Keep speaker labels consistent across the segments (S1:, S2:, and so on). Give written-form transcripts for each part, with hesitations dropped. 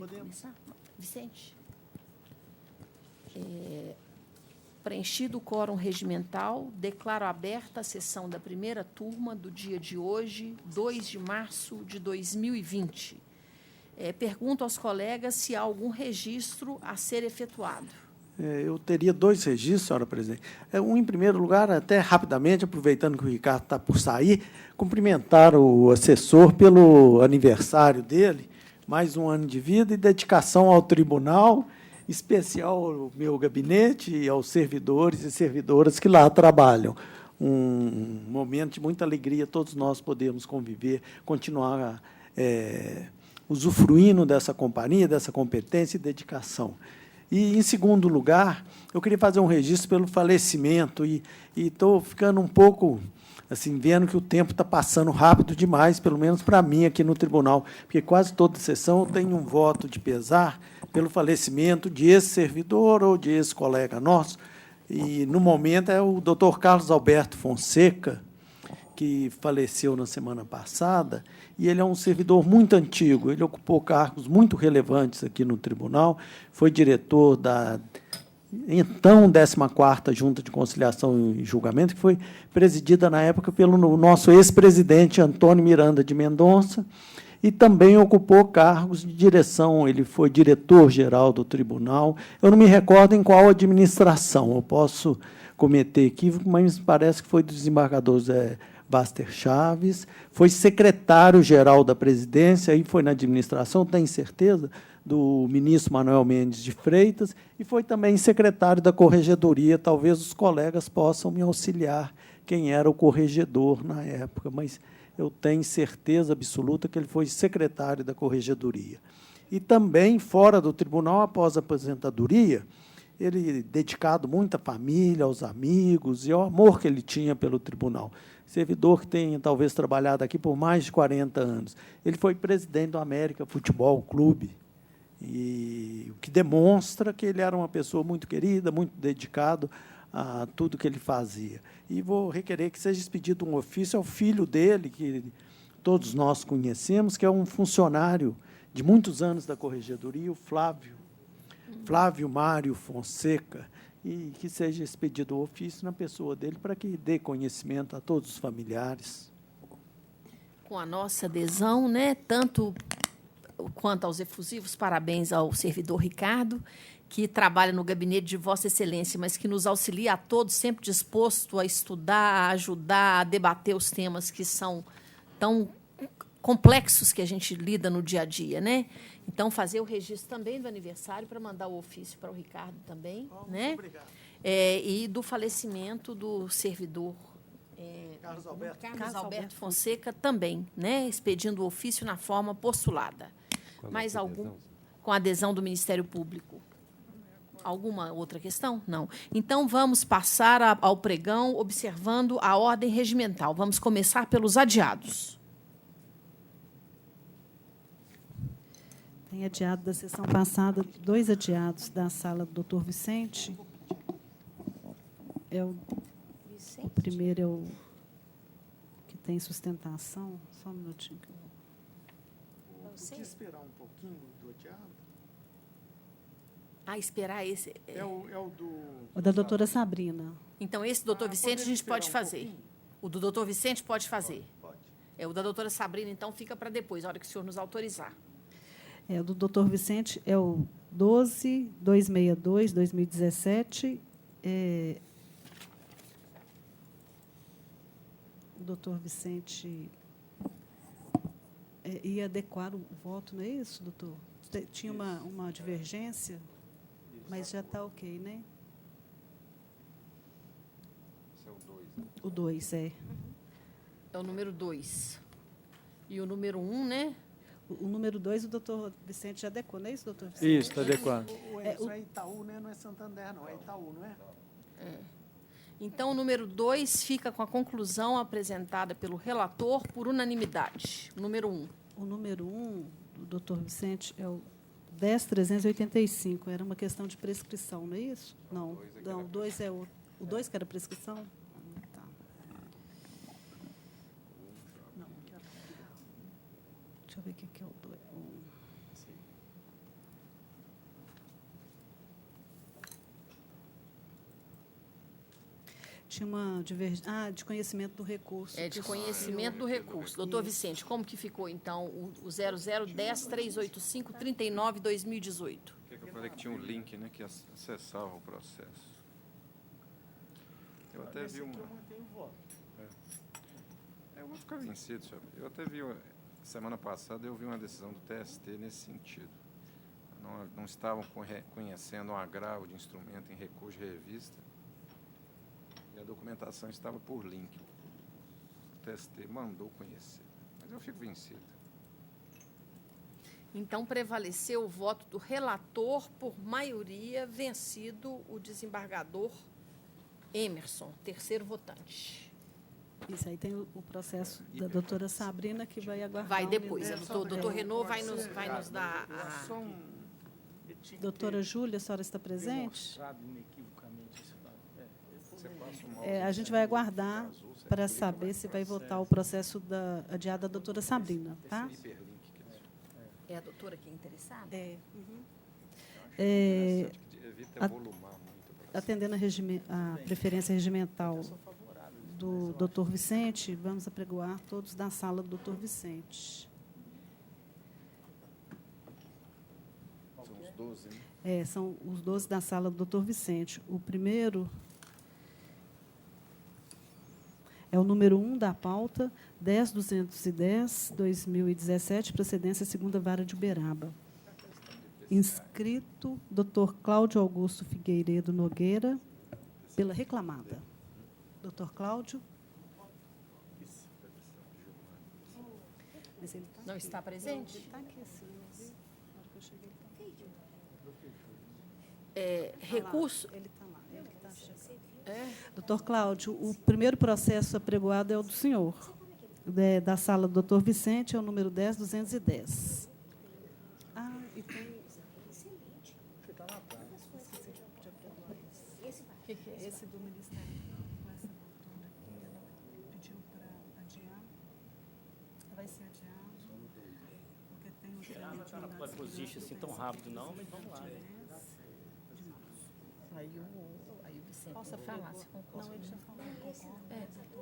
S1: começar? Vicente? Preenchido o quórum regimental, declaro aberta a sessão da primeira turma do dia de hoje, 2 de março de 2020. Pergunto aos colegas se há algum registro a ser efetuado.
S2: Eu teria 2 registros, senhora presidente. Um, em primeiro lugar, até rapidamente, aproveitando que o Ricardo está por sair, cumprimentar o assessor pelo aniversário dele, mais um ano de vida e dedicação ao tribunal, especial ao meu gabinete e aos servidores e servidoras que lá trabalham. Um momento de muita alegria, todos nós podemos conviver, continuar usufruindo dessa companhia, dessa competência e dedicação. E, em segundo lugar, eu queria fazer um registro pelo falecimento, e estou ficando um pouco assim, vendo que o tempo está passando rápido demais, pelo menos para mim aqui no tribunal, porque quase toda sessão eu tenho um voto de pesar pelo falecimento de ex-servidor ou de ex-colega nosso, e, no momento, é o doutor Carlos Alberto Fonseca, que faleceu na semana passada, e ele é um servidor muito antigo, ele ocupou cargos muito relevantes aqui no tribunal, foi diretor da, então, 14ª Junta de Conciliação e Julgamento, que foi presidida, na época, pelo nosso ex-presidente Antônio Miranda de Mendonça, e também ocupou cargos de direção, ele foi diretor-geral do tribunal. Eu não me recordo em qual administração, eu posso cometer equívoco, mas parece que foi do desembargador Zé Baster Chaves, foi secretário-geral da presidência, aí foi na administração, tenho certeza, do ministro Manuel Mendes de Freitas, e foi também secretário da Corregedoria. Talvez os colegas possam me auxiliar quem era o corregedor na época, mas eu tenho certeza absoluta que ele foi secretário da Corregedoria. E também, fora do tribunal, após a aposentadoria, ele dedicado muito à família, aos amigos, e ao amor que ele tinha pelo tribunal. Servidor que tem, talvez, trabalhado aqui por mais de 40 anos. Ele foi presidente do América Futebol Clube, e o que demonstra que ele era uma pessoa muito querida, muito dedicado a tudo que ele fazia. E vou requerer que seja expedido um ofício ao filho dele, que todos nós conhecemos, que é um funcionário de muitos anos da Corregedoria, o Flávio Mário Fonseca, e que seja expedido o ofício na pessoa dele para que dê conhecimento a todos os familiares.
S1: Com a nossa adesão, né, tanto quanto aos efusivos parabéns ao servidor Ricardo, que trabalha no gabinete de Vossa Excelência, mas que nos auxilia a todos, sempre disposto a estudar, a ajudar, a debater os temas que são tão complexos que a gente lida no dia a dia, né? Então, fazer o registro também do aniversário para mandar o ofício para o Ricardo também, né? Muito obrigado. E do falecimento do servidor Carlos Alberto Fonseca também, né? Expedindo o ofício na forma postulada. Mais algum? Com adesão do Ministério Público. Alguma outra questão? Não. Então, vamos passar ao pregão, observando a ordem regimental. Vamos começar pelos adiados.
S3: Tem adiado da sessão passada, 2 adiados da sala do doutor Vicente. O primeiro é o que tem sustentação. Só um minutinho.
S2: Podia esperar um pouquinho do adiado?
S1: Esperar esse...
S2: É o do...
S3: O da doutora Sabrina.
S1: Então, esse doutor Vicente a gente pode fazer. O do doutor Vicente pode fazer.
S2: Pode.
S1: O da doutora Sabrina, então, fica para depois, a hora que o senhor nos autorizar.
S3: O do doutor Vicente é o 12.262, 2017. O doutor Vicente ia adequar o voto, não é isso, doutor? Tinha uma divergência, mas já está ok, né?
S4: Esse é o 2. Né?
S3: O 2, é.
S1: É o número 2. E o número 1, né?
S3: O número 2, o doutor Vicente já adequou, não é isso, doutor Vicente?
S2: Isso, está adequado. Isso é Itaú, né? Não é Santander, não. É Itaú, não é?
S1: Então, o número 2 fica com a conclusão apresentada pelo relator por unanimidade. O número 1.
S3: O número 1, do doutor Vicente, é o 10.385. Era uma questão de prescrição, não é isso? Não, o 2 é o 2 que era prescrição? Tá. Não, deixa eu ver o que é o 2. tinha uma divergência. Ah, de conhecimento do recurso.
S1: É de conhecimento do recurso. Doutor Vicente, como que ficou, então, o 0010-385-39-2018?
S4: Eu falei que tinha um link, né, que acessava o processo. Eu até vi uma... Eu vou ficar vencido, senhor. Eu até vi, semana passada, eu vi uma decisão do TST nesse sentido. Não estavam conhecendo um agravo de instrumento em recurso de revista e a documentação estava por link. O TST mandou conhecer, mas eu fico vencido.
S1: Então, prevaleceu o voto do relator por maioria, vencido o desembargador Emerson, terceiro votante.
S3: Isso aí tem o processo da doutora Sabrina, que vai aguardar.
S1: Vai
S3: um
S1: depois.
S3: minuto.
S1: O doutor Renaud vai nos dar
S2: Só
S3: Doutora Júlia, a senhora está presente? A gente vai aguardar para saber se vai votar o processo adiado da doutora Sabrina, tá?
S1: É a doutora que é interessada?
S4: Evita volumar muito.
S3: Atendendo a preferência regimental do doutor Vicente, vamos apregoar todos da sala do doutor Vicente.
S4: São os 12, né?
S3: São os 12 da sala do doutor Vicente. O primeiro é o número 1 da pauta, 10.210/2017, procedência segunda vara de Uberaba. Inscrito, doutor Cláudio Augusto Figueiredo Nogueira, pela reclamada. Doutor Cláudio? Mas ele tá
S1: Não
S3: aqui.
S1: está presente?
S3: Ele está aqui, sim. Na hora que eu cheguei, ele está aqui.
S1: Recurso.
S3: Ele está lá, ele que está chegando.
S1: É.
S3: Doutor Cláudio, o primeiro processo apregoado é o do senhor, da sala do doutor Vicente, é o número 10.210. Ah, e tem... Esse do Ministério, com essa doutora aqui, ela pediu para adiar. Vai ser adiado, porque tem um trâmite de
S5: Não pode position assim tão rápido, não, mas vamos lá.
S1: Aí o Vicente
S3: Posso
S1: falar, se concorda.
S3: Não, ele já falou.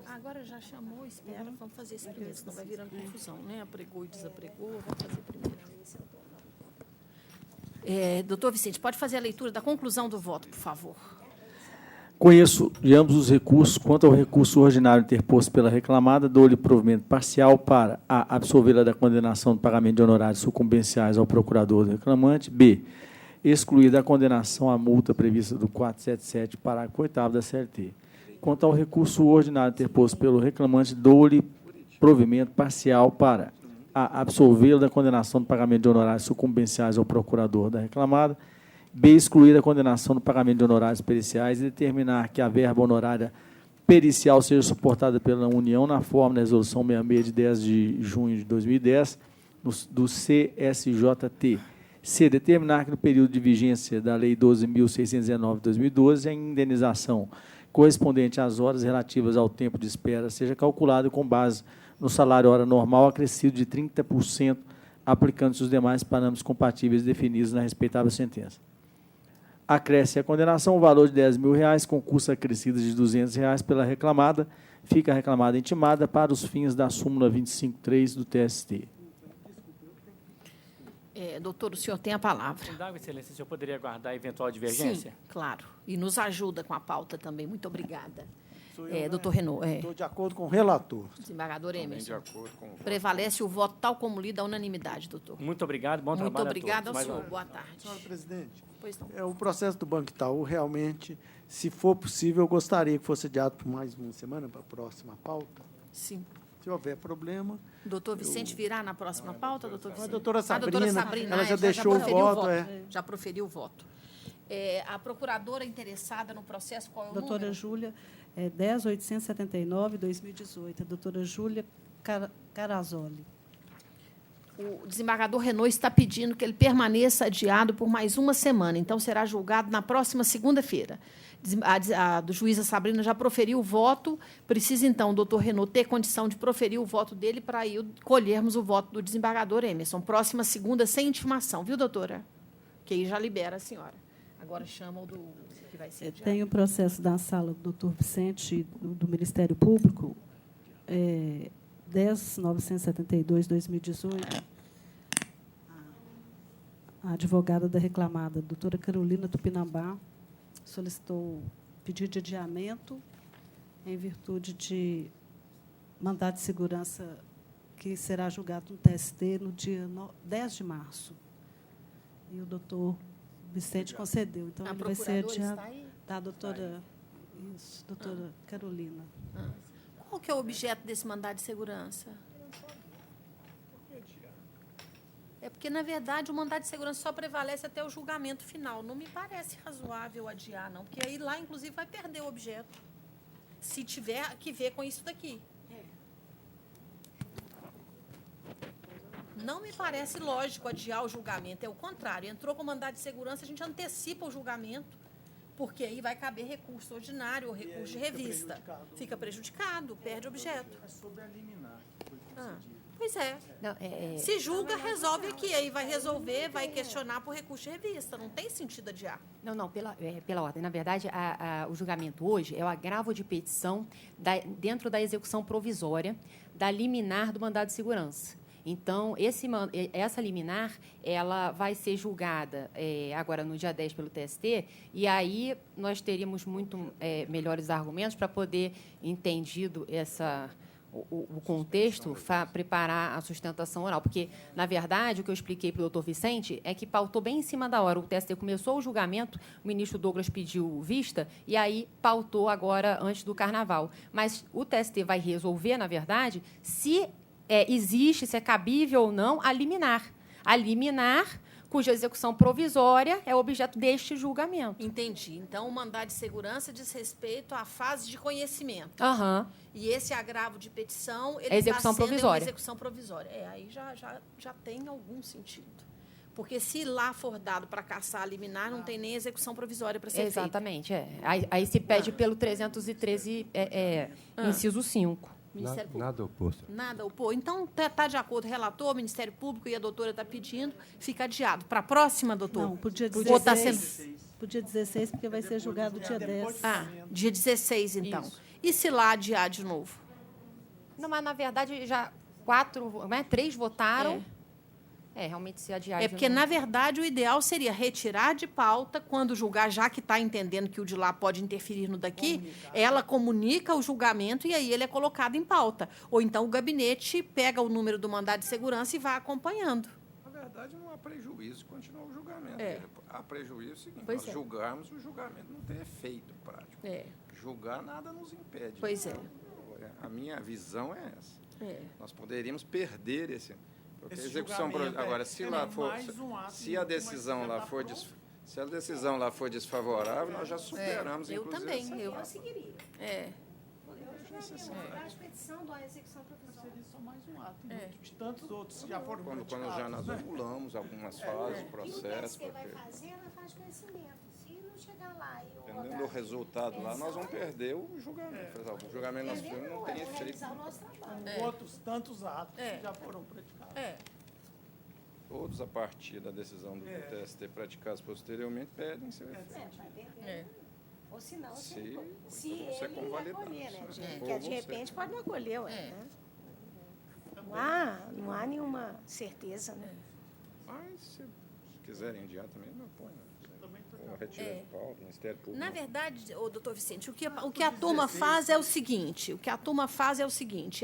S1: Agora já chamou, espera, vamos fazer esse primeiro, senão vai virando confusão, né? Apregou e desapregou, vamos fazer primeiro. Doutor Vicente, pode fazer a leitura da conclusão do voto, por favor.
S5: Conheço de ambos os recursos. Quanto ao recurso ordinário interposto pela reclamada, dou-lhe provimento parcial para a absolvê-la da condenação do pagamento de honorários sucumbenciais ao procurador do reclamante. B. Excluir da condenação a multa prevista do 477, parágrafo 8º da CLT. Quanto ao recurso ordinário interposto pelo reclamante, dou-lhe provimento parcial para a absolvê-la da condenação do pagamento de honorários sucumbenciais ao procurador da reclamada. B. Excluir a condenação do pagamento de honorários periciais e determinar que a verba honorária pericial seja suportada pela União na forma da Resolução 66 de 10 de junho de 2010 do CSJT. C. Determinar que no período de vigência da Lei 12.619 de 2012, a indenização correspondente às horas relativas ao tempo de espera seja calculada com base no salário hora normal acrescido de 30%, aplicando-se os demais parâmetros compatíveis definidos na respeitável sentença. Acresce a condenação o valor de R$10.000, com custas acrescidas de R$200 pela reclamada. Fica a reclamada intimada para os fins da súmula 25.3 do TST.
S1: Doutor, o senhor tem a palavra.
S5: Indago, excelência, o senhor poderia aguardar a eventual divergência?
S1: Sim, claro. E nos ajuda com a pauta também. Muito obrigada.
S2: Sou eu,
S1: Doutor Renaud.
S2: Estou de acordo com o relator.
S1: Desembargador
S4: Também de
S1: Emerson.
S4: acordo com o voto.
S1: Prevalece o voto tal como lido, a unanimidade, doutor.
S5: Muito obrigado, bom
S1: Muito
S5: trabalho
S1: obrigada
S5: a
S1: ao
S5: todos.
S1: senhor.
S5: Mais
S1: Boa tarde.
S2: Senhora presidente,
S1: Pois não.
S2: o processo do Banco Itaú, realmente, se for possível, eu gostaria que fosse adiado por mais uma semana para a próxima pauta.
S1: Sim.
S2: Se houver problema.
S1: Doutor Vicente virá na próxima pauta, doutor Vicente?
S2: A doutora
S1: doutora
S2: Sabrina, ela já deixou o
S1: proferiu
S2: voto.
S1: Já proferiu o voto. A procuradora interessada no processo, qual é o
S3: Doutora
S1: número?
S3: Júlia, 10.879/2018. A doutora Júlia Carazoli.
S1: O desembargador Renaud está pedindo que ele permaneça adiado por mais uma semana. Então, será julgado na próxima segunda-feira. A do juíza Sabrina já proferiu o voto. Precisa, então, o doutor Renaud ter condição de proferir o voto dele para aí colhermos o voto do desembargador Emerson. Próxima segunda, sem intimação, viu, doutora? Que aí já libera a senhora. Agora chama o do que vai ser adiado.
S3: Tem o processo da sala do doutor Vicente, do Ministério Público, 10.972/2018. A advogada da reclamada, doutora Carolina Tupinambá, solicitou pedido de adiamento em virtude de mandado de segurança que será julgado no TST no dia 10 de março. E o doutor Vicente concedeu. Então,
S1: A
S3: ele vai ser
S1: procuradora
S3: adiado.
S1: está aí?
S3: Da doutora, isso, doutora Carolina.
S1: Qual que é o objeto desse mandado de segurança? É porque, na verdade, o mandado de segurança só prevalece até o julgamento final. Não me parece razoável adiar, não, porque aí lá, inclusive, vai perder o objeto, se tiver que ver com isso daqui. Não me parece lógico adiar o julgamento, é o contrário. Entrou com mandado de segurança, a gente antecipa o julgamento, porque aí vai caber recurso ordinário ou recurso de revista. Fica prejudicado, perde o objeto.
S2: É sobre a liminar que foi concedido.
S1: Pois é.
S6: Não,
S1: Se julga, resolve aqui. Aí vai resolver, vai questionar por recurso de revista. Não tem sentido adiar.
S6: não, pela ordem. Na verdade, o julgamento hoje é o agravo de petição dentro da execução provisória da liminar do mandado de segurança. Então, essa liminar ela vai ser julgada agora no dia 10 pelo TST, e aí nós teríamos muito melhores argumentos para poder, entendido o contexto, preparar a sustentação oral. Porque, na verdade, o que eu expliquei para o doutor Vicente é que pautou bem em cima da hora. O TST começou o julgamento, o ministro Douglas pediu vista, e aí pautou agora antes do Carnaval. Mas o TST vai resolver, na verdade, se existe, se é cabível ou não, a liminar. A liminar, cuja execução provisória é objeto deste julgamento.
S1: Entendi. Então, o mandado de segurança diz respeito à fase de conhecimento.
S6: Aham.
S1: E esse agravo de petição, ele
S6: É execução
S1: está sendo
S6: provisória.
S1: uma execução provisória. Aí já tem algum sentido. Porque se lá for dado para caçar a liminar, não tem nem execução provisória para ser feita.
S6: Exatamente. Aí se pede pelo 313, inciso 5.
S1: Ministério Público.
S7: Nada oposto.
S1: Nada opor. Então, está de acordo o relator, o Ministério Público e a doutora está pedindo, fica adiado. Para a próxima, doutor?
S3: Não, para o dia
S1: Ou tá
S3: 16. Para o dia 16, porque vai ser julgado dia 10.
S1: dia 16, então.
S6: Isso.
S1: E se lá adiar de novo?
S6: Não, mas, na verdade, já 3 votaram. Realmente se adiar.
S1: É porque, na verdade, o ideal seria retirar de pauta quando julgar, já que está entendendo que o de lá pode interferir no daqui, ela comunica o julgamento e aí ele é colocado em pauta. Ou então o gabinete pega o número do mandado de segurança e vai acompanhando.
S4: Na verdade, não há prejuízo de continuar o julgamento.
S1: É.
S4: Há prejuízo o seguinte,
S1: Pois
S4: nós
S1: é.
S4: julgarmos, o julgamento não tem efeito prático.
S1: É.
S4: Julgar nada nos impede.
S1: Pois é.
S4: A minha visão é essa.
S1: É.
S4: Nós poderíamos perder esse... Porque a
S2: Esse
S4: execução
S2: julgamento
S4: agora, se lá for,
S2: mais um ato
S4: se a decisão lá for se a decisão lá for desfavorável, nós já superamos
S1: Eu
S4: inclusive
S1: também.
S4: essa
S1: Eu
S4: fase.
S1: seguiria. É.
S8: A expedição da execução provisória.
S2: Seria só mais um ato de tantos outros que já foram
S4: Quando
S2: praticados.
S4: já nós anulamos algumas fases do
S8: E o
S4: processo,
S8: TST vai
S4: porque
S8: fazer na fase de conhecimento. Se não chegar lá e o
S4: dependendo do resultado lá, nós vamos perder o julgamento. Por exemplo, o julgamento nosso filme não tem efeito.
S8: realizar o nosso trabalho.
S2: Outros tantos atos
S1: É.
S2: que já foram praticados.
S1: É.
S4: Todos, a partir da decisão do TST praticados posteriormente, perdem seu efeito.
S8: Vai perder.
S1: É.
S8: Ou se não,
S4: Se
S8: se
S4: vão ser
S8: ele
S4: convalidados,
S8: acolher, né?
S4: né?
S8: Porque
S4: Ou
S8: de
S4: vão
S8: repente
S4: ser.
S8: pode não acolher, ué,
S1: É.
S8: né? Não há nenhuma certeza, né?
S4: Mas, se quiserem adiar também, não põe. Né? Ou retira de pauta, o Ministério Público.
S1: Na verdade, ô, doutor Vicente, o que a turma faz é o seguinte,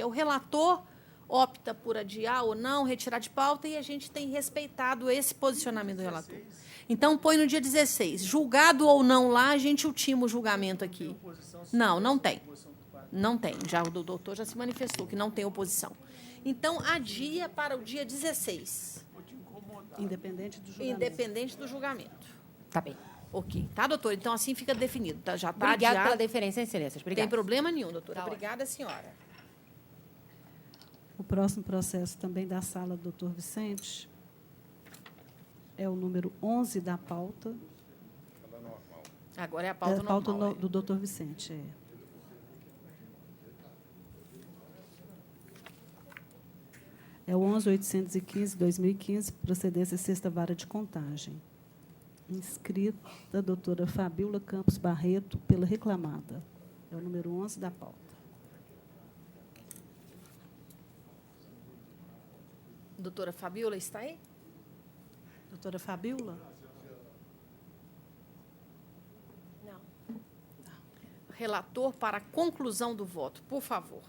S1: é o relator opta por adiar ou não, retirar de pauta, e a gente tem respeitado esse posicionamento do relator. Então, põe no dia 16. Julgado ou não lá, a gente ultima o julgamento aqui. Não tem. Não tem. Já o doutor já se manifestou que não tem oposição. Então, adia para o dia 16,
S3: Independente do julgamento.
S1: independente do julgamento.
S6: Tá bem.
S1: Ok. Tá, doutor? Então, assim fica definido. Tá? Já está
S6: Obrigada
S1: adiado.
S6: pela deferência, excelências.
S1: Não
S6: Obrigada.
S1: tem problema nenhum, doutora.
S6: Tá ótimo.
S1: Obrigada, senhora.
S3: O próximo processo também da sala do doutor Vicente é o número 11 da pauta.
S1: Agora é a
S3: É
S1: pauta
S3: a pauta
S1: normal.
S3: do doutor Vicente. É o 11.815/2015, procedência sexta vara de contagem. Inscrita a doutora Fabíola Campos Barreto, pela reclamada. É o número 11 da pauta.
S1: Doutora Fabíola, está aí?
S3: Doutora Fabíola?
S8: Não.
S1: Relator para a conclusão do voto, por favor.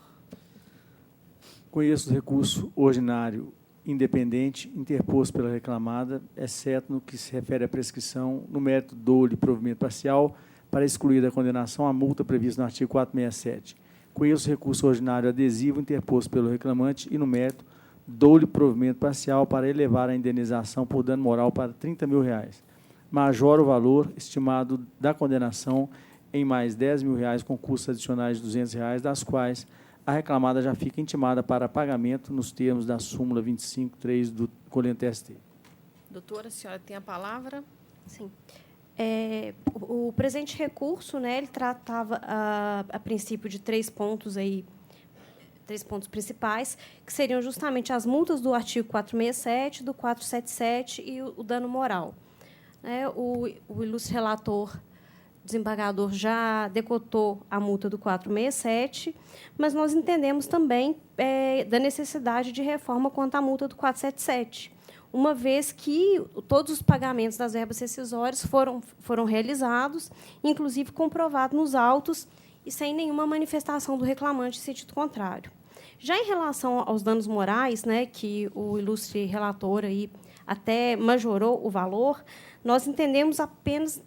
S5: Conheço o recurso ordinário independente interposto pela reclamada, exceto no que se refere à prescrição, no mérito dou-lhe provimento parcial para excluir da condenação a multa prevista no artigo 467. Conheço o recurso ordinário adesivo interposto pelo reclamante e, no mérito, dou-lhe provimento parcial para elevar a indenização por dano moral para R$ 30.000. Majora o valor estimado da condenação em mais R$ 10.000 com custos adicionais de R$ 200, das quais a reclamada já fica intimada para pagamento nos termos da súmula 25.3 do Colhendo TST.
S1: Doutora, a senhora tem a palavra.
S7: Sim. O presente recurso, né, ele tratava, a princípio, de 3 pontos principais, que seriam justamente as multas do artigo 467, do 477 e o dano moral. O ilustre relator, desembargador, já decotou a multa do 467, mas nós entendemos também da necessidade de reforma quanto à multa do 477, uma vez que todos os pagamentos das verbas rescisórias foram realizados, inclusive comprovados nos autos e sem nenhuma manifestação do reclamante em sentido contrário. Já em relação aos danos morais, né, que o ilustre relator aí até majorou o valor, nós entendemos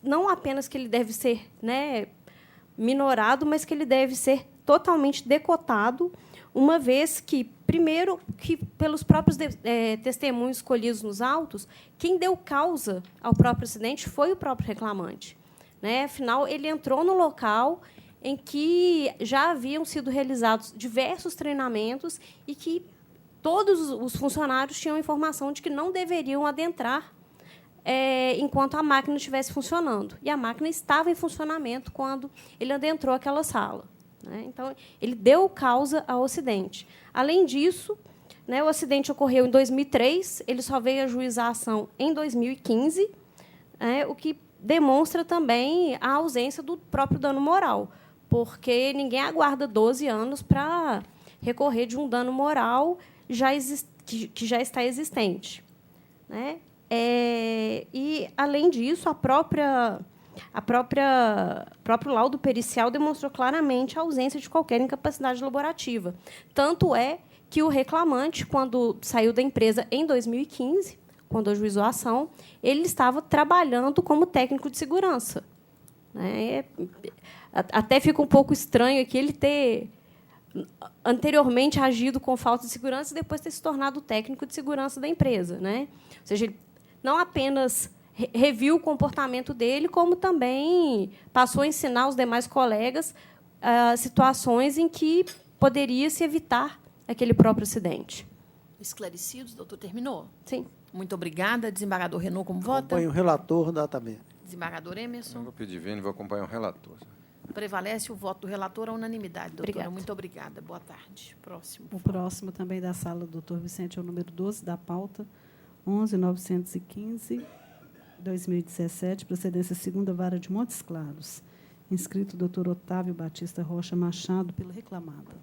S7: não apenas que ele deve ser, né, minorado, mas que ele deve ser totalmente decotado, uma vez que, primeiro, que pelos próprios testemunhos escolhidos nos autos, quem deu causa ao próprio acidente foi o próprio reclamante. Afinal, ele entrou no local em que já haviam sido realizados diversos treinamentos e que todos os funcionários tinham informação de que não deveriam adentrar enquanto a máquina estivesse funcionando. E a máquina estava em funcionamento quando ele adentrou aquela sala. Então, ele deu causa ao acidente. Além disso, o acidente ocorreu em 2003, ele só veio a juizar a ação em 2015, o que demonstra também a ausência do próprio dano moral, porque ninguém aguarda 12 anos para recorrer de um dano moral que já está existente. E, além disso, o próprio laudo pericial demonstrou claramente a ausência de qualquer incapacidade laborativa. Tanto é que o reclamante, quando saiu da empresa em 2015, quando ajuizou a ação, ele estava trabalhando como técnico de segurança. Até fica um pouco estranho aqui ele ter anteriormente agido com falta de segurança e depois ter se tornado técnico de segurança da empresa. Ou seja, ele não apenas reviu o comportamento dele, como também passou a ensinar aos demais colegas situações em que poderia se evitar aquele próprio acidente.
S1: Esclarecidos, doutor, terminou?
S7: Sim.
S1: Muito obrigada. Desembargador Renault, como vota?
S2: Acompanho o relator, data B.
S1: Desembargador Emerson?
S4: Eu vou pedir vênia e vou acompanhar o relator.
S1: Prevalece o voto do relator à unanimidade, doutora.
S7: Obrigada.
S1: Muito obrigada. Boa tarde. Próximo.
S3: O próximo também da sala do doutor Vicente é o número 12 da pauta, 11.915, 2017, procedência segunda vara de Montes Claros. Inscrito o doutor Otávio Batista Rocha Machado, pela reclamada.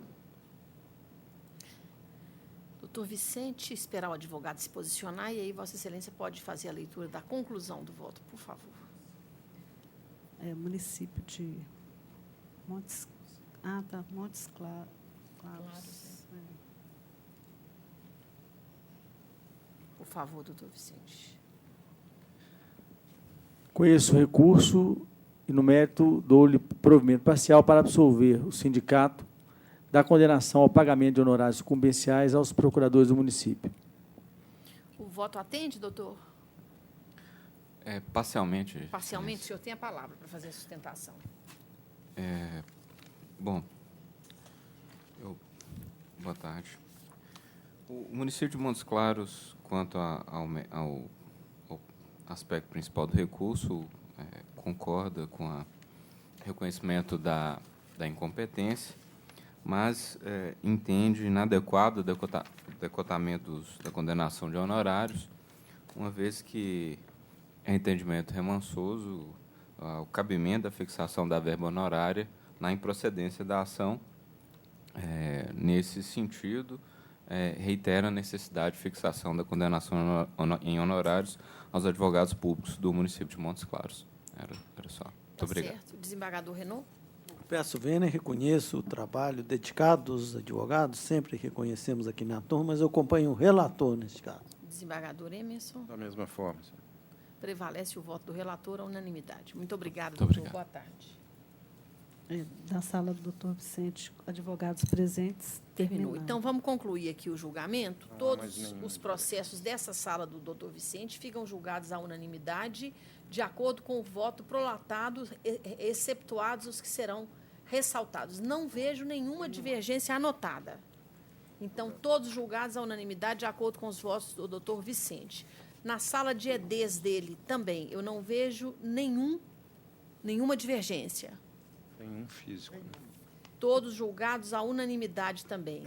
S1: Doutor Vicente, esperar o advogado se posicionar e aí Vossa Excelência pode fazer a leitura da conclusão do voto, por favor.
S3: Município de Montes... Montes Claros.
S1: Por favor, doutor Vicente.
S5: Conheço o recurso e, no mérito, dou-lhe provimento parcial para absolver o sindicato da condenação ao pagamento de honorários sucumbenciais aos procuradores do município.
S1: O voto atende, doutor?
S9: Parcialmente.
S1: Parcialmente, o senhor tem a palavra para fazer a sustentação.
S9: Bom, boa tarde. O município de Montes Claros, quanto ao aspecto principal do recurso, concorda com o reconhecimento da incompetência, mas entende inadequado o decotamento da condenação de honorários, uma vez que é entendimento remansoso o cabimento da fixação da verba honorária na improcedência da ação. Nesse sentido, reitera a necessidade de fixação da condenação em honorários aos advogados públicos do município de Montes Claros. Era só. Muito obrigado.
S1: Certo. Desembargador Renault?
S2: Peço vênia, reconheço o trabalho dedicado dos advogados, sempre reconhecemos aqui na turma, mas eu acompanho o relator neste caso.
S1: Desembargador Emerson?
S4: Da mesma forma, senhor.
S1: Prevalece o voto do relator à unanimidade. Muito obrigada,
S9: Muito
S1: doutor.
S9: obrigado.
S1: Boa tarde.
S3: Da sala do doutor Vicente, advogados presentes.
S1: Terminou. Então, vamos concluir aqui o julgamento.
S4: Não,
S1: Todos
S4: mas nenhum.
S1: os processos dessa sala do doutor Vicente ficam julgados à unanimidade, de acordo com o voto prolatado, exceptuados os que serão ressaltados. Não vejo nenhuma divergência anotada. Então, todos julgados à unanimidade, de acordo com os votos do doutor Vicente. Na sala de EDs dele também, eu não vejo nenhuma divergência.
S4: Tem um físico. Né?
S1: Todos julgados à unanimidade também.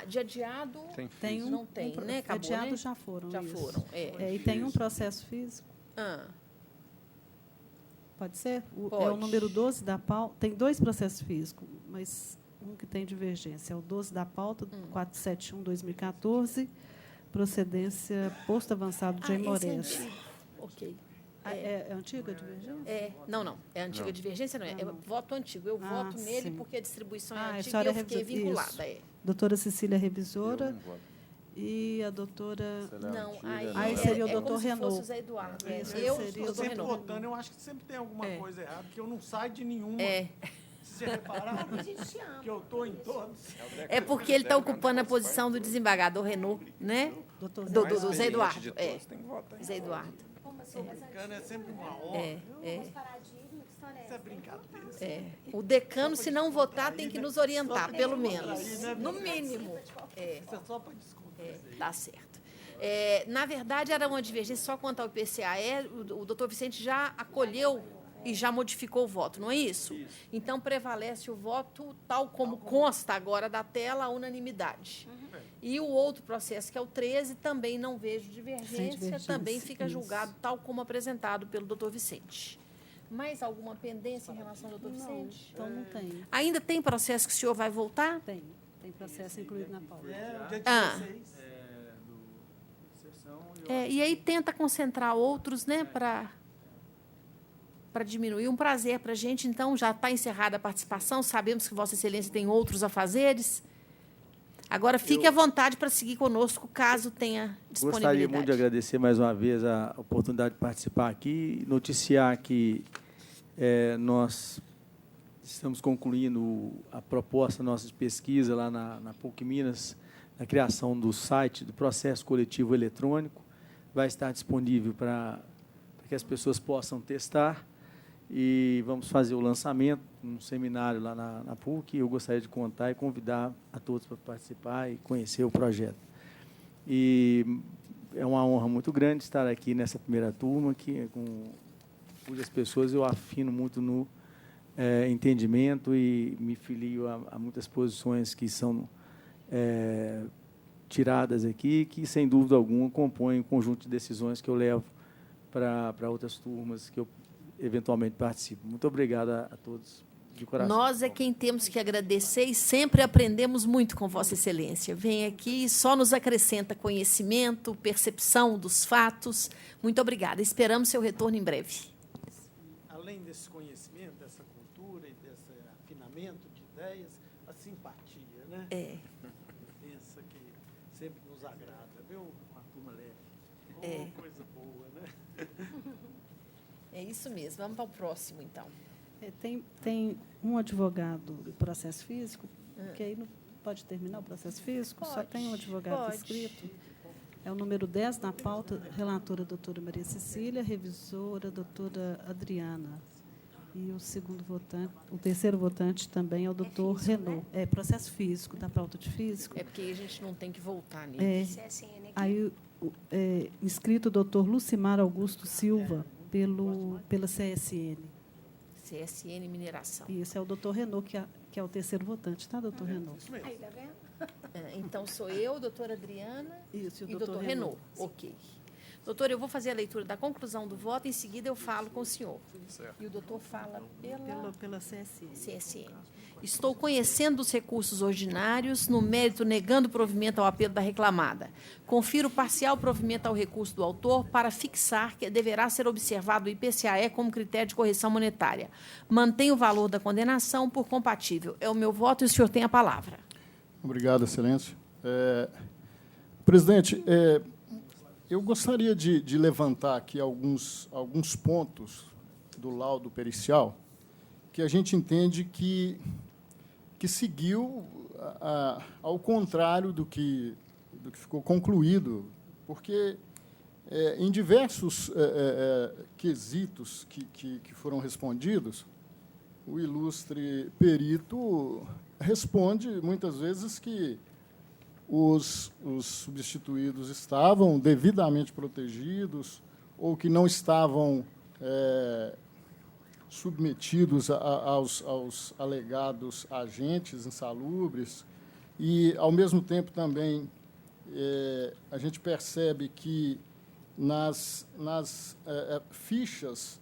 S1: De adiado,
S4: Tem físico.
S3: Tem
S1: não tem, né? Acabou,
S3: adiados
S1: né?
S3: já foram.
S1: Já
S3: isso.
S1: foram,
S3: E tem um processo físico. Pode ser? É o
S1: Pode.
S3: número 12 da pauta. Tem 2 processos físicos, mas um que tem divergência. É o 12 da pauta, 471/2014, procedência posto avançado de
S1: esse é
S3: Moraes.
S1: antigo. Ok.
S3: É antiga a divergência?
S1: Não. É antiga
S4: Não.
S1: divergência, não é? É
S3: não.
S1: voto antigo. Eu voto nele
S3: sim.
S1: porque a distribuição
S3: A
S1: é antiga e
S3: senhora
S1: eu fiquei
S3: revisou-
S1: vinculada.
S3: isso. Doutora Cecília Revisora
S4: Eu não voto.
S3: e a doutora...
S4: Se ela é
S1: Não,
S4: antiga,
S1: aí,
S4: não.
S3: Aí seria o
S1: como
S3: doutor
S1: se fosse
S3: Renault.
S1: o Zé Eduardo.
S3: Isso,
S1: Eu
S3: seria
S1: sou
S3: o
S1: o doutor
S2: Sempre
S1: Renault.
S2: votando, eu acho que sempre tem alguma
S1: É.
S2: coisa errada, porque eu não saio de nenhuma.
S1: É.
S2: Se você reparar, que eu estou em todos.
S1: É porque ele está ocupando a posição do desembargador Renault, né?
S3: Doutor
S1: Do
S4: Mais
S1: Zé
S4: experiente
S1: Eduardo.
S4: de
S1: É.
S4: todos, tem que votar em
S1: Zé
S4: todos.
S1: Eduardo.
S2: É sempre uma hora. Isso é brincadeira.
S1: O decano, se não votar, tem que nos orientar, pelo menos. No mínimo.
S2: Isso é só para descontar.
S1: Dá certo. Na verdade, era uma divergência só quanto ao IPCAE. O doutor Vicente já acolheu e já modificou o voto, não é isso? Então, prevalece o voto, tal como consta agora da tela, a unanimidade. E o outro processo, que é o 13, também não vejo divergência,
S3: divergência,
S1: também fica
S3: isso.
S1: julgado tal como apresentado pelo doutor Vicente. Mais alguma pendência em relação ao doutor Vicente?
S3: Então não tem.
S1: Ainda tem processo que o senhor vai voltar?
S3: Tem processo incluído na pauta.
S2: O dia 16.
S1: E aí tenta concentrar outros, né, para diminuir. Um prazer para a gente. Então, já está encerrada a participação. Sabemos que Vossa Excelência tem outros afazeres. Agora, fique à vontade para seguir conosco, caso tenha disponibilidade.
S5: Gostaria muito de agradecer mais uma vez a oportunidade de participar aqui e noticiar que nós estamos concluindo a proposta nossa de pesquisa lá na PUC Minas, na criação do site do processo coletivo eletrônico. Vai estar disponível para que as pessoas possam testar e vamos fazer o lançamento num seminário lá na PUC. Eu gostaria de contar e convidar a todos para participar e conhecer o projeto. E é uma honra muito grande estar aqui nessa primeira turma, cujas pessoas eu afino muito no entendimento e me filio a muitas posições que são tiradas aqui, que, sem dúvida alguma, compõem um conjunto de decisões que eu levo para outras turmas que eu eventualmente participo. Muito obrigado a todos, de coração.
S1: Nós é quem temos que agradecer e sempre aprendemos muito com Vossa Excelência. Vem aqui e só nos acrescenta conhecimento, percepção dos fatos. Muito obrigada. Esperamos seu retorno em breve.
S2: Além desse conhecimento, dessa cultura e desse afinamento de ideias, a simpatia, né? Pensa que sempre nos agrada, viu? Uma turma leve. Coisa boa, né?
S1: É isso mesmo. Vamos para o próximo, então.
S3: Tem um advogado do processo físico, que aí não pode terminar o processo físico, só tem um advogado inscrito. É o número 10 na pauta, relatora a doutora Maria Cecília, revisora a doutora Adriana. E o terceiro votante também é o doutor Renault. É processo físico, da pauta de físico.
S1: É porque a gente não tem que voltar nele.
S8: CSN aqui.
S3: Aí, inscrito o doutor Lucimar Augusto Silva, pela CSN.
S1: CSN Mineração.
S3: E esse é o doutor Renault, que é o terceiro votante, tá, doutor Renault?
S8: Aí, tá vendo?
S1: Então, sou eu, doutora Adriana
S3: Isso,
S1: e doutor Renault. Ok. Doutor, eu vou fazer a leitura da conclusão do voto, em seguida eu falo com o senhor. E o doutor fala
S3: Pela CSN.
S1: CSN. Estou conhecendo os recursos ordinários, no mérito negando provimento ao apelo da reclamada. Confiro parcial provimento ao recurso do autor para fixar que deverá ser observado o IPCAE como critério de correção monetária. Mantenho o valor da condenação por compatível. É o meu voto e o senhor tem a palavra.
S10: Obrigado, Excelência. Presidente, eu gostaria de levantar aqui alguns pontos do laudo pericial que a gente entende que seguiu ao contrário do que ficou concluído, porque em diversos quesitos que foram respondidos, o ilustre perito responde, muitas vezes, que os substituídos estavam devidamente protegidos ou que não estavam submetidos aos alegados agentes insalubres. E, ao mesmo tempo, também, a gente percebe que nas fichas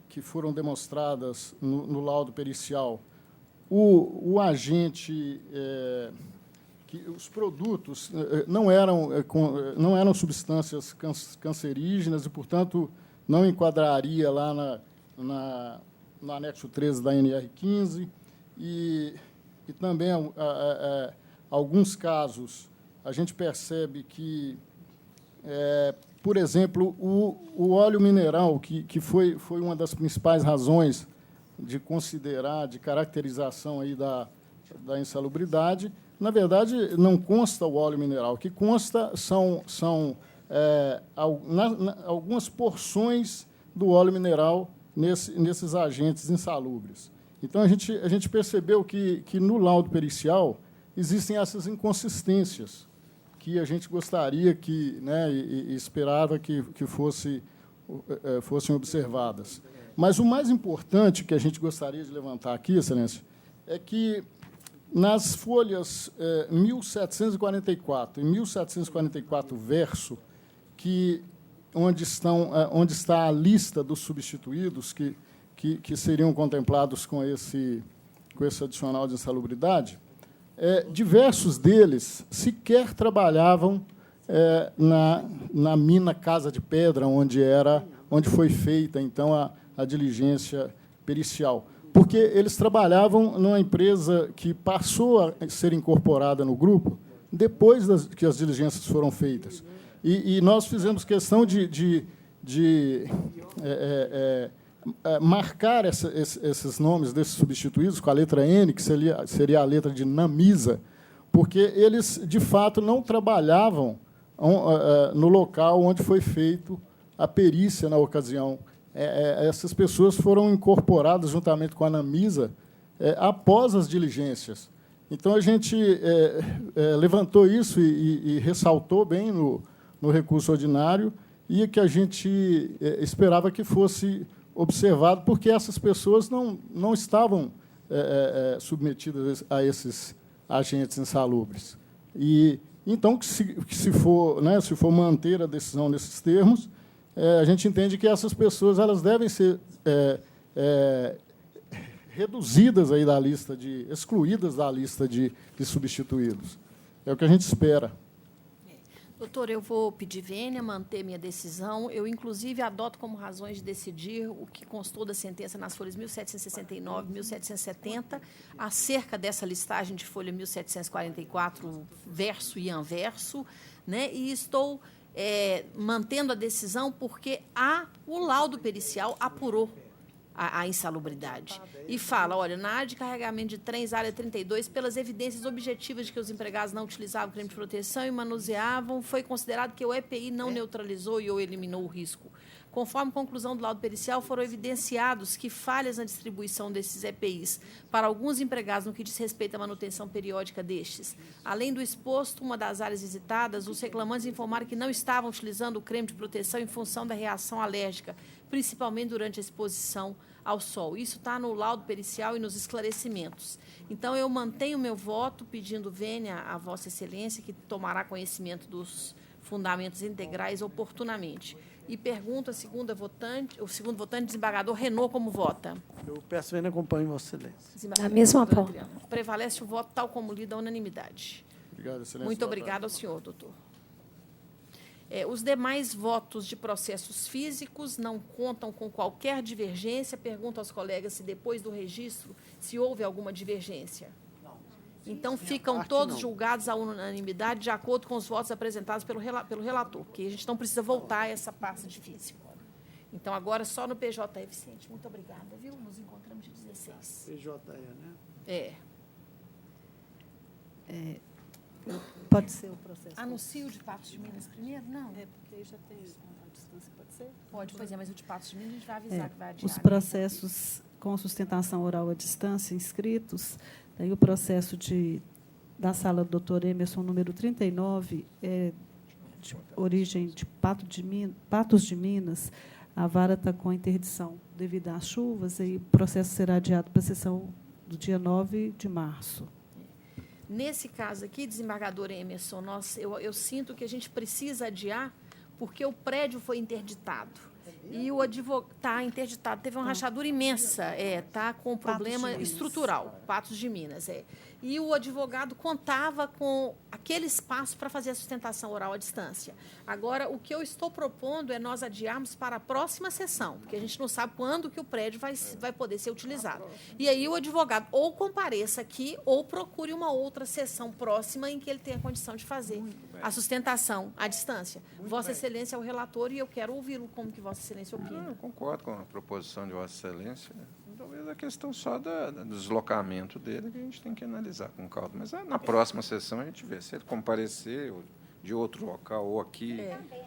S10: que foram demonstradas no laudo pericial, o agente, que os produtos não eram substâncias cancerígenas e, portanto, não enquadraria lá no anexo 13 da NR15, e também, alguns casos, a gente percebe que, por exemplo, o óleo mineral, que foi uma das principais razões de considerar, de caracterização aí da insalubridade, na verdade, não consta o óleo mineral. O que consta são algumas porções do óleo mineral nesses agentes insalubres. Então, a gente percebeu que no laudo pericial existem essas inconsistências que a gente gostaria e esperava que fossem observadas. Mas o mais importante que a gente gostaria de levantar aqui, Excelência, é que nas folhas 1744 e 1744 verso, onde está a lista dos substituídos que seriam contemplados com esse adicional de insalubridade, diversos deles sequer trabalhavam na mina Casa de Pedra, onde foi feita, então, a diligência pericial, porque eles trabalhavam numa empresa que passou a ser incorporada no grupo depois que as diligências foram feitas. E nós fizemos questão de marcar esses nomes desses substituídos com a letra N, que seria a letra de Namisa, porque eles, de fato, não trabalhavam no local onde foi feito a perícia na ocasião. Essas pessoas foram incorporadas juntamente com a Namisa após as diligências. Então, a gente levantou isso e ressaltou bem no recurso ordinário, e que a gente esperava que fosse observado, porque essas pessoas não estavam submetidas a esses agentes insalubres. E, então, que se for manter a decisão nesses termos, a gente entende que essas pessoas elas devem ser reduzidas aí excluídas da lista de substituídos. É o que a gente espera.
S1: Doutor, eu vou pedir vênia, manter minha decisão. Eu, inclusive, adoto como razões de decidir o que constou da sentença nas folhas 1769 e 1770, acerca dessa listagem de folha 1744, verso e anverso, né? E estou mantendo a decisão porque o laudo pericial apurou a insalubridade. E fala, olha, na área de carregamento de trens, área 32, pelas evidências objetivas de que os empregados não utilizavam creme de proteção e manuseavam, foi considerado que o EPI não neutralizou ou eliminou o risco. Conforme conclusão do laudo pericial, foram evidenciados que falhas na distribuição desses EPIs para alguns empregados no que diz respeito à manutenção periódica destes. Além do exposto, uma das áreas visitadas, os reclamantes informaram que não estavam utilizando o creme de proteção em função da reação alérgica, principalmente durante a exposição ao sol. Isso está no laudo pericial e nos esclarecimentos. Então, eu mantenho meu voto, pedindo vênia a Vossa Excelência, que tomará conhecimento dos fundamentos integrais oportunamente. E pergunto o segundo votante, desembargador Renault, como vota?
S2: Eu peço que acompanhe Vossa Excelência.
S1: Desembargador
S7: mesma
S1: doutora
S7: forma.
S1: Adriana. Prevalece o voto tal como lido à unanimidade.
S10: Obrigado, Excelência.
S1: Muito
S10: Boa
S1: obrigada ao senhor, doutor. Os demais votos de processos físicos não contam com qualquer divergência. Pergunto aos colegas se, depois do registro, se houve alguma divergência. Então, ficam todos julgados à unanimidade, de acordo com os votos apresentados pelo relator, porque a gente não precisa voltar a essa parte de físico. Então, agora, só no PJ eficiente. Muito obrigada, viu? Nos encontramos de 16.
S2: PJE, né?
S1: É.
S3: Pode ser o processo.
S1: Anuncio o de Patos de Minas primeiro? Não.
S3: É, porque aí já tem a distância, pode ser?
S1: Pode, pois é, mas o de Patos de Minas a gente vai avisar que vai adiar.
S3: Os processos com sustentação oral à distância inscritos, daí o processo da sala do doutor Emerson, número 39, de origem de Patos de Minas, a vara está com a interdição devido às chuvas, e o processo será adiado para a sessão do dia 9 de março.
S1: Nesse caso aqui, desembargador Emerson, eu sinto que a gente precisa adiar porque o prédio foi interditado. E o advogado está interditado. Teve uma rachadura imensa, está com problema estrutural, Patos de Minas. E o advogado contava com aquele espaço para fazer a sustentação oral à distância. Agora, o que eu estou propondo é nós adiarmos para a próxima sessão, porque a gente não sabe quando que o prédio vai poder ser utilizado. E aí o advogado ou compareça aqui ou procure uma outra sessão próxima em que ele tenha condição de fazer a sustentação à distância. Vossa Excelência é o relator e eu quero ouvi-lo como que Vossa Excelência opina.
S4: Eu concordo com a proposição de Vossa Excelência. Talvez a questão só do deslocamento dele que a gente tem que analisar com calma. Mas na próxima sessão a gente vê se ele comparecer de outro local, ou aqui,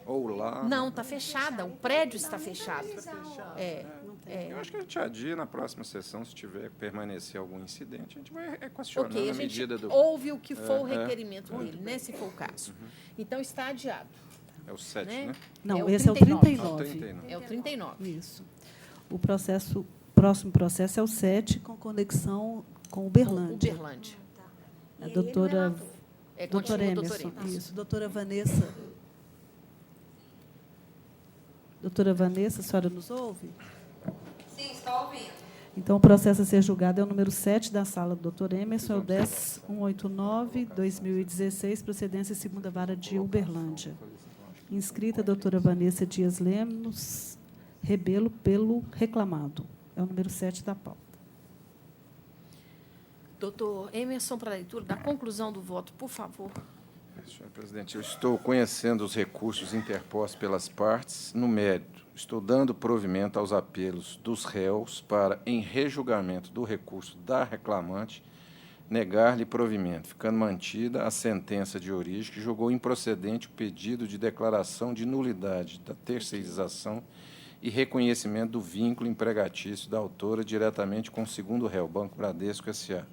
S4: ou lá.
S1: Não, está fechada. O prédio está fechado.
S4: Eu acho que a gente adia na próxima sessão, se tiver permanecer algum incidente, a gente vai equacionando
S1: Ok, a
S4: a
S1: gente
S4: medida do...
S1: ouve o que for o requerimento dele, né, se for o caso. Então, está adiado.
S4: É o 7,
S1: né?
S4: né?
S3: Não,
S1: o
S3: esse é o
S1: 39.
S3: 39.
S1: É o 39.
S3: Isso. O próximo processo é o 7, com conexão com Uberlândia.
S1: Uberlândia.
S3: A doutora...
S1: Doutor
S3: Emerson. Isso. Doutora Vanessa. Doutora Vanessa, a senhora nos ouve?
S11: Sim, estou ouvindo.
S3: Então, o processo a ser julgado é o número 7 da sala do doutor Emerson, é o 10189-2016, procedência segunda vara de Uberlândia. Inscrita a doutora Vanessa Dias Lemos Rebelo pelo reclamado. É o número 7 da pauta.
S1: Doutor Emerson, para a leitura da conclusão do voto, por favor.
S4: Senhor presidente, eu estou conhecendo os recursos interpostos pelas partes no mérito. Estou dando provimento aos apelos dos réus para, em rejulgamento do recurso da reclamante, negar-lhe provimento, ficando mantida a sentença de origem que julgou improcedente o pedido de declaração de nulidade da terceirização e reconhecimento do vínculo empregatício da autora diretamente com o segundo réu, Banco Bradesco S.A.,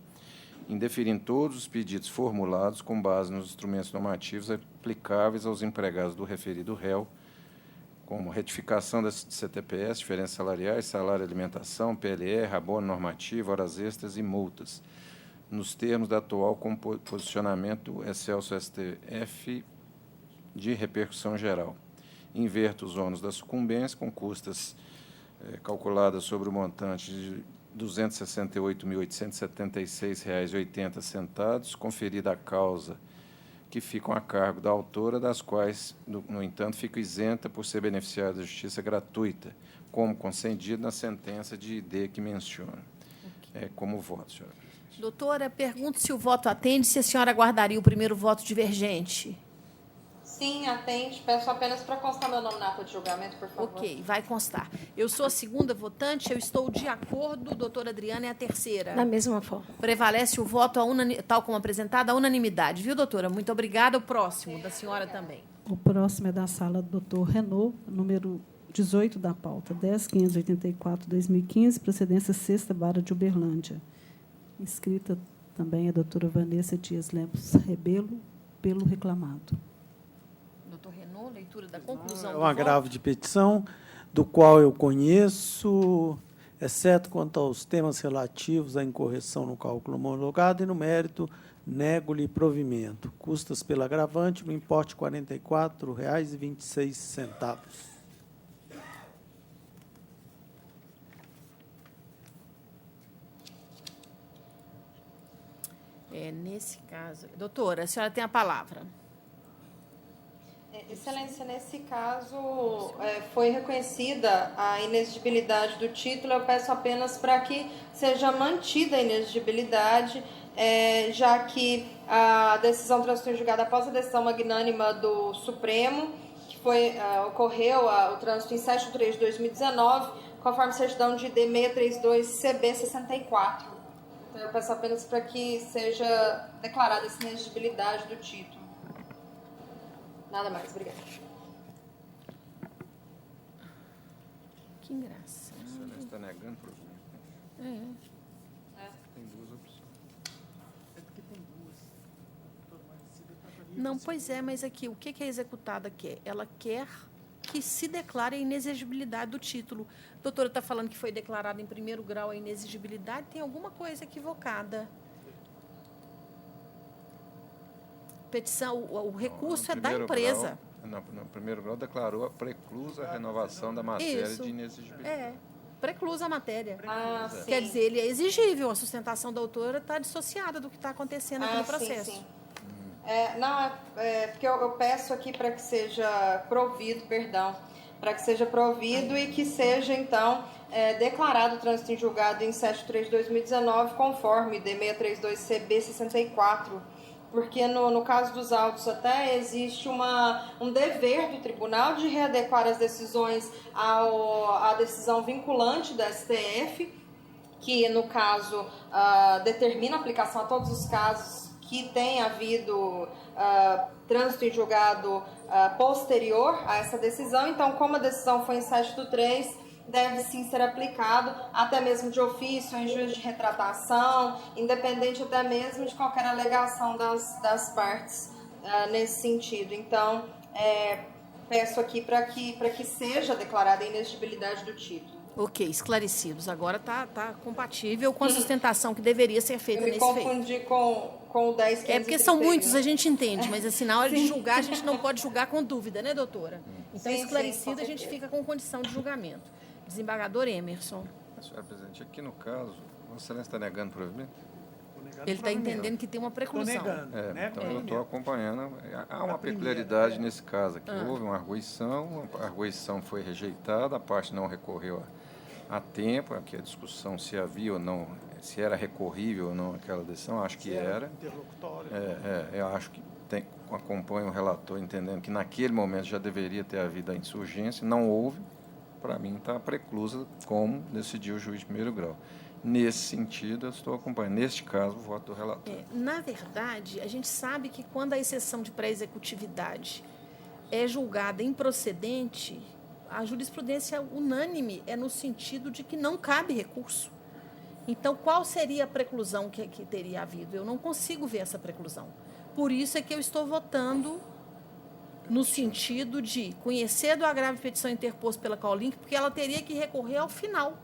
S4: indeferindo todos os pedidos formulados com base nos instrumentos normativos aplicáveis aos empregados do referido réu, como retificação das CTPS, diferenças salariais, salário e alimentação, PLR, abono normativo, horas extras e multas, nos termos da atual posicionamento do excelso STF de repercussão geral. Inverta os ônus da sucumbência com custas calculadas sobre o montante de R$ 268.876,80, conferida a causa que ficam a cargo da autora, das quais, no entanto, fica isenta por ser beneficiária da justiça gratuita, como concedido na sentença de ID que menciona. Como voto, senhora.
S1: Doutora, pergunto se o voto atende, se a senhora aguardaria o primeiro voto divergente.
S11: Sim, atende. Peço apenas para constar meu nome na ata de julgamento, por favor.
S1: Ok, vai constar. Eu sou a segunda votante, eu estou de acordo, doutora Adriana é a terceira.
S7: Da mesma forma.
S1: Prevalece o voto, tal como apresentado, a unanimidade. Viu, doutora? Muito obrigada. O próximo, da senhora também.
S3: O próximo é da sala do doutor Renault, número 18 da pauta, 10.584/2015, procedência sexta vara de Uberlândia. Inscrita também a doutora Vanessa Dias Lemos Rebelo, pelo reclamado.
S1: Doutor Renault, leitura da conclusão
S2: É
S1: do
S2: um
S1: voto.
S2: agravo de petição, do qual eu conheço, exceto quanto aos temas relativos à incorreção no cálculo homologado e no mérito nego-lhe provimento. Custas pelo agravante, no importe R$ 44,26.
S1: Nesse caso... Doutora, a senhora tem a palavra.
S11: Excelência, nesse caso, foi reconhecida a inexigibilidade do título. Eu peço apenas para que seja mantida a inexigibilidade, já que a decisão transitou em julgado após a decisão magnânima do Supremo, que ocorreu o trânsito em 7/3 de 2019, conforme certidão de ID 632-CB64. Então, eu peço apenas para que seja declarada essa inexigibilidade do título. Nada mais, obrigada.
S1: Que engraçado.
S4: A senhora está negando provimento, né? Tem duas opções.
S1: Não, pois é, mas aqui, o que a executada quer? Ela quer que se declare a inexigibilidade do título. A doutora está falando que foi declarada em primeiro grau a inexigibilidade, tem alguma coisa equivocada. Petição, o recurso é da empresa.
S4: No primeiro grau, declarou a preclusa renovação da matéria
S1: Isso.
S4: de inexigibilidade.
S1: Preclusa a matéria.
S11: Sim.
S1: Quer dizer, ele é exigível, a sustentação da autora está dissociada do que está acontecendo aqui no processo.
S11: Sim. Porque eu peço aqui para que seja provido, e que seja, então, declarado o trânsito em julgado em 7/3 de 2019, conforme D 632-CB64, porque no caso dos autos até existe um dever do tribunal de readequar as decisões à decisão vinculante da STF, que, no caso, determina a aplicação a todos os casos que tem havido trânsito em julgado posterior a essa decisão. Então, como a decisão foi em 7/3, deve sim ser aplicado, até mesmo de ofício, em juízo de retratação, independente até mesmo de qualquer alegação das partes nesse sentido. Então, peço aqui para que seja declarada a inexigibilidade do título.
S1: Ok, esclarecidos. Agora está compatível com a sustentação que deveria ser feita nesse feito.
S11: Eu me confundi com o 10, 15
S1: porque são muitos, a gente entende, mas assim, na hora de julgar, a gente não pode julgar com dúvida, né, doutora? Então, esclarecido, a gente fica com condição de julgamento. Desembargador Emerson.
S4: Senhora presidente, aqui no caso, Vossa Excelência está negando provimento?
S1: Ele está entendendo que tem uma preclusão.
S4: Então eu estou acompanhando. Há uma peculiaridade nesse caso aqui. Houve uma arguição, a arguição foi rejeitada, a parte não recorreu a tempo, aqui a discussão se havia ou não, se era recorrível ou não aquela decisão, acho que era. Eu acho que acompanho o relator entendendo que naquele momento já deveria ter havido a insurgência, não houve. Para mim está preclusa, como decidiu o juiz de primeiro grau. Nesse sentido, eu estou acompanhando. Neste caso, o voto do relator.
S1: Na verdade, a gente sabe que quando a exceção de pré-executividade é julgada improcedente, a jurisprudência unânime é no sentido de que não cabe recurso. Então, qual seria a preclusão que teria havido? Eu não consigo ver essa preclusão. Por isso é que eu estou votando no sentido de conhecer do agravo de petição interposto pela Caolink, porque ela teria que recorrer ao final,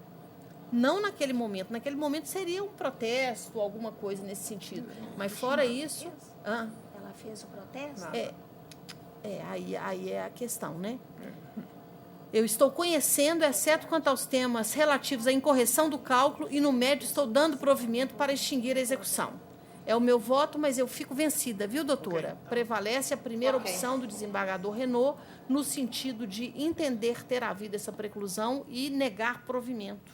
S1: não naquele momento. Naquele momento seria um protesto, alguma coisa nesse sentido. Mas fora isso...
S8: Ela fez o protesto?
S1: Aí é a questão, né? Eu estou conhecendo, exceto quanto aos temas relativos à incorreção do cálculo, e no médio estou dando provimento para extinguir a execução. É o meu voto, mas eu fico vencida, viu, doutora? Okay. Prevalece a primeira opção do desembargador Renault, no sentido de entender ter havido essa preclusão e negar provimento.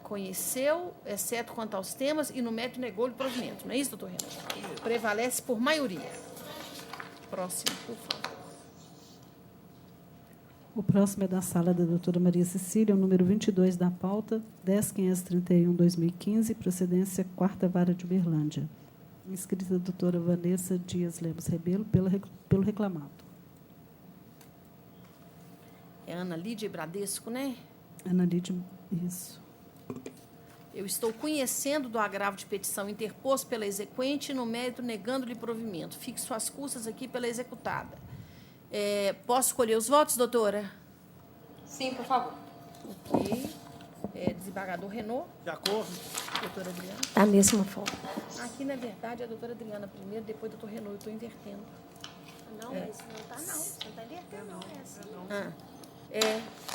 S1: Conheceu, exceto quanto aos temas, e no mérito negou-lhe provimento. Não é isso, doutor Renault? Prevalece por maioria. Próximo, por favor.
S3: O próximo é da sala da doutora Maria Cecília, o número 22 da pauta, 10.531/2015, procedência 4ª Vara de Uberlândia. Inscrita a doutora Vanessa Dias Lemos Rebelo, pelo reclamado.
S1: É Ana Lídia Bradesco, né?
S3: Ana Lídia, isso.
S1: Eu estou conhecendo do agravo de petição interposto pela exequente e no mérito negando-lhe provimento. Fixo as custas aqui pela executada. Posso escolher os votos, doutora?
S11: Sim, por favor.
S1: Ok. Desembargador Renaud.
S2: De acordo.
S1: Doutora Adriana.
S8: Da mesma forma.
S1: Aqui, na verdade, é a doutora Adriana primeiro, depois o doutor Renaud. Eu estou invertendo.
S8: Não, mas não está, não. Você não está invertendo, não. É assim.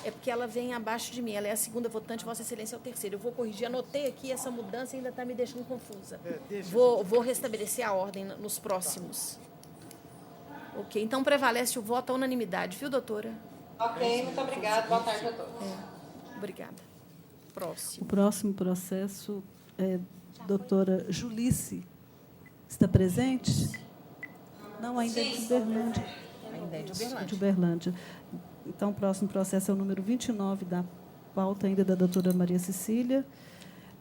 S1: É porque ela vem abaixo de mim. Ela é a segunda votante, Vossa Excelência é o terceiro. Eu vou corrigir. Anotei aqui essa mudança e ainda está me deixando confusa. Vou restabelecer a ordem nos próximos. Ok, então prevalece o voto à unanimidade, viu, doutora?
S11: Ok, muito obrigada. Boa tarde a todos.
S1: Obrigada. Próximo.
S3: O próximo processo é doutora Julice. Está presente? Não, ainda é de Uberlândia.
S1: Ainda é de Uberlândia.
S3: De Uberlândia. Então, o próximo processo é o número 29 da pauta ainda da doutora Maria Cecília.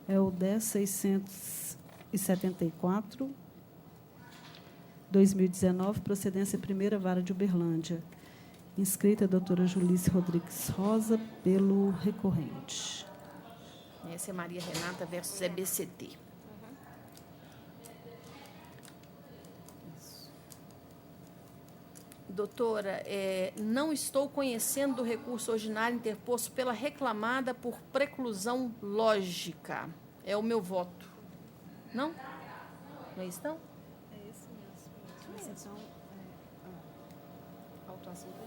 S3: É o 10.674, 2019, procedência primeira vara de Uberlândia. Inscrita a doutora Julice Rodrigues Rosa, pelo recorrente.
S1: Essa é Maria Renata versus EBCT. Doutora, não estou conhecendo do recurso ordinário interposto pela reclamada por preclusão lógica. É o meu voto. Não? Não é isso, não?
S3: É esse mesmo. Então, a autuação da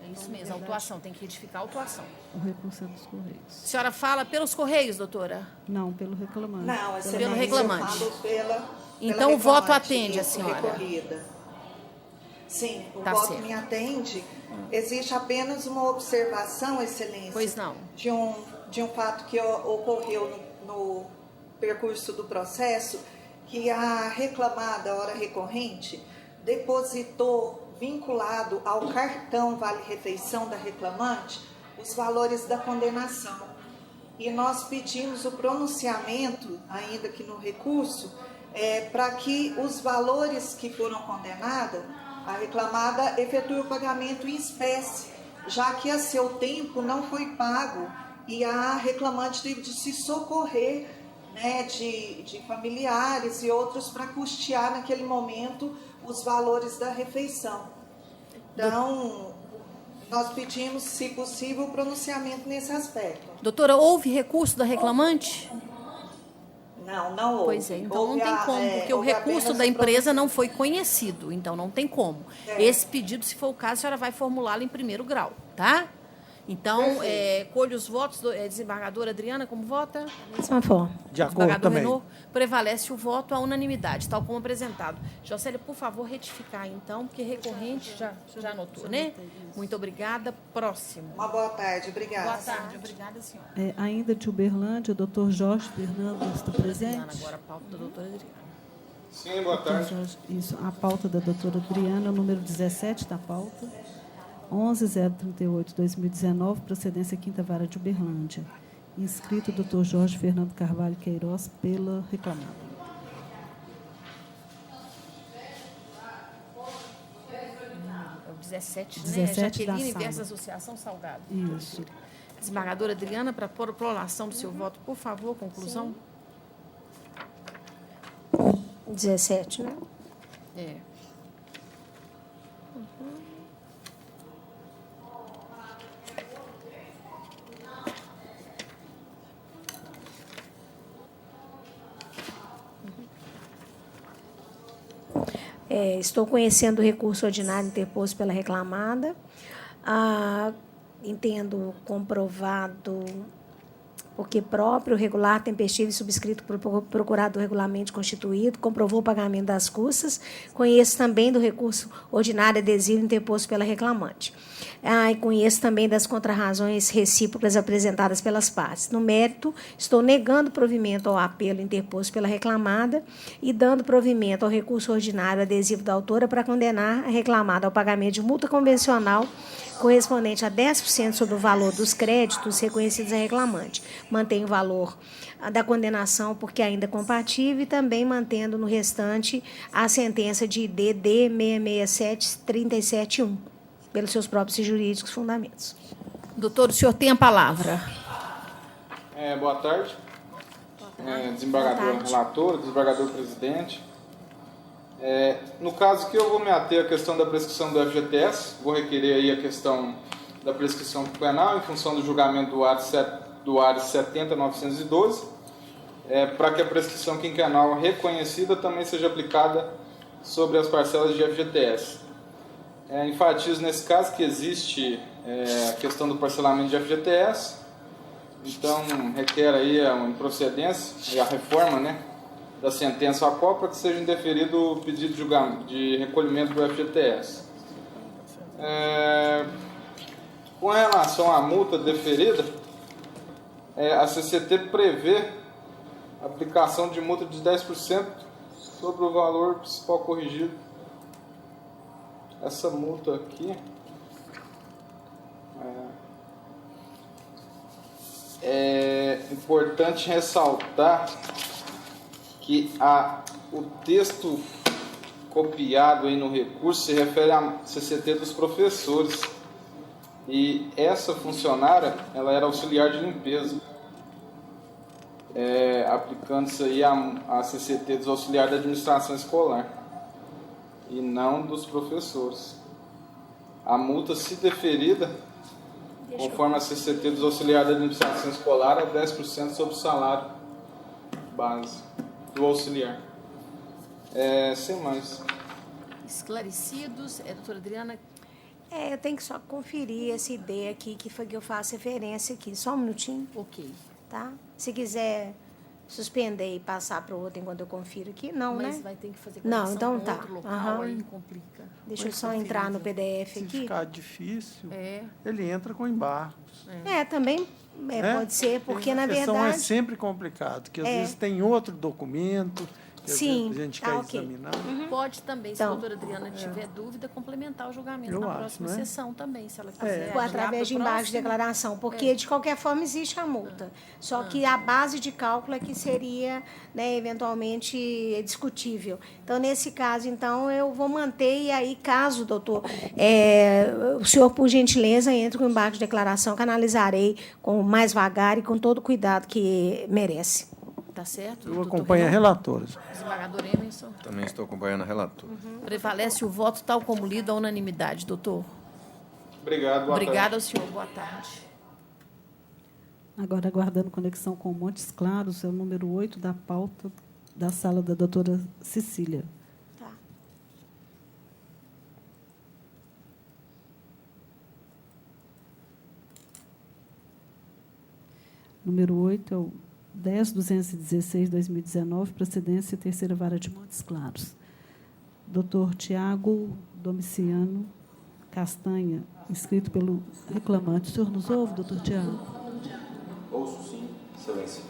S1: É isso mesmo, a autuação. Tem que retificar a autuação.
S3: O recurso é dos Correios.
S1: A senhora fala pelos Correios, doutora?
S3: Não, pelo reclamante.
S12: Não,
S1: Pelo reclamante.
S12: Eu falo
S1: Então, o voto
S12: reclamante,
S1: atende a
S12: isso,
S1: senhora?
S12: recorrida. Sim, o
S1: Tá
S12: voto
S1: certo.
S12: me atende. Existe apenas uma observação, Excelência.
S1: Pois não.
S12: De um fato que ocorreu no percurso do processo, que a reclamada, hora recorrente, depositou, vinculado ao cartão Vale-Refeição da reclamante, os valores da condenação. E nós pedimos o pronunciamento, ainda que no recurso, para que os valores que foram condenados, a reclamada efetue o pagamento em espécie, já que a seu tempo não foi pago e a reclamante teve de se socorrer, né, de familiares e outros para custear naquele momento os valores da refeição. Então, nós pedimos, se possível, o pronunciamento nesse aspecto.
S1: Doutora, houve recurso da reclamante?
S12: Não houve.
S1: Pois é, então
S12: Houve
S1: não tem como, porque o
S12: houve
S1: recurso
S12: apenas
S1: da
S12: o
S1: empresa não foi conhecido, então não tem como.
S12: É.
S1: Esse pedido, se for o caso, a senhora vai formulá-lo em primeiro grau, tá? Então, colho os votos, desembargadora Adriana, como vota?
S8: Da mesma forma.
S2: De acordo
S1: Desembargador
S2: também.
S1: Renaud, prevalece o voto à unanimidade, tal como apresentado. Jocélia, por favor, retificar, então, porque recorrente já anotou, né? Muito obrigada. Próximo.
S12: Uma boa tarde, obrigada.
S1: Boa tarde, obrigada, senhora.
S3: Ainda de Uberlândia, o doutor Jorge Fernando está
S1: Adriana,
S3: presente?
S1: agora a pauta da doutora Adriana.
S4: Sim, boa tarde.
S3: Isso, a pauta da doutora Adriana, o número 17 da pauta, 11.038/2019, procedência quinta vara de Uberlândia. Inscrito o doutor Jorge Fernando Carvalho Queiroz, pela reclamada.
S1: É o 17,
S3: 17
S1: né?
S3: da
S1: Jaqueline
S3: sala.
S1: versus Associação Salgado.
S3: Isso.
S1: Desembargadora Adriana, para pôr a prolação do seu voto, por favor, conclusão.
S8: 17, né?
S1: É.
S8: Estou conhecendo o recurso ordinário interposto pela reclamada. Entendo comprovado porque próprio, regular, tempestivo e subscrito por procurador regularmente constituído, comprovou o pagamento das custas. Conheço também do recurso ordinário adesivo interposto pela reclamante. E conheço também das contrarrazões recíprocas apresentadas pelas partes. No mérito, estou negando provimento ao apelo interposto pela reclamada e dando provimento ao recurso ordinário adesivo da autora para condenar a reclamada ao pagamento de multa convencional correspondente a 10% sobre o valor dos créditos reconhecidos a reclamante. Mantém o valor da condenação porque ainda é compatível e também mantendo no restante a sentença de DD 667-371, pelos seus próprios e jurídicos fundamentos.
S1: Doutor, o senhor tem a palavra.
S13: Boa tarde. Desembargador relator, desembargador presidente. No caso aqui, eu vou me ater à questão da prescrição do FGTS, vou requerer aí a questão da prescrição penal em função do julgamento do ARS 70.912, para que a prescrição quinquenal reconhecida também seja aplicada sobre as parcelas de FGTS. Enfatizo nesse caso que existe a questão do parcelamento de FGTS, então requer aí a improcedência e a reforma, né, da sentença à qual para que seja indeferido o pedido de recolhimento do FGTS. Com relação à multa deferida, a CCT prevê a aplicação de multa de 10% sobre o valor principal corrigido. Essa multa aqui é importante ressaltar que o texto copiado aí no recurso se refere à CCT dos professores. E essa funcionária, ela era auxiliar de limpeza, aplicando-se aí a CCT dos auxiliares da administração escolar e não dos professores. A multa, se deferida, conforme a CCT dos auxiliares da administração escolar, é 10% sobre o salário base do auxiliar. Sem mais.
S1: Esclarecidos. Doutora Adriana?
S8: Eu tenho que só conferir essa ideia aqui, que foi que eu faço referência aqui. Só um minutinho.
S1: Ok.
S8: Tá? Se quiser suspender e passar para o outro enquanto eu confiro aqui, não,
S1: Mas
S8: né?
S1: vai ter que fazer
S8: Não, então
S1: com
S8: tá.
S1: outro local,
S8: Aham.
S1: aí complica.
S8: Deixa eu só entrar no PDF
S2: Se
S8: aqui.
S2: ficar difícil, ele entra com embargos.
S8: Também pode ser, porque, na
S2: a questão
S8: verdade...
S2: é sempre complicado, que às vezes tem outro documento que às
S8: Sim.
S2: vezes a gente quer examinar.
S1: Pode também, se
S8: Então,
S1: a doutora Adriana tiver dúvida, complementar o julgamento
S2: Eu
S1: na
S2: acho,
S1: próxima
S2: né?
S1: sessão também, se ela quiser.
S8: Através de embargos de declaração, porque, de qualquer forma, existe a multa. Só que a base de cálculo é que seria, né, eventualmente, discutível. Então, nesse caso, então, eu vou manter, e aí, caso, doutor, o senhor, por gentileza, entre com o embargo de declaração, que analisarei com mais vagar e com todo o cuidado que merece.
S1: Tá certo?
S2: Eu
S1: doutor
S2: acompanho a
S1: Renan?
S2: relatora.
S1: Desembargador Emerson.
S4: Também estou acompanhando a relatora.
S1: Prevalece o voto tal como lido à unanimidade, doutor.
S13: Obrigado, boa
S1: Obrigada ao
S13: tarde.
S1: senhor. Boa tarde.
S3: Agora, aguardando conexão com Montes Claros, é o número 8 da pauta da sala da doutora Cecília.
S8: Tá.
S3: Número 8 é o 10.216/2019, procedência terceira vara de Montes Claros. Doutor Tiago Domiciano Castanha, inscrito pelo reclamante. O senhor nos ouve, doutor Tiago?
S14: Ouço sim, excelência.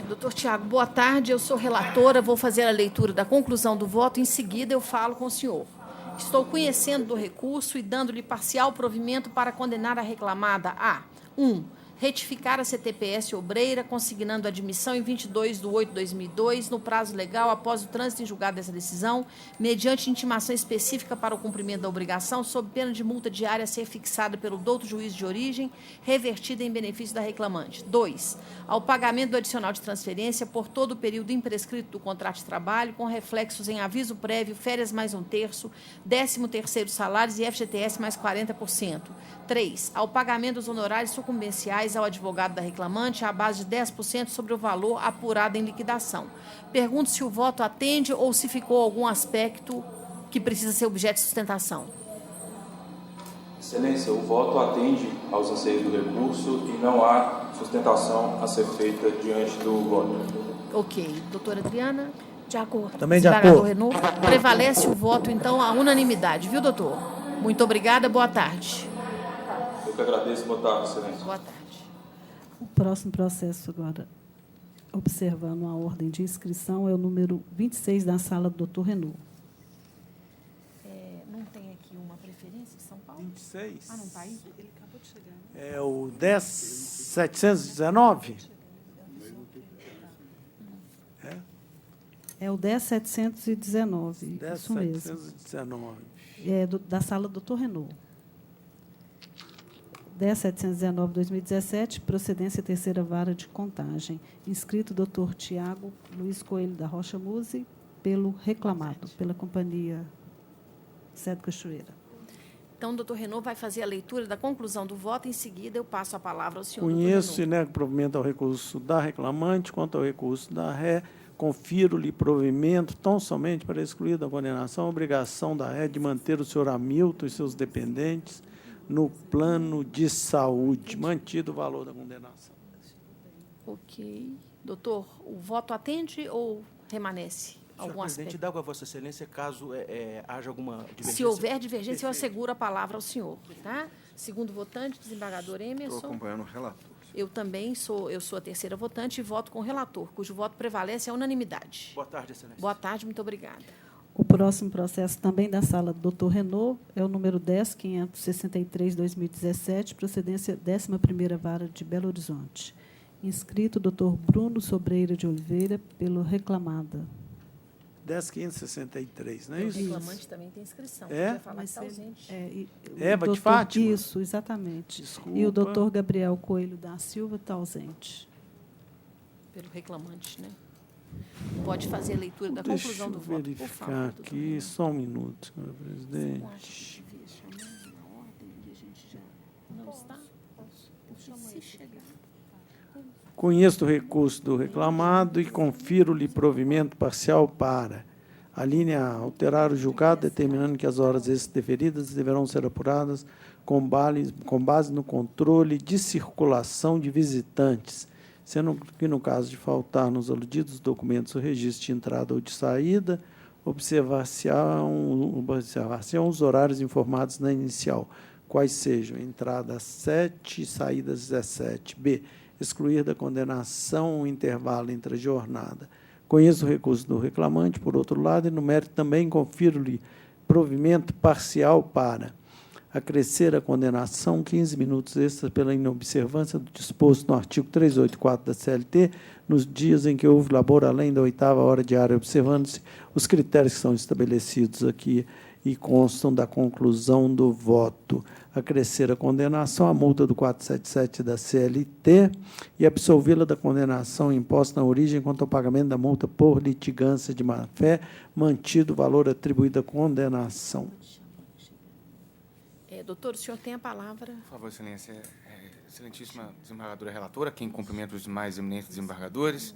S1: Doutor Tiago, boa tarde. Eu sou relatora, vou fazer a leitura da conclusão do voto. Em seguida, eu falo com o senhor. Estou conhecendo do recurso e dando-lhe parcial provimento para condenar a reclamada a 1. Retificar a CTPS Obreira, consignando admissão em 22/8/2002, no prazo legal após o trânsito em julgado dessa decisão, mediante intimação específica para o cumprimento da obrigação, sob pena de multa diária a ser fixada pelo douto juiz de origem, revertida em benefício da reclamante. 2. Ao pagamento do adicional de transferência por todo o período imprescrito do contrato de trabalho, com reflexos em aviso prévio, férias mais 1/3, 13º salários e FGTS mais 40%. 3. Ao pagamento dos honorários sucumbenciais ao advogado da reclamante à base de 10% sobre o valor apurado em liquidação. Pergunto se o voto atende ou se ficou algum aspecto que precisa ser objeto de sustentação.
S14: Excelência, o voto atende aos anseios do recurso e não há sustentação a ser feita diante do voto.
S1: Ok. Doutora Adriana?
S8: De acordo.
S2: Também de
S1: Desembargador
S2: acordo.
S1: Renaud? Prevalece o voto, então, à unanimidade. Viu, doutor? Muito obrigada. Boa tarde.
S14: Eu que agradeço. Boa tarde, excelência.
S1: Boa tarde.
S3: O próximo processo, agora, observando a ordem de inscrição, é o número 26 da sala do doutor Renaud.
S1: Não tem aqui uma preferência de São Paulo?
S2: 26.
S1: Ah, não está aí?
S3: Ele acabou de chegar.
S2: É o 10.719?
S3: É o 10.719, isso mesmo.
S2: 10.719.
S3: Da sala do doutor Renaud. 10.719/2017, procedência terceira vara de contagem. Inscrito doutor Tiago Luiz Coelho da Rocha Muse, pelo reclamado, pela companhia Sede Cachoeira.
S1: Então, o doutor Renaud vai fazer a leitura da conclusão do voto. Em seguida, eu passo a palavra ao senhor.
S2: Conheço e nego provimento ao recurso da reclamante. Quanto ao recurso da ré, confiro-lhe provimento tão somente para excluir da condenação a obrigação da ré de manter o senhor Hamilton e seus dependentes no plano de saúde, mantido o valor da condenação.
S1: Ok. Doutor, o voto atende ou remanesce?
S15: Senhor presidente, dá com a Vossa Excelência, caso haja alguma divergência.
S1: Se houver divergência, eu asseguro a palavra ao senhor. Tá? Segundo votante, desembargador Emerson.
S4: Estou acompanhando o relator.
S1: Eu também sou a terceira votante e voto com o relator, cujo voto prevalece a unanimidade.
S15: Boa tarde, Excelência.
S1: Boa tarde, muito obrigada.
S3: O próximo processo, também da sala do doutor Renaud, é o número 10.563/2017, procedência 11ª Vara de Belo Horizonte. Inscrito, doutor Bruno Sobreira de Oliveira, pelo reclamada.
S2: 10.563, não é
S1: O
S2: isso?
S1: reclamante também tem inscrição.
S2: É?
S1: Podia falar que está ausente.
S2: Eva de Fátima?
S3: Isso, exatamente.
S2: Desculpa.
S3: E o doutor Gabriel Coelho da Silva está ausente.
S1: Pelo reclamante, né? Pode fazer a leitura da conclusão do voto, por favor.
S2: Deixa eu verificar aqui, só um minuto, senhor presidente.
S1: Não acha que devia chamar na ordem e a gente já não está? Se chegar.
S2: Conheço o recurso do reclamado e confiro-lhe provimento parcial para a linha A, alterar o julgado, determinando que as horas extras deferidas deverão ser apuradas com base no controle de circulação de visitantes, sendo que, no caso de faltar nos aludidos documentos o registro de entrada ou de saída, observar-se-ão os horários informados na inicial, quais sejam entrada às 7 e saída às 17. B, excluir da condenação o intervalo entre a jornada. Conheço o recurso do reclamante, por outro lado, e no mérito também confiro-lhe provimento parcial para acrescer a condenação 15 minutos extras pela inobservância do disposto no artigo 384 da CLT, nos dias em que houve labor além da 8ª hora diária, observando-se os critérios que são estabelecidos aqui e constam da conclusão do voto. Acrescer a condenação à multa do 477 da CLT e absolvê-la da condenação imposta na origem quanto ao pagamento da multa por litigância de má-fé, mantido o valor atribuído à condenação.
S1: Doutor, o senhor tem a palavra.
S16: Por favor, Excelência. Excelentíssima desembargadora relatora, quem cumprimenta os demais eminentes desembargadores,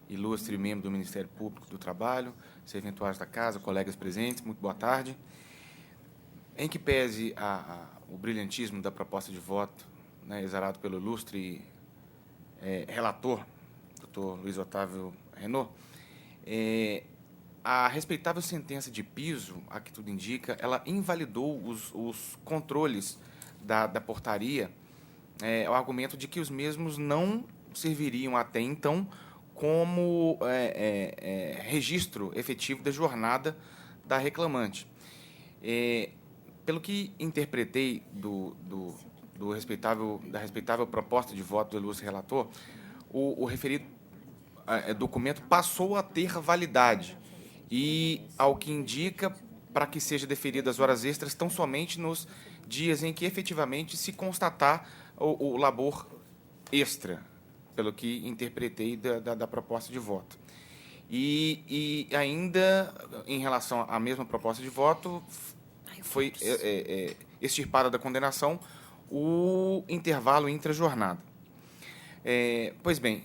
S16: ilustre membro do Ministério Público do Trabalho, serventuários da Casa, colegas presentes, muito boa tarde. Em que pese o brilhantismo da proposta de voto, né, exarado pelo ilustre relator, doutor Luiz Otávio Renaud, a respeitável sentença de piso, a que tudo indica, ela invalidou os controles da portaria, ao argumento de que os mesmos não serviriam até então como registro efetivo da jornada da reclamante. Pelo que interpretei da respeitável proposta de voto do ilustre relator, o referido documento passou a ter validade e, ao que indica, para que seja deferidas as horas extras, tão somente nos dias em que efetivamente se constatar o labor extra, pelo que interpretei da proposta de voto. E ainda, em relação à mesma proposta de voto, foi extirpada da condenação o intervalo intra-jornada. Pois bem,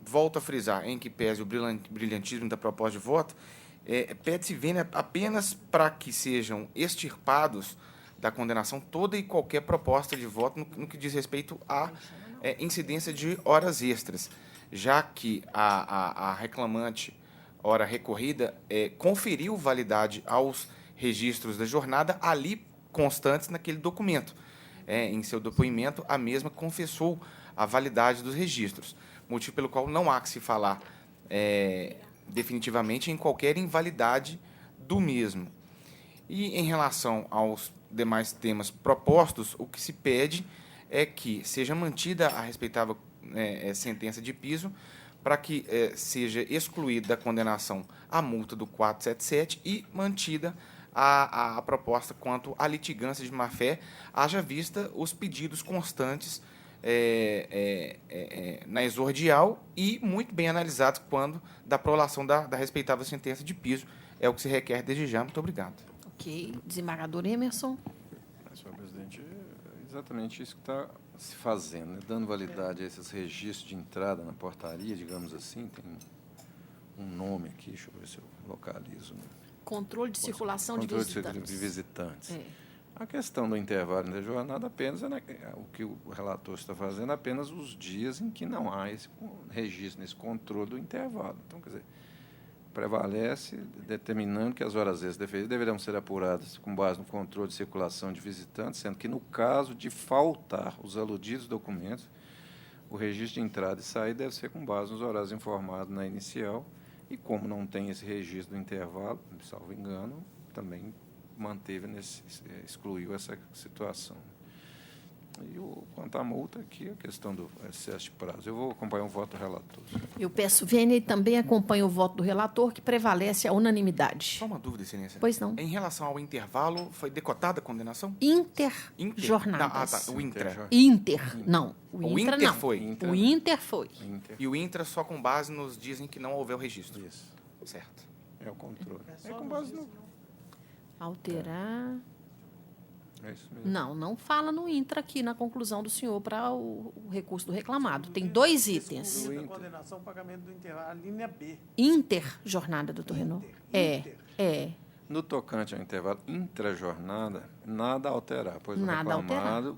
S16: volto a frisar, em que pese o brilhantismo da proposta de voto, pede-se vênia apenas para que sejam extirpados da condenação toda e qualquer proposta de voto no que diz respeito à incidência de horas extras, já que a reclamante, hora recorrida, conferiu validade aos registros da jornada ali constantes naquele documento. Em seu depoimento, a mesma confessou a validade dos registros, motivo pelo qual não há que se falar definitivamente em qualquer invalidade do mesmo. E, em relação aos demais temas propostos, o que se pede é que seja mantida a respeitável sentença de piso para que seja excluída da condenação a multa do 477 e mantida a proposta quanto à litigância de má-fé, haja vista os pedidos constantes na exordial e muito bem analisados quando da prolação da respeitável sentença de piso. É o que se requer desde já. Muito obrigado.
S1: Ok. Desembargador Emerson.
S4: Senhor presidente, é exatamente isso que está se fazendo, né? Dando validade a esses registros de entrada na portaria, digamos assim, tem um nome aqui, deixa eu ver se eu localizo. Né?
S1: Controle de circulação de visitantes.
S4: É. A questão do intervalo da jornada apenas o que o relator está fazendo, apenas os dias em que não há esse registro, nesse controle do intervalo. Então, quer dizer, prevalece determinando que as horas extras deferidas deverão ser apuradas com base no controle de circulação de visitantes, sendo que, no caso de faltar os aludidos documentos, o registro de entrada e saída deve ser com base nos horários informados na inicial, e como não tem esse registro do intervalo, salvo engano, também excluiu essa situação. E quanto à multa, aqui a questão do excesso de prazo. Eu vou acompanhar o voto do relator.
S1: Eu peço vênia e também acompanho o voto do relator, que prevalece a unanimidade.
S16: Só uma dúvida, excelência.
S1: Pois não.
S16: Em relação ao intervalo, foi decotada a condenação?
S1: Interjornadas.
S16: Tá. O intra.
S1: Não.
S16: O intra não.
S1: Foi. O inter foi.
S16: E o intra só com base nos dias em que não houver o registro.
S4: Isso.
S16: Certo.
S4: É o controle. É com base no...
S1: Alterar...
S4: É isso mesmo.
S1: Não fala no intra aqui na conclusão do senhor para o recurso do reclamado. Tem 2 itens.
S2: Condenação, pagamento do intervalo, a linha B.
S1: Interjornada, doutor Renaud. É.
S4: No tocante ao intervalo intrajornada, nada a alterar, pois
S1: Nada
S4: o reclamado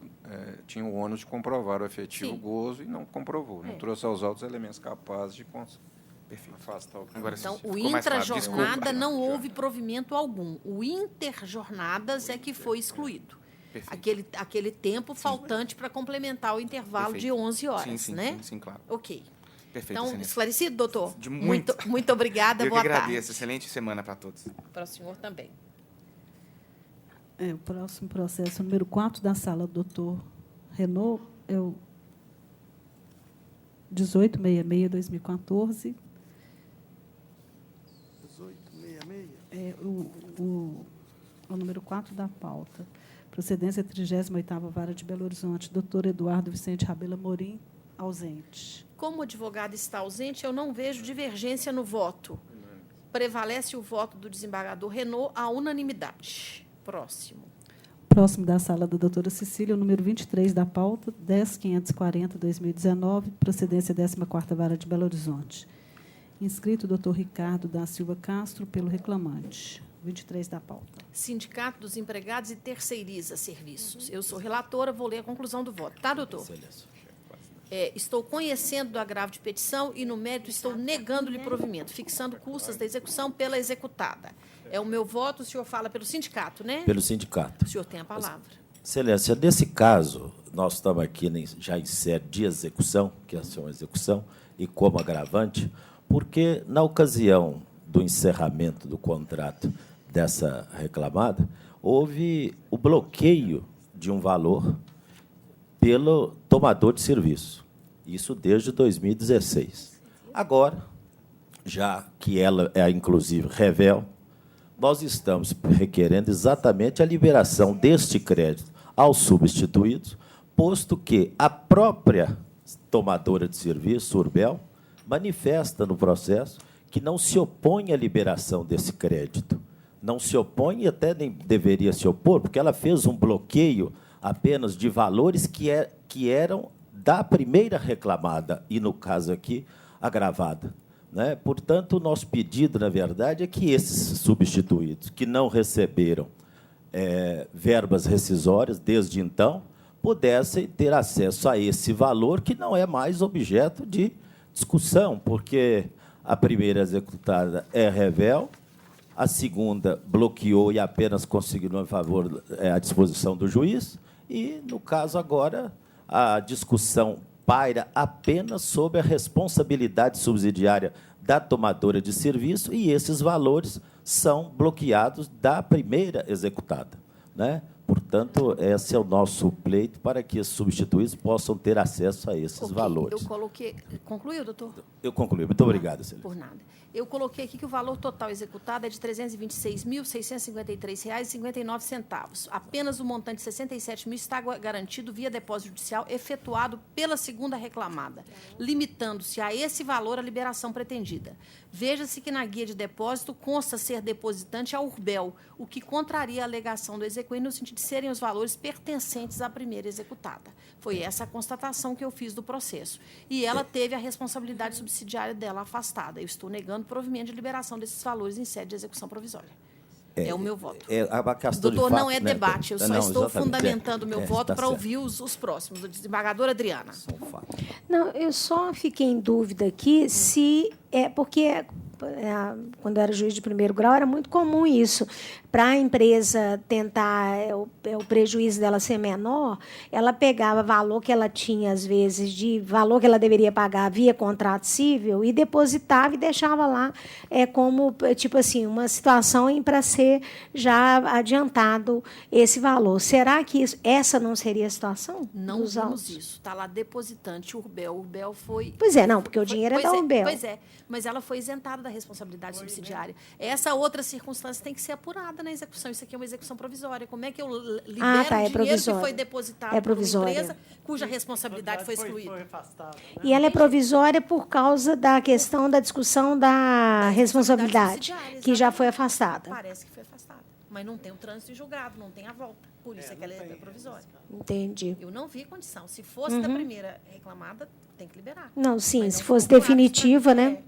S4: tinha o ônus de comprovar o efetivo gozo e não comprovou. Não trouxe aos autos elementos capazes de afastar o que...
S1: Então, o intrajornada não houve provimento algum. O interjornadas é que foi excluído. Aquele tempo faltante para complementar o intervalo de 11 horas, né?
S16: Sim, claro.
S1: Ok.
S16: Perfeito,
S1: então,
S16: excelência.
S1: esclaricido, doutor?
S16: Muito
S1: obrigada, boa tarde.
S16: Eu que agradeço. Excelente semana para todos.
S1: Para o senhor também.
S3: O próximo processo, número 4 da sala, doutor Renaud, é o 1866-2014.
S2: 1866.
S3: É o número 4 da pauta. Procedência 38ª Vara de Belo Horizonte. Doutor Eduardo Vicente Rabelo Amorim, ausente.
S1: Como o advogado está ausente, eu não vejo divergência no voto. Prevalece o voto do desembargador Renaud à unanimidade. Próximo.
S3: Próximo da sala da doutora Cecília, o número 23 da pauta, 10.540/2019, procedência 14ª Vara de Belo Horizonte. Inscrito o doutor Ricardo da Silva Castro, pelo reclamante. 23 da pauta.
S1: Sindicato dos Empregados e Terceiriza Serviços. Eu sou relatora, vou ler a conclusão do voto. Tá, doutor? Estou conhecendo do agravo de petição e, no mérito, estou negando-lhe provimento, fixando custas da execução pela executada. É o meu voto, o senhor fala pelo sindicato, né?
S17: Pelo sindicato.
S1: O senhor tem a palavra.
S17: Excelência, nesse caso, nós estamos aqui já em sede de execução, que é uma execução, e como agravante, porque, na ocasião do encerramento do contrato dessa reclamada, houve o bloqueio de um valor pelo tomador de serviço. Isso desde 2016. Agora, já que ela é, inclusive, revel, nós estamos requerendo exatamente a liberação deste crédito aos substituídos, posto que a própria tomadora de serviço, Urbel, manifesta no processo que não se opõe à liberação desse crédito. Não se opõe e até nem deveria se opor, porque ela fez um bloqueio apenas de valores que eram da primeira reclamada e, no caso aqui, agravada. Né? Portanto, o nosso pedido, na verdade, é que esses substituídos que não receberam verbas rescisórias desde então pudessem ter acesso a esse valor, que não é mais objeto de discussão, porque a primeira executada é revel, a segunda bloqueou e apenas conseguiu em favor à disposição do juiz, e, no caso agora, a discussão paira apenas sobre a responsabilidade subsidiária da tomadora de serviço, e esses valores são bloqueados da primeira executada. Né? Portanto, Portanto, esse é o nosso pleito para que os substituídos possam ter acesso a esses valores.
S1: Eu coloquei... Concluiu, doutor?
S17: Eu concluí. Muito obrigado, Excelência.
S1: Por nada. Eu coloquei aqui que o valor total executado é de R$ 326.653,59. Apenas o montante de R$ 67.000 está garantido via depósito judicial efetuado pela segunda reclamada, limitando-se a esse valor a liberação pretendida. Veja-se que na guia de depósito consta ser depositante a Urbel, o que contraria a alegação do exequente no sentido de serem os valores pertencentes à primeira executada. Foi essa a constatação que eu fiz do processo. E ela teve a responsabilidade subsidiária dela afastada. Eu estou negando o provimento de liberação desses valores em sede de execução provisória. É o meu voto. Doutor, não é debate, eu só estou fundamentando o meu voto para ouvir os próximos. Desembargadora Adriana.
S8: Não, eu só fiquei em dúvida aqui se... porque quando eu era juiz de primeiro grau, era muito comum isso. Para a empresa tentar o prejuízo dela ser menor, ela pegava valor que ela tinha, às vezes, de valor que ela deveria pagar via contrato civil e depositava e deixava lá como, tipo assim, uma situação para ser já adiantado esse valor. Será que essa não seria a situação?
S1: Não vimos isso. Está lá depositante, Urbel. Urbel foi...
S8: Pois é, não, porque o dinheiro é da Urbel.
S1: Pois é, mas ela foi isentada da responsabilidade subsidiária. Essa outra circunstância tem que ser apurada na execução. Isso aqui é uma execução provisória. Como é que eu libero dinheiro que foi depositado por uma empresa cuja responsabilidade foi excluída?
S8: E ela é provisória por causa da questão da discussão da responsabilidade, que já foi afastada.
S1: Parece que foi afastada. Mas não tem o trânsito em julgado, não tem a volta. Por isso é que ela é provisória.
S8: Entendi.
S1: Eu não vi condição. Se fosse da primeira reclamada, tem que liberar.
S8: Não, sim, se fosse definitiva, né?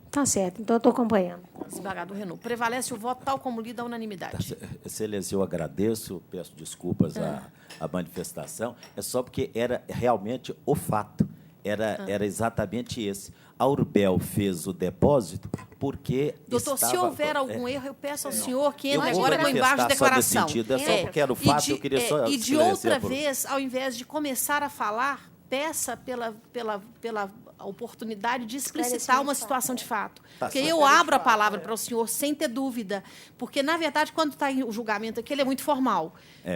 S8: Tá certo. Então, eu estou acompanhando.
S1: Desembargador Renaud, prevalece o voto tal como lido à unanimidade.
S17: Excelência, eu agradeço, peço desculpas à manifestação, é só porque era realmente o fato, era exatamente esse. A Urbel fez o depósito porque
S1: doutor, se houver algum erro, eu peço ao senhor que entre
S17: eu
S1: agora com embaixo de declaração.
S17: Sentido, só porque era o fato, eu queria só
S1: e de outra vez, ao invés de começar a falar, peça pela oportunidade de explicitar uma situação de fato. Porque eu abro a palavra para o senhor sem ter dúvida. Porque, na verdade, quando está em o julgamento aqui, ele é muito formal.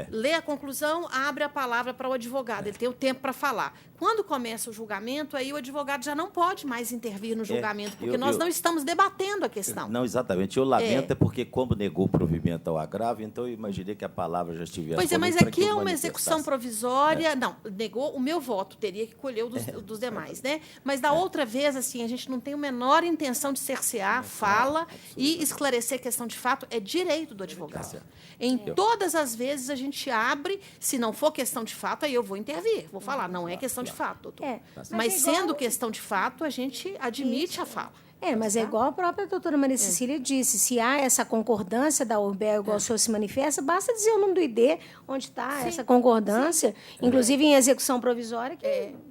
S1: Lê a conclusão, abre a palavra para o advogado. Ele tem o tempo para falar. Quando começa o julgamento, aí o advogado já não pode mais intervir no julgamento, porque nós não estamos debatendo a questão.
S17: Não, exatamente. Eu lamento porque, como negou o provimento ao agravo, então eu imaginei que a palavra já estivesse...
S1: Pois é, mas aqui é uma execução provisória... Não, negou o meu voto, teria que colher o dos demais, né? Mas, da outra vez, assim, a gente não tem a menor intenção de cercear, fala e esclarecer questão de fato, é direito do advogado. Em todas as vezes, a gente abre, se não for questão de fato, aí eu vou intervir, vou falar, não é questão de fato, doutor. Mas sendo questão de fato, a gente admite a fala.
S8: Mas é igual a própria doutora Maria Cecília disse, se há essa concordância da Urbel, igual o senhor se manifesta, basta dizer o nome do ID, onde está essa concordância, inclusive em execução provisória.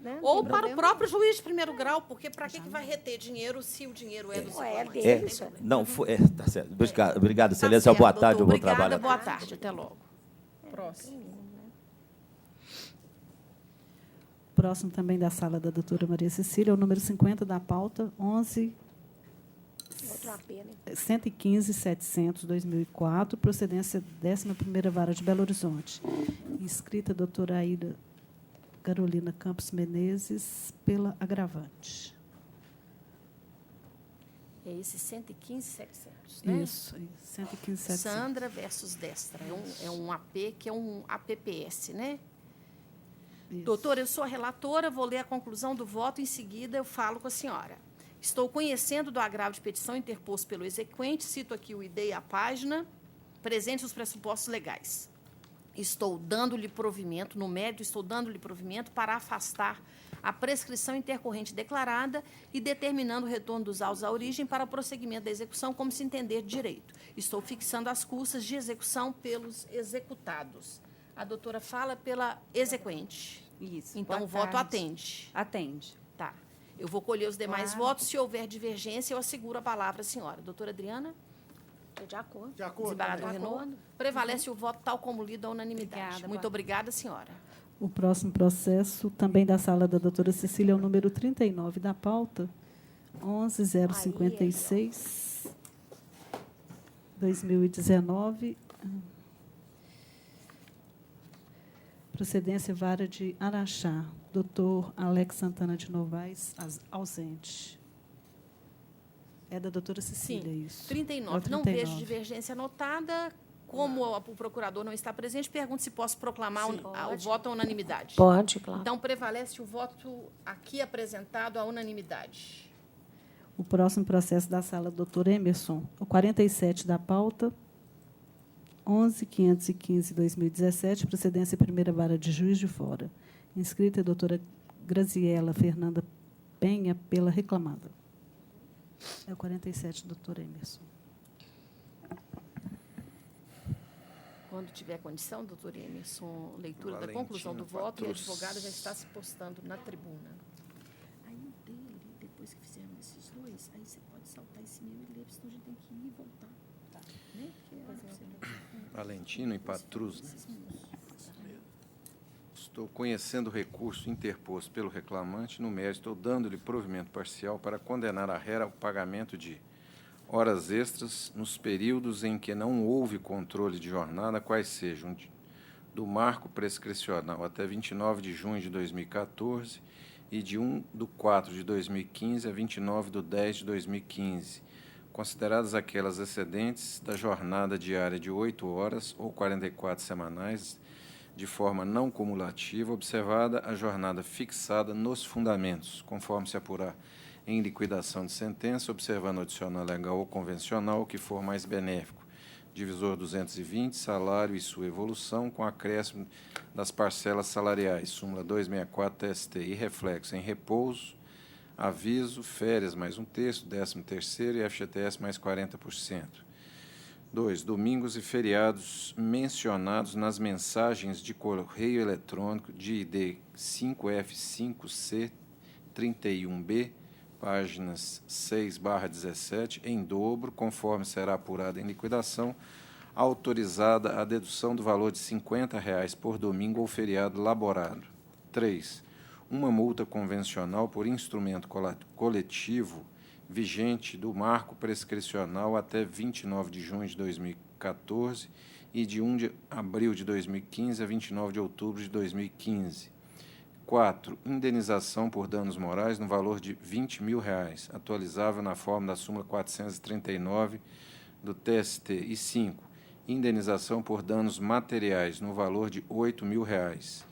S8: Né,
S1: ou para o próprio juiz de primeiro grau, porque para que vai reter dinheiro se o dinheiro é do seu
S17: Não, tá certo. Obrigado, Excelência. Boa tarde, eu vou trabalhar.
S1: Boa tarde, até logo. Próximo.
S3: Próximo também da sala da doutora Maria Cecília, o número 50 da pauta, 115.700/2004, procedência 11ª Vara de Belo Horizonte. Inscrita a doutora Aida Carolina Campos Menezes, pela agravante.
S1: É esse 115.700, né?
S3: Isso, 115.700.
S1: Sandra versus Destra. É um AP que é um APPS, né? Isso. Doutora, eu sou a relatora, vou ler a conclusão do voto, em seguida eu falo com a senhora. Estou conhecendo do agravo de petição interposto pelo exequente, cito aqui o ID e a página, presentes os pressupostos legais. Estou dando-lhe provimento, no mérito, estou dando-lhe provimento para afastar a prescrição intercorrente declarada e determinando o retorno dos autos à origem para o prosseguimento da execução, como se entender de direito. Estou fixando as custas de execução pelos executados. A doutora fala pela exequente.
S18: Isso.
S1: Então, o voto atende.
S18: Atende.
S1: Tá. Eu vou colher os demais votos. Se houver divergência, eu asseguro a palavra à senhora. Doutora Adriana?
S8: De acordo.
S2: De acordo.
S1: Desembargador Renaud? Prevalece o voto tal como lido à unanimidade. Muito obrigada, senhora.
S3: O próximo processo, também da sala da doutora Cecília, é o número 39 da pauta, 11.056/2019. Procedência Vara de Araxá. Doutor Alex Santana de Novaes, ausente. É da doutora Cecília, isso.
S1: 39.
S3: É o
S1: Não
S3: 39.
S1: vejo divergência anotada. Como o procurador não está presente, pergunto se posso proclamar o voto à unanimidade.
S8: Pode, claro.
S1: Então, prevalece o voto aqui apresentado à unanimidade.
S3: O próximo processo da sala, doutor Emerson, o 47 da pauta, 11.515/2017, procedência primeira vara de Juiz de Fora. Inscrita a doutora Graziela Fernanda Penha, pela reclamada. É o 47, doutor Emerson.
S1: Quando tiver condição, doutor Emerson, leitura da
S4: Valentina
S1: conclusão do voto, e a
S4: Patrus.
S1: advogada já está se postando na tribuna. Aí o dele, depois que fizermos esses dois, aí você pode saltar esse mesmo e ler, senão a gente tem que ir e voltar. Tá. Né?
S4: Valentino e Patrus. Estou conhecendo o recurso interposto pelo reclamante no mérito, estou dando-lhe provimento parcial para condenar a réia ao pagamento de horas extras nos períodos em que não houve controle de jornada, quais sejam do marco prescricional até 29 de junho de 2014 e de 1/4 de 2015 a 29/10 de 2015, consideradas aquelas excedentes da jornada diária de 8 horas ou 44 semanais, de forma não cumulativa, observada a jornada fixada nos fundamentos, conforme se apurar em liquidação de sentença, observando o adicional legal ou convencional, o que for mais benéfico. Divisor 220, salário e sua evolução, com acréscimo das parcelas salariais, súmula 264 TST, e reflexo em repouso, aviso, férias mais 1/3, 13º e FGTS mais 40%. 2. Domingos e feriados mencionados nas mensagens de correio eletrônico de ID 5F5C31B, páginas 6/17, em dobro, conforme será apurada em liquidação, autorizada a dedução do valor de R$ 50 por domingo ou feriado laborado. 3. Uma multa convencional por instrumento coletivo vigente do marco prescricional até 29 de junho de 2014 e de 1 de abril de 2015 a 29 de outubro de 2015. 4. Indenização por danos morais no valor de R$ 20.000, atualizável na forma da súmula 439 do TST. E 5. Indenização por danos materiais no valor de R$ 8.000.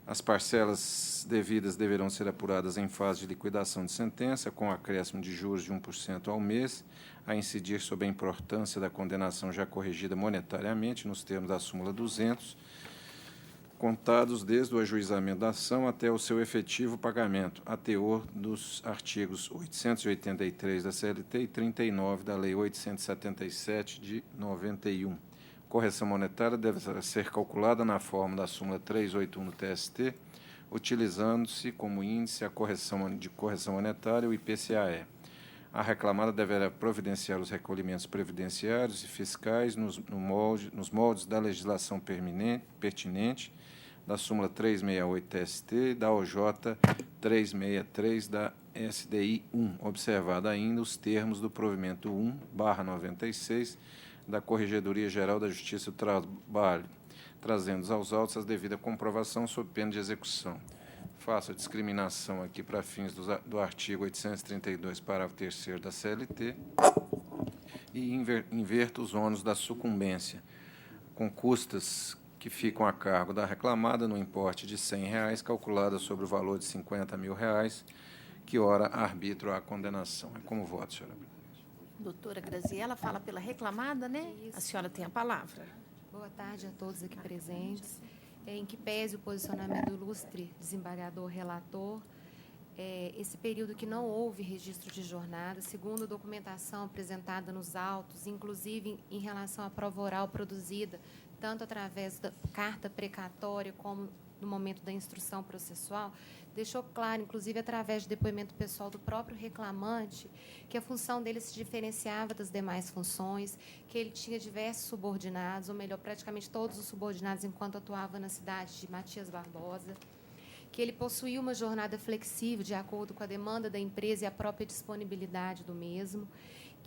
S4: As parcelas devidas deverão ser apuradas em fase de liquidação de sentença, com acréscimo de juros de 1% ao mês, a incidir sobre a importância da condenação já corrigida monetariamente, nos termos da súmula 200, contados desde o ajuizamento da ação até o seu efetivo pagamento, a teor dos artigos 883 da CLT e 39 da Lei 877 de 91. Correção monetária deve ser calculada na forma da súmula 381 do TST, utilizando-se como índice a correção monetária, o IPCAE. A reclamada deverá providenciar os recolhimentos previdenciários e fiscais nos moldes da legislação pertinente, da súmula 368 TST e da OJ 363 da SDI 1, observado ainda os termos do provimento 1/96 da Corregedoria Geral da Justiça do Trabalho, trazendo aos autos a devida comprovação sob pena de execução. Faço a discriminação aqui para fins do artigo 832, parágrafo 3º da CLT, e inverto os ônus da sucumbência, com custas que ficam a cargo da reclamada no importe de R$ 100, calculada sobre o valor de R$ 50.000, que ora arbitro a condenação. É como voto, senhora presidente.
S1: Doutora Graziela fala pela reclamada, né? A senhora tem a palavra.
S6: Boa tarde a todos aqui presentes. Em que pese o posicionamento do ilustre desembargador relator, esse período que não houve registro de jornada, segundo a documentação apresentada nos autos, inclusive em relação à prova oral produzida, tanto através da carta precatória como no momento da instrução processual, deixou claro, inclusive através de depoimento pessoal do próprio reclamante, que a função dele se diferenciava das demais funções, que ele tinha diversos subordinados, ou melhor, praticamente todos os subordinados enquanto atuava na cidade de Matias Barbosa, que ele possuía uma jornada flexível de acordo com a demanda da empresa e a própria disponibilidade do mesmo,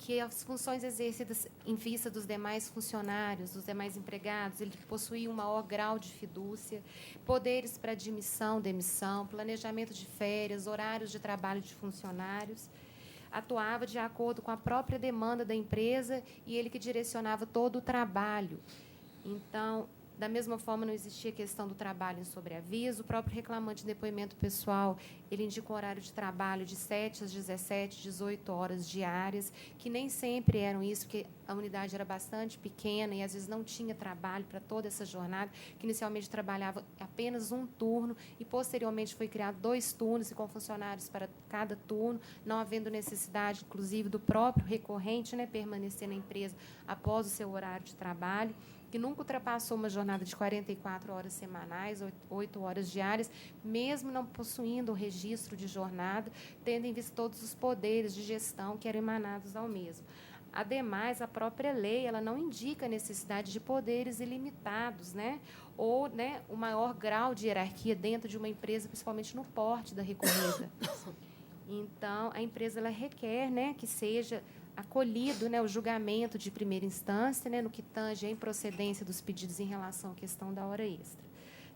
S6: que as funções exercidas em vista dos demais funcionários, dos demais empregados, ele possuía um maior grau de fidúcia, poderes para admissão, demissão, planejamento de férias, horários de trabalho de funcionários, atuava de acordo com a própria demanda da empresa e ele que direcionava todo o trabalho. Então, da mesma forma, não existia questão do trabalho em sobreaviso. O próprio reclamante de depoimento pessoal, ele indica um horário de trabalho de 7 às 17, 18 horas diárias, que nem sempre eram isso, porque a unidade era bastante pequena e, às vezes, não tinha trabalho para toda essa jornada, que inicialmente trabalhava apenas um turno e, posteriormente, foi criado 2 turnos e com funcionários para cada turno, não havendo necessidade, inclusive, do próprio recorrente, né, permanecer na empresa após o seu horário de trabalho, que nunca ultrapassou uma jornada de 44 horas semanais, 8 horas diárias, mesmo não possuindo o registro de jornada, tendo em vista todos os poderes de gestão que eram emanados ao mesmo. Ademais, a própria lei ela não indica a necessidade de poderes ilimitados, né? Ou, né, o maior grau de hierarquia dentro de uma empresa, principalmente no porte da recorrida. Então, a empresa ela requer, né, que seja acolhido, né, o julgamento de primeira instância, né, no que tange a improcedência dos pedidos em relação à questão da hora extra.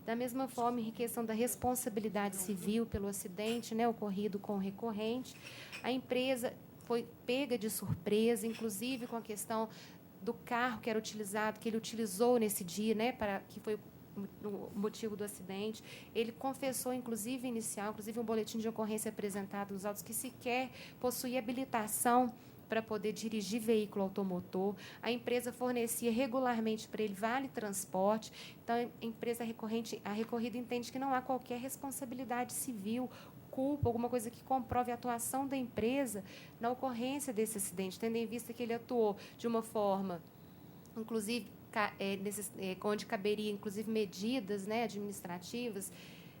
S6: Da mesma forma, em questão da responsabilidade civil pelo acidente, né, ocorrido com o recorrente, a empresa foi pega de surpresa, inclusive com a questão do carro que era utilizado, que ele utilizou nesse dia, né, para que foi o motivo do acidente. Ele confessou, inclusive um boletim de ocorrência apresentado nos autos que sequer possuía habilitação para poder dirigir veículo automotor. A empresa fornecia regularmente para ele vale transporte. Então, a empresa recorrente, a recorrida entende que não há qualquer responsabilidade civil, culpa, alguma coisa que comprove a atuação da empresa na ocorrência desse acidente, tendo em vista que ele atuou de uma forma, inclusive, onde caberia, inclusive, medidas, né, administrativas,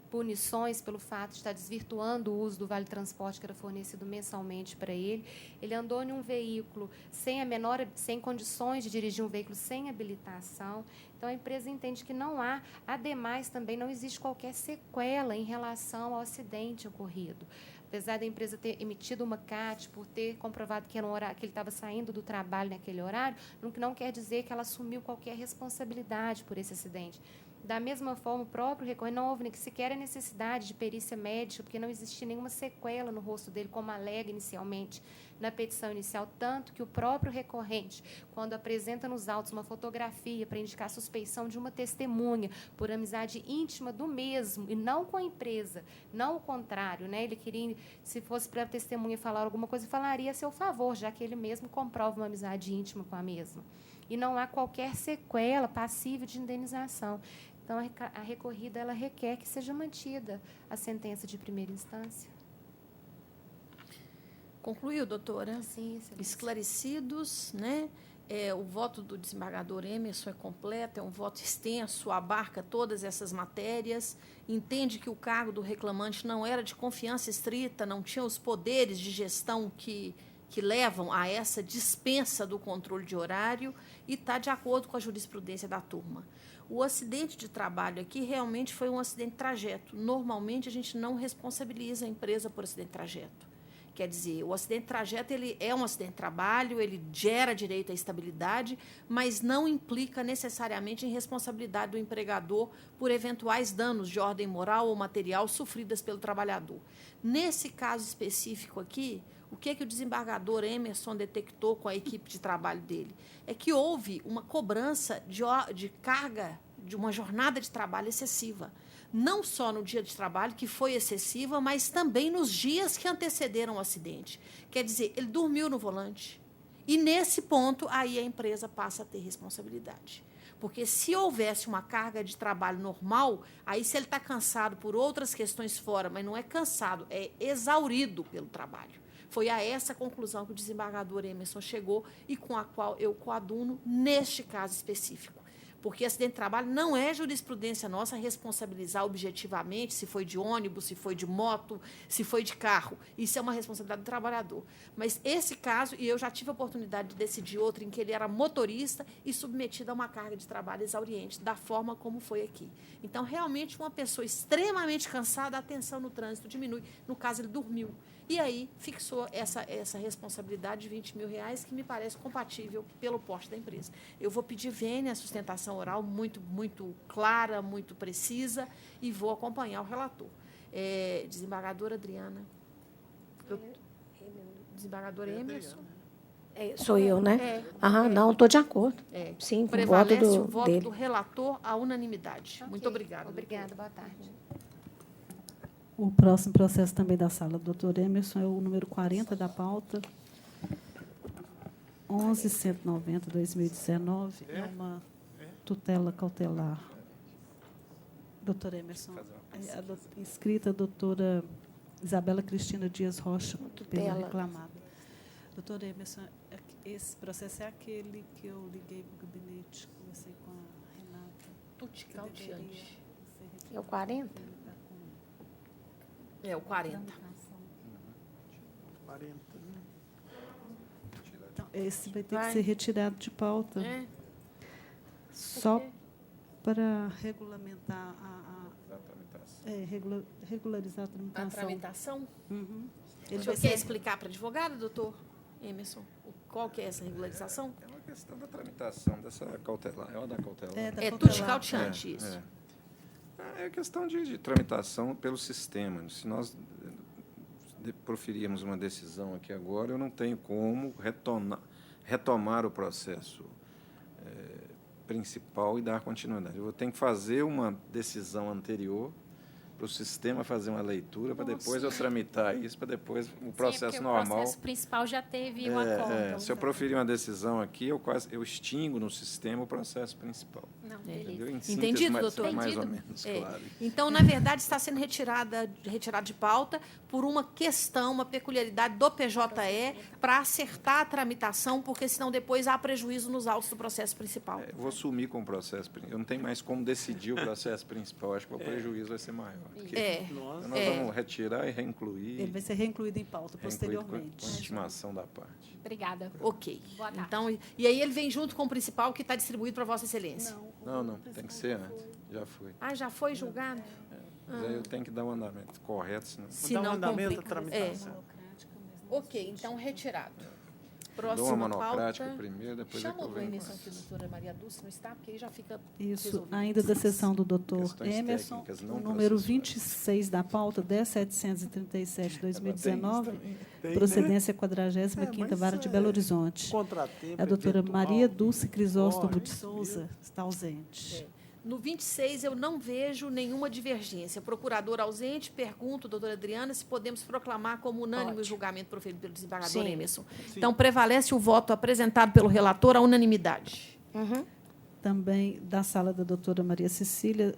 S6: punições pelo fato de estar desvirtuando o uso do vale transporte que era fornecido mensalmente para ele. Ele andou em um veículo sem condições de dirigir um veículo sem habilitação. Então, a empresa entende que não há, ademais, também não existe qualquer sequela em relação ao acidente ocorrido. Apesar da empresa ter emitido uma CAT por ter comprovado que era um horário, que ele estava saindo do trabalho naquele horário, não quer dizer que ela assumiu qualquer responsabilidade por esse acidente. Da mesma forma, o próprio recorrente não houve sequer a necessidade de perícia médica, porque não existia nenhuma sequela no rosto dele, como alega inicialmente na petição inicial, tanto que o próprio recorrente, quando apresenta nos autos uma fotografia para indicar a suspeição de uma testemunha por amizade íntima do mesmo, e não com a empresa, não o contrário, né? Ele queria, se fosse para a testemunha falar alguma coisa, falaria a seu favor, já que ele mesmo comprova uma amizade íntima com a mesma. E não há qualquer sequela passível de indenização. Então, a recorrida ela requer que seja mantida a sentença de primeira instância.
S1: Concluiu, doutora?
S6: Sim, excelente.
S1: Esclarecidos, né? O voto do desembargador Emerson é completo, é um voto extenso, abarca todas essas matérias, entende que o cargo do reclamante não era de confiança estrita, não tinha os poderes de gestão que levam a essa dispensa do controle de horário e está de acordo com a jurisprudência da turma. O acidente de trabalho aqui realmente foi um acidente de trajeto. Normalmente, a gente não responsabiliza a empresa por acidente de trajeto. Quer dizer, o acidente de trajeto ele é um acidente de trabalho, ele gera direito à estabilidade, mas não implica necessariamente em responsabilidade do empregador por eventuais danos de ordem moral ou material sofridas pelo trabalhador. Nesse caso específico aqui, o que o desembargador Emerson detectou com a equipe de trabalho dele? É que houve uma cobrança de carga, de uma jornada de trabalho excessiva. Não só no dia de trabalho, que foi excessiva, mas também nos dias que antecederam o acidente. Quer dizer, ele dormiu no volante. E, nesse ponto, aí a empresa passa a ter responsabilidade. Porque se houvesse uma carga de trabalho normal, aí se ele está cansado por outras questões fora, mas não é cansado, é exaurido pelo trabalho. Foi a essa conclusão que o desembargador Emerson chegou e com a qual eu coaduno neste caso específico. Porque acidente de trabalho não é jurisprudência nossa responsabilizar objetivamente se foi de ônibus, se foi de moto, se foi de carro. Isso é uma responsabilidade do trabalhador. Mas esse caso, e eu já tive a oportunidade de decidir outro em que ele era motorista e submetido a uma carga de trabalho exauriente, da forma como foi aqui. Então, realmente, uma pessoa extremamente cansada, a atenção no trânsito diminui. No caso, ele dormiu. E aí fixou essa responsabilidade de R$20 mil, que me parece compatível pelo porte da empresa. Eu vou pedir vênia, a sustentação oral muito, muito clara, muito precisa, e vou acompanhar o relator. Desembargadora Adriana. Desembargadora Emerson.
S8: Sou eu, né? Não, estou de acordo. Sim, com o voto
S1: Prevalece o voto
S8: dele.
S1: do relator à unanimidade. Okay. Muito obrigada.
S6: Obrigada, boa tarde.
S3: O próximo processo também da sala do doutor Emerson é o número 40 da pauta, 11.190/2019, é uma tutela cautelar. Doutor Emerson, inscrita a doutora Isabela Cristina Dias Rocha, pela reclamada. Doutor Emerson, esse processo é aquele que eu liguei para o gabinete, conversei com a Renata.
S1: Tuti Cautiante.
S8: É o 40?
S1: É o 40.
S2: 40.
S3: Então, esse vai ter que ser retirado de pauta. Só para regulamentar regularizar a tramitação.
S1: A tramitação?
S3: Uhum.
S1: O senhor quer explicar para a advogada, doutor Emerson, qual que é essa regularização?
S4: É uma questão da tramitação, dessa cautelar. É uma da cautelar.
S1: Tuti Cautiante, isso.
S4: É questão de tramitação pelo sistema. Se nós proferirmos uma decisão aqui agora, eu não tenho como retomar o processo principal e dar continuidade. Eu tenho que fazer uma decisão anterior para o sistema fazer uma leitura, para depois eu tramitar isso, para depois o processo normal.
S18: O processo principal já teve um acordo.
S4: Se eu proferir uma decisão aqui, eu extingo no sistema o processo principal.
S18: Não,
S1: entendido, doutor?
S4: Mais ou menos, claro.
S1: Então, na verdade, está sendo retirado de pauta por uma questão, uma peculiaridade do PJE para acertar a tramitação, porque senão depois há prejuízo nos autos do processo principal.
S4: Eu vou sumir com o processo principal. Eu não tenho mais como decidir o processo principal. Acho que o prejuízo vai ser maior. Nós vamos retirar e reincluir.
S3: Ele vai ser reincluído em pauta posteriormente.
S4: Com a intimação da parte.
S18: Obrigada.
S1: Ok.
S18: Boa tarde.
S1: Então, e aí ele vem junto com o principal que está distribuído para Vossa Excelência?
S4: Não, tem que ser antes. Já foi.
S1: Já foi julgado?
S4: Mas aí eu tenho que dar o andamento correto, senão...
S1: Se não
S2: andamento, tramitação.
S1: Ok, então retirado.
S4: Dou uma monocrática primeiro, depois
S1: chama
S4: o
S1: Emerson aqui, doutora Maria Dulce, não está? Porque aí já fica
S3: isso,
S1: resolvido.
S3: Ainda da sessão do doutor Emerson, o número 26 da pauta, 10.737/2019, procedência 45ª Vara de Belo Horizonte. A doutora Maria Dulce Crisóstomo de Souza está ausente.
S1: No 26, eu não vejo nenhuma divergência. Procurador ausente, pergunto, doutora Adriana, se podemos proclamar como unânime o julgamento proferido pelo desembargador Emerson. Sim. Então, prevalece o voto apresentado pelo relator à unanimidade.
S3: Também da sala da doutora Maria Cecília,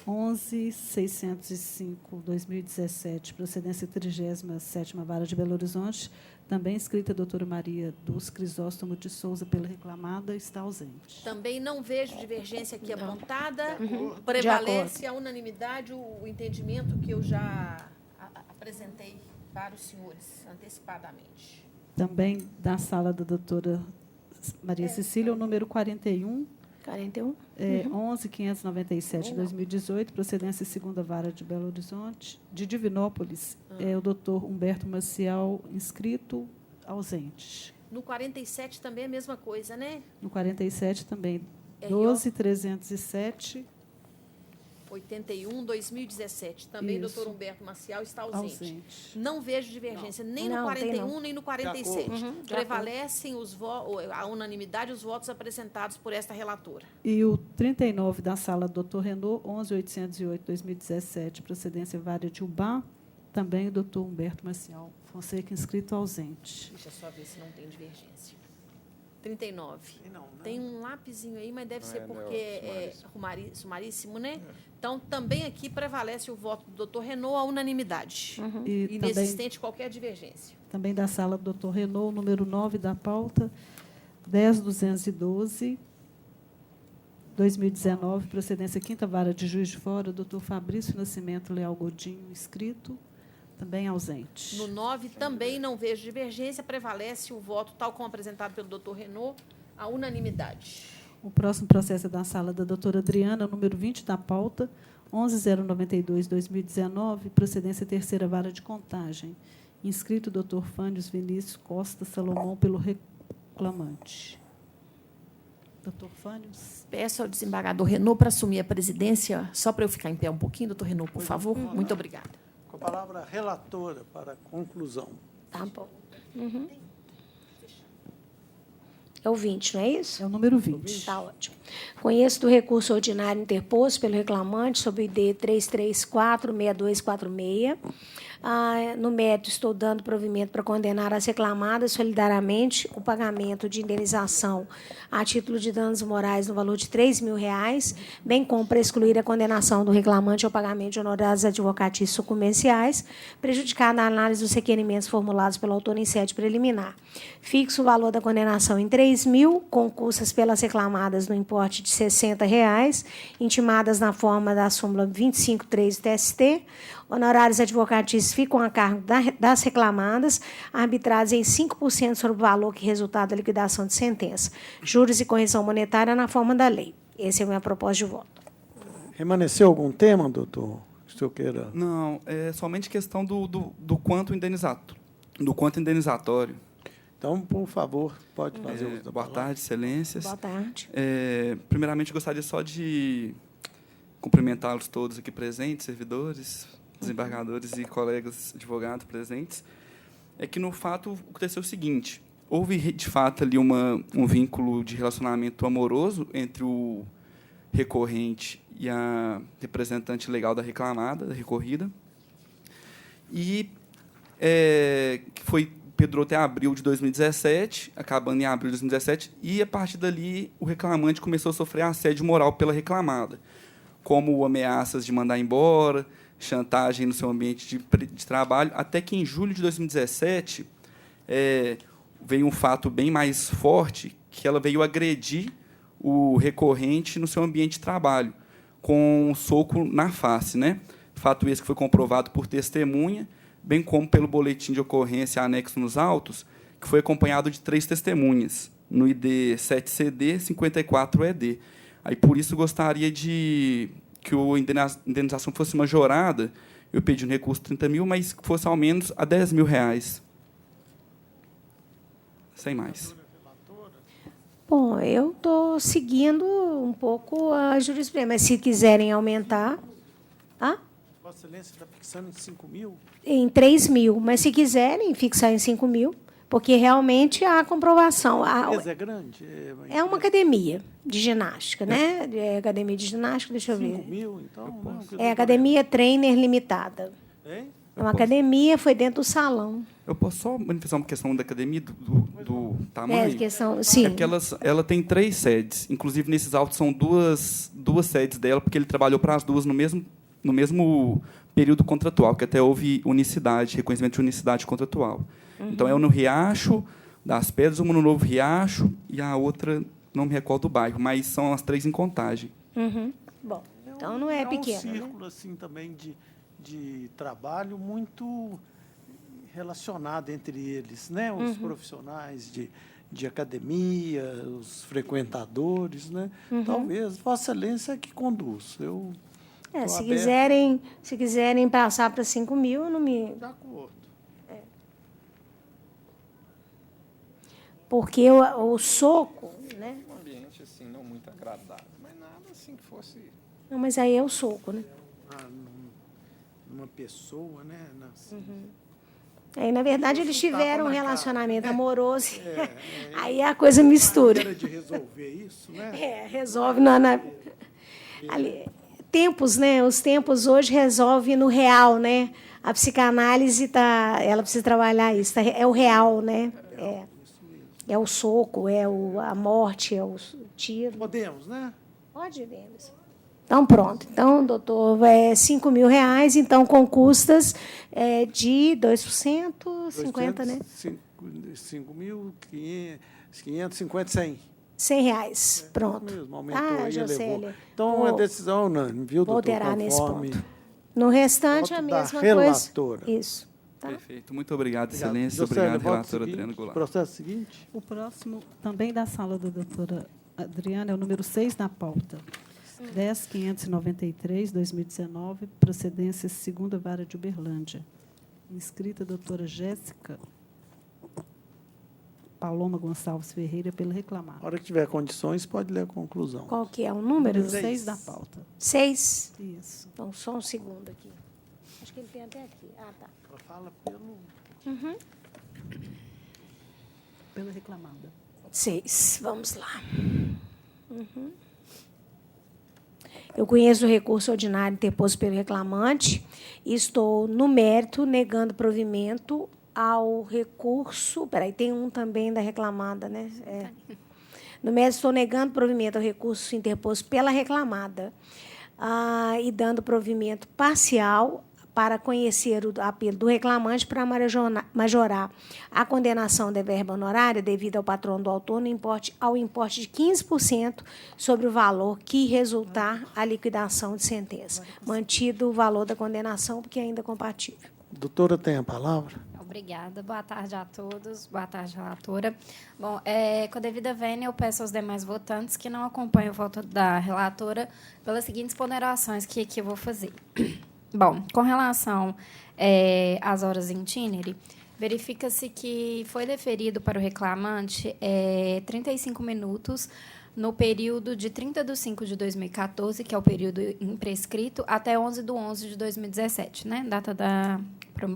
S3: 11.605/2017, procedência 37ª Vara de Belo Horizonte, também escrita a doutora Maria Dulce Crisóstomo de Souza pela reclamada, está ausente.
S1: Também não vejo divergência aqui apontada. Prevalece a unanimidade o entendimento que eu já apresentei para os senhores antecipadamente.
S3: Também da sala da doutora Maria Cecília, o número 41. 11.597/2018, procedência 2ª Vara de Belo Horizonte, de Divinópolis, o doutor Humberto Maciel, inscrito, ausente.
S1: No 47 também é a mesma coisa, né?
S3: No 47 também, 12.307.
S1: 81/2017. Também o doutor Humberto Maciel está ausente. Não vejo divergência nem no 41 nem no 47. Prevalecem a unanimidade os votos apresentados por esta relatora.
S3: E o 39 da sala doutor Renault, 11.808/2017, procedência Vara de Ubá, também o doutor Humberto Maciel Fonseca, inscrito, ausente.
S1: Deixa eu só ver se não tem divergência. 39. Tem um lapisinho aí, mas deve ser porque é sumaríssimo, né? Então, também aqui prevalece o voto do doutor Renault à unanimidade. Inexistente qualquer divergência.
S3: Também da sala do doutor Renault, número 9 da pauta, 10.212/2019, procedência 5ª Vara de Juiz de Fora, doutor Fabrício Nascimento Leal Godinho, inscrito, também ausente.
S1: No 9, também não vejo divergência, prevalece o voto, tal como apresentado pelo doutor Renault, à unanimidade.
S3: O próximo processo é da sala da doutora Adriana, número 20 da pauta, 11.092/2019, procedência 3ª Vara de Contagem. Inscrito o Dr. Fândios Vinícius Costa Salomão pelo reclamante. Dr. Fândios.
S1: Peço ao desembargador Renault para assumir a presidência, só para eu ficar em pé um pouquinho, doutor Renault, por favor. Muito obrigada.
S2: Com a palavra relatora para a conclusão.
S8: Tá bom. É o 20, não é isso?
S3: É o número 20.
S8: Está ótimo. Conheço do recurso ordinário interposto pelo reclamante sobre o ID 334-6246. No mérito, estou dando provimento para condenar as reclamadas solidariamente o pagamento de indenização a título de danos morais no valor de R$ 3.000, bem como para excluir a condenação do reclamante ao pagamento de honorários advocatícios sucumbenciais, prejudicada a análise dos requerimentos formulados pelo autor em sede preliminar. Fixo o valor da condenação em R$ 3.000, com custas pelas reclamadas no importe de R$ 60, intimadas na forma da súmula 25.3 do TST. Honorários advocatícios ficam a cargo das reclamadas, arbitrados em 5% sobre o valor que resultar da liquidação de sentença. Juros e correção monetária na forma da lei. Essa é a minha proposta de voto.
S2: Remanesceu algum tema, doutor? Que o senhor queira?
S19: Não, é somente questão do quanto indenizatório.
S2: Então, por favor, pode fazer uso da
S19: Boa
S2: palavra.
S19: tarde, excelências.
S8: Boa tarde.
S19: Primeiramente, gostaria só de cumprimentá-los todos aqui presentes, servidores, desembargadores e colegas advogados presentes. É que, no fato, aconteceu o seguinte: houve, de fato, ali um vínculo de relacionamento amoroso entre o recorrente e a representante legal da reclamada, da recorrida, e que perdurou até abril de 2017, acabando em abril de 2017, e, a partir dali, o reclamante começou a sofrer assédio moral pela reclamada, como ameaças de mandar embora, chantagem no seu ambiente de trabalho, até que, em julho de 2017, veio um fato bem mais forte, que ela veio agredir o recorrente no seu ambiente de trabalho, com um soco na face, né? Fato esse que foi comprovado por testemunha, bem como pelo boletim de ocorrência anexo nos autos, que foi acompanhado de 3 testemunhas, no ID 7CD 54ED. Aí, por isso, gostaria de que a indenização fosse majorada. Eu pedi um recurso de 30 mil, mas que fosse ao menos a 10 mil reais. Sem mais.
S8: Bom, eu estou seguindo um pouco a jurisprudência, mas se quiserem aumentar...
S2: Vossa Excelência está fixando em 5 mil?
S8: Em 3 mil, mas se quiserem fixar em 5 mil, porque realmente há comprovação.
S2: A empresa é grande?
S8: É uma academia de ginástica, né? É academia de ginástica, deixa eu ver.
S2: 5 mil, então?
S8: É Academia Trainer Limitada.
S2: Hein?
S8: É uma academia, foi dentro do salão.
S19: Eu posso só manifestar uma questão da academia, do tamanho?
S8: Sim.
S19: É que ela tem 3 sedes. Inclusive, nesses autos, são duas sedes dela, porque ele trabalhou para as duas no mesmo período contratual, que até houve unicidade, reconhecimento de unicidade contratual. Então, é uma no Riacho das Pedras, uma no Novo Riacho, e a outra, não me recordo do bairro, mas são as 3 em contagem.
S8: Bom, então não é pequeno.
S2: É um círculo assim, também de trabalho muito relacionado entre eles, né? Os profissionais de academia, os frequentadores, né? Talvez Vossa Excelência é que conduz.
S8: Se quiserem passar para 5 mil, eu não me...
S2: De acordo.
S8: Porque o soco, né?
S4: Um ambiente assim não muito agradável, mas nada assim que fosse.
S8: Não, mas aí é o soco, né?
S2: Uma pessoa, né?
S8: Aí, na verdade, eles tiveram um relacionamento amoroso. Aí a coisa mistura.
S2: De resolver isso, né?
S8: Resolve ali. Tempos, né? Os tempos hoje resolvem no real, né? A psicanálise ela precisa trabalhar isso. É o real, né? É o soco, é a morte, é o tiro.
S2: Podemos, né?
S8: Pode, Denis. Então, pronto. Então, doutor, é 5 mil reais, então, com custas de 2%, 50, né?
S2: 5.550, 100.
S8: 100 reais, pronto.
S2: Mesmo, aumentou aí,
S8: Jocélia.
S2: Então, é decisão unânime, viu, doutor?
S8: Vou alterar nesse ponto. No restante, a mesma
S2: relatora.
S8: coisa. Isso. Tá?
S19: Perfeito. Muito obrigado, Excelência. Obrigado, relatora Adriana Goulart.
S2: Processo seguinte.
S3: O próximo, também da sala da doutora Adriana, é o número 6 na pauta. 10.593, 2019, procedência 2ª Vara de Uberlândia. Inscrita a doutora Jéssica Paloma Gonçalves Ferreira, pelo reclamado.
S2: Na hora que tiver condições, pode ler a conclusão.
S8: Qual que é o número?
S3: 6 da pauta.
S8: 6?
S3: Isso.
S8: Então, só um segundo aqui. Acho que ele tem até aqui. Ah, tá.
S2: Ela fala pelo...
S8: Uhum.
S3: Pela reclamada.
S8: 6. Vamos lá. Uhum. Eu conheço o recurso ordinário interposto pelo reclamante e estou, no mérito, negando provimento ao recurso... Peraí, tem um também da reclamada, né? No mérito, estou negando provimento ao recurso interposto pela reclamada e dando provimento parcial para conhecer o apelo do reclamante para majorar a condenação da verba honorária devida ao patrono do autor ao importe de 15% sobre o valor que resultar a liquidação de sentença, mantido o valor da condenação, porque ainda é compatível.
S2: Doutora, tem a palavra?
S18: Obrigada. Boa tarde a todos. Boa tarde, relatora. Bom, com a devida vênia, eu peço aos demais votantes que não acompanhem o voto da relatora pelas seguintes ponderações que eu vou fazer. Bom, com relação às horas in itinere, verifica-se que foi deferido para o reclamante 35 minutos no período de 30/5/2014, que é o período imprescrito, até 11/11/2017, né? Data da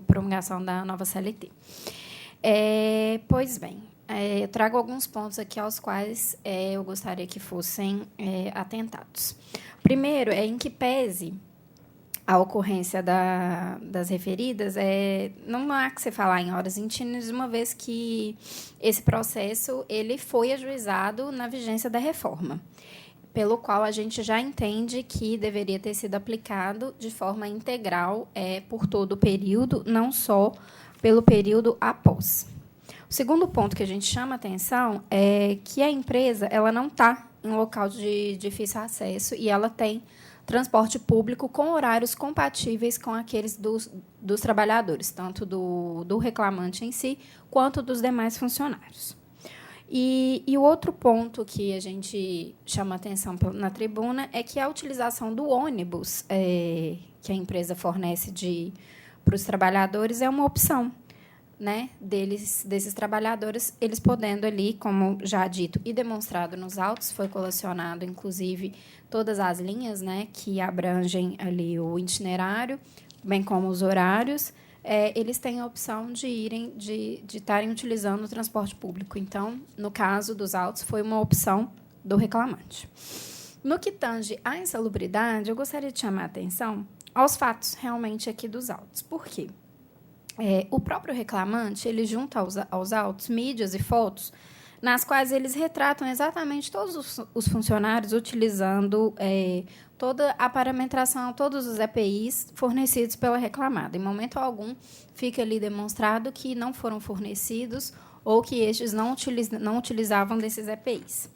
S18: promulgação da nova CLT. Pois bem, eu trago alguns pontos aqui aos quais eu gostaria que fossem atentados. Primeiro, em que pese a ocorrência das referidas, não há que se falar em horas in itinere, uma vez que esse processo ele foi ajuizado na vigência da reforma, pelo qual a gente já entende que deveria ter sido aplicado de forma integral por todo o período, não só pelo período após. O segundo ponto que a gente chama a atenção é que a empresa ela não está em local de difícil acesso e ela tem transporte público com horários compatíveis com aqueles dos trabalhadores, tanto do reclamante em si, quanto dos demais funcionários. E o outro ponto que a gente chama a atenção na tribuna é que a utilização do ônibus que a empresa fornece para os trabalhadores é uma opção, né, desses trabalhadores, eles podendo ali, como já dito e demonstrado nos autos, foi colecionado, inclusive, todas as linhas, né, que abrangem ali o itinerário, bem como os horários, eles têm a opção de estarem utilizando o transporte público. Então, no caso dos autos, foi uma opção do reclamante. No que tange à insalubridade, eu gostaria de chamar a atenção aos fatos realmente aqui dos autos. Por quê? O próprio reclamante ele junta aos autos mídias e fotos nas quais eles retratam exatamente todos os funcionários utilizando toda a parametração, todos os EPIs fornecidos pela reclamada. Em momento algum, fica ali demonstrado que não foram fornecidos ou que estes não utilizavam desses EPIs.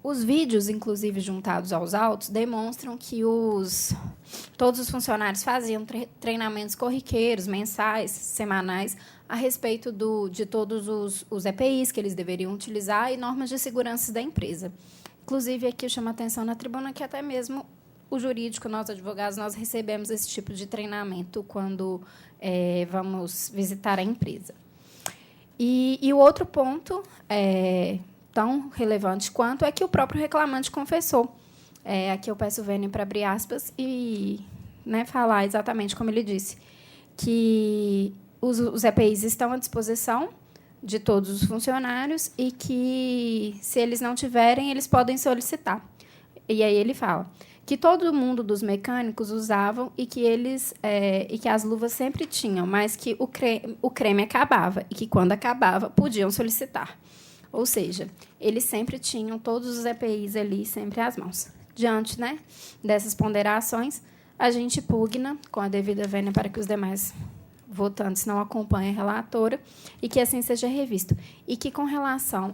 S18: Os vídeos, inclusive, juntados aos autos, demonstram que todos os funcionários faziam treinamentos corriqueiros, mensais, semanais, a respeito de todos os EPIs que eles deveriam utilizar e normas de segurança da empresa. Inclusive, aqui eu chamo a atenção na tribuna que até mesmo o jurídico, nós advogados, nós recebemos esse tipo de treinamento quando vamos visitar a empresa. E o outro ponto tão relevante quanto é que o próprio reclamante confessou. Aqui eu peço o vênia para abrir aspas e falar exatamente como ele disse, que os EPIs estão à disposição de todos os funcionários e que, se eles não tiverem, eles podem solicitar. E aí ele fala que todo mundo dos mecânicos usavam e que as luvas sempre tinham, mas que o creme acabava e que, quando acabava, podiam solicitar. Ou seja, eles sempre tinham todos os EPIs ali, sempre às mãos. Diante dessas ponderações, a gente pugna com a devida vênia para que os demais votantes não acompanhem a relatora e que assim seja revisto. E que, com relação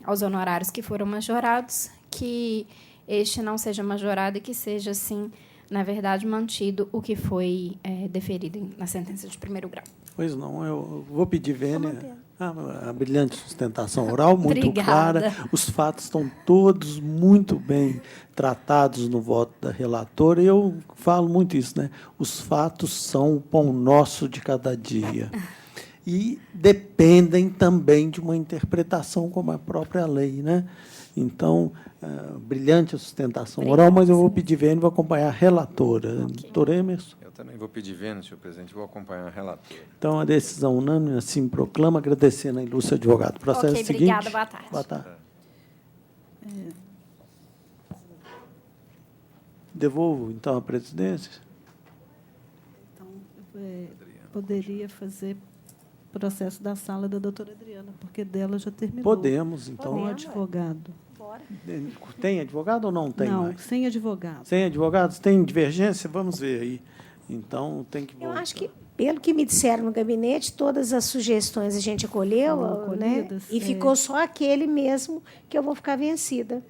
S18: aos honorários que foram majorados, que este não seja majorado e que seja, sim, na verdade, mantido o que foi deferido na sentença de primeiro grau.
S2: Pois não, eu vou pedir vênia. A brilhante sustentação oral, muito
S7: Obrigada.
S2: clara. Os fatos estão todos muito bem tratados no voto da relatora. E eu falo muito isso, né? Os fatos são o pão nosso de cada dia. E dependem também de uma interpretação como a própria lei, né? Então, brilhante a sustentação oral, mas eu vou pedir vênia e vou acompanhar a relatora. Doutor Emerson.
S4: Eu também vou pedir vênia, senhor presidente, vou acompanhar a relatora.
S2: Então, a decisão unânime assim proclama, agradecendo a ilustre advogado. Processo
S7: Ok,
S2: seguinte.
S7: obrigada, boa tarde.
S2: Boa tarde. Devolvo, então, a presidência.
S3: Então, poderia fazer processo da sala da doutora Adriana, porque dela já terminou.
S2: Podemos, então.
S3: Com o advogado.
S2: Tem advogado ou não tem
S3: Não,
S2: mais?
S3: sem advogado.
S2: Sem advogados? Tem divergência? Vamos ver aí. Então, tem que
S8: Eu
S2: voltar.
S8: acho que, pelo que me disseram no gabinete, todas as sugestões a gente acolheu,
S3: Foram
S8: né?
S3: acolhidas,
S8: E ficou só aquele mesmo que eu vou ficar vencida.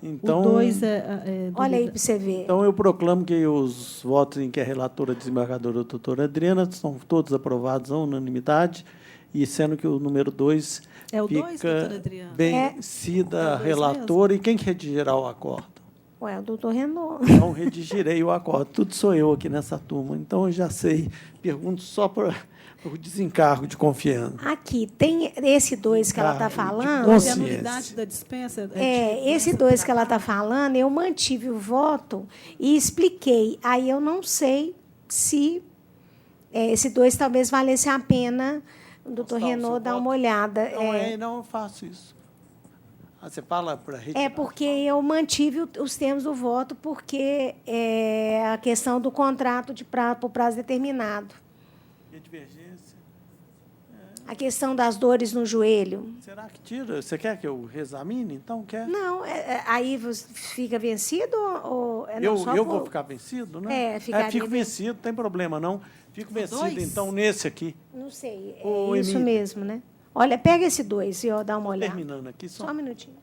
S2: Então,
S3: O 2 é
S8: Olha aí para você ver.
S2: Então, eu proclamo que os votos em que a relatora desembargadora doutora Adriana são todos aprovados à unanimidade, e sendo que o número 2
S3: É o 2,
S2: fica
S3: doutora Adriana?
S2: vencida
S3: É
S2: a
S3: o 2
S2: relatora. E quem que redigirá o acordo?
S8: Ué, o doutor Renault.
S2: Então, redigirei o acordo. Tudo sou eu aqui nessa turma. Então, eu já sei. Pergunto só para o desencargo de confiança.
S8: Aqui, tem esse 2 que ela está falando.
S2: consciência.
S3: A nulidade da dispensa...
S8: Esse 2 que ela está falando, eu mantive o voto e expliquei. Aí eu não sei se esse 2 talvez valesse a pena o doutor Renault dar uma olhada.
S2: Não, eu faço isso. Você fala para retirar.
S8: É porque eu mantive os termos do voto, porque é a questão do contrato por prazo determinado.
S2: E a divergência?
S8: A questão das dores no joelho.
S2: Será que tira? Você quer que eu reexamine? Então, quer?
S8: Não, aí você fica vencido ou...
S2: Eu vou ficar vencido, né?
S8: Ficaria
S2: Fico vencido, não tem problema, não. Fico vencido,
S3: 2?
S2: então, nesse aqui.
S8: Não sei,
S2: Ô,
S8: isso
S2: Emília.
S8: mesmo, né? Olha, pega esse 2 e dá uma olhada.
S2: Terminando aqui só.
S8: Só um minutinho.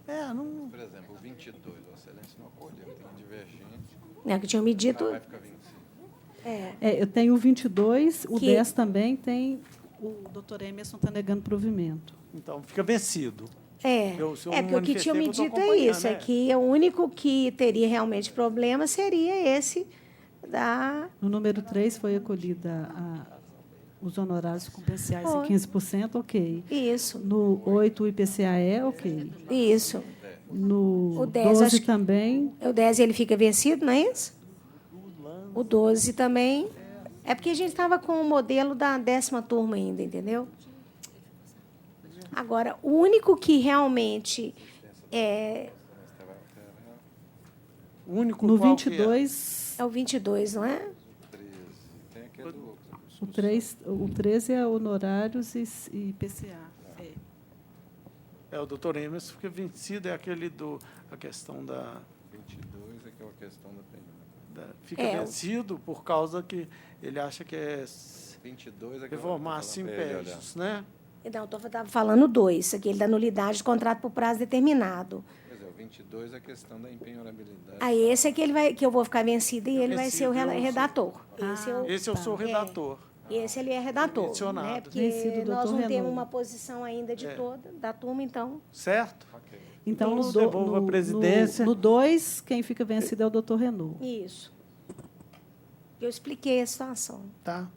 S2: Não...
S4: Por exemplo, o 22, Vossa Excelência não acolheu, tem divergência.
S8: É que tinham medido.
S4: Vai ficar vencido.
S3: eu tenho o 22, o
S8: Que-
S3: 10 também tem... O doutor Emerson está negando provimento.
S2: Então, fica vencido. Se eu
S8: Porque o que tinham
S2: manifestei, eu tô
S8: medido é
S2: acompanhando,
S8: isso,
S2: né?
S8: é que o único que teria realmente problema seria esse da...
S3: No número 3 foi acolhida os honorários compensados
S8: Foi.
S3: em 15%, ok.
S8: Isso.
S3: No 8, o IPCAE, ok.
S8: Isso.
S3: No
S8: O 10,
S3: 12
S8: acho que-
S3: também,
S8: O 10 ele fica vencido, não é isso? O 12 também. É porque a gente estava com o modelo da 10ª turma ainda, entendeu? Agora, o único que realmente
S2: O único
S3: no
S2: qual que é?
S3: 22,
S8: é o 22, não é?
S4: Tem aquele do...
S3: o 13 é honorários e IPCA.
S2: O doutor Emerson fica vencido, é aquele a questão da...
S4: 22 é que é a questão da pena.
S2: Fica
S8: É,
S2: vencido por causa que ele acha que é
S4: 22 é que
S2: reformar assim impérios, né?
S8: Não, eu estava falando 2, aquele da nulidade de contrato por prazo determinado.
S4: Pois é, o 22 é a questão da empenhorabilidade.
S8: Aí esse é que eu vou ficar vencida e ele vai ser o redator.
S2: Esse eu sou o redator.
S8: Esse ele é redator,
S2: Mencionado.
S8: né? Porque
S3: Vencido,
S8: nós
S3: doutor
S8: não temos
S3: Renault.
S8: uma posição ainda de toda da turma, então...
S2: Certo?
S3: Então,
S2: Então, devolvo a presidência.
S3: no 2, quem fica vencido é o doutor Renault.
S8: Isso. Eu expliquei a situação.
S2: Tá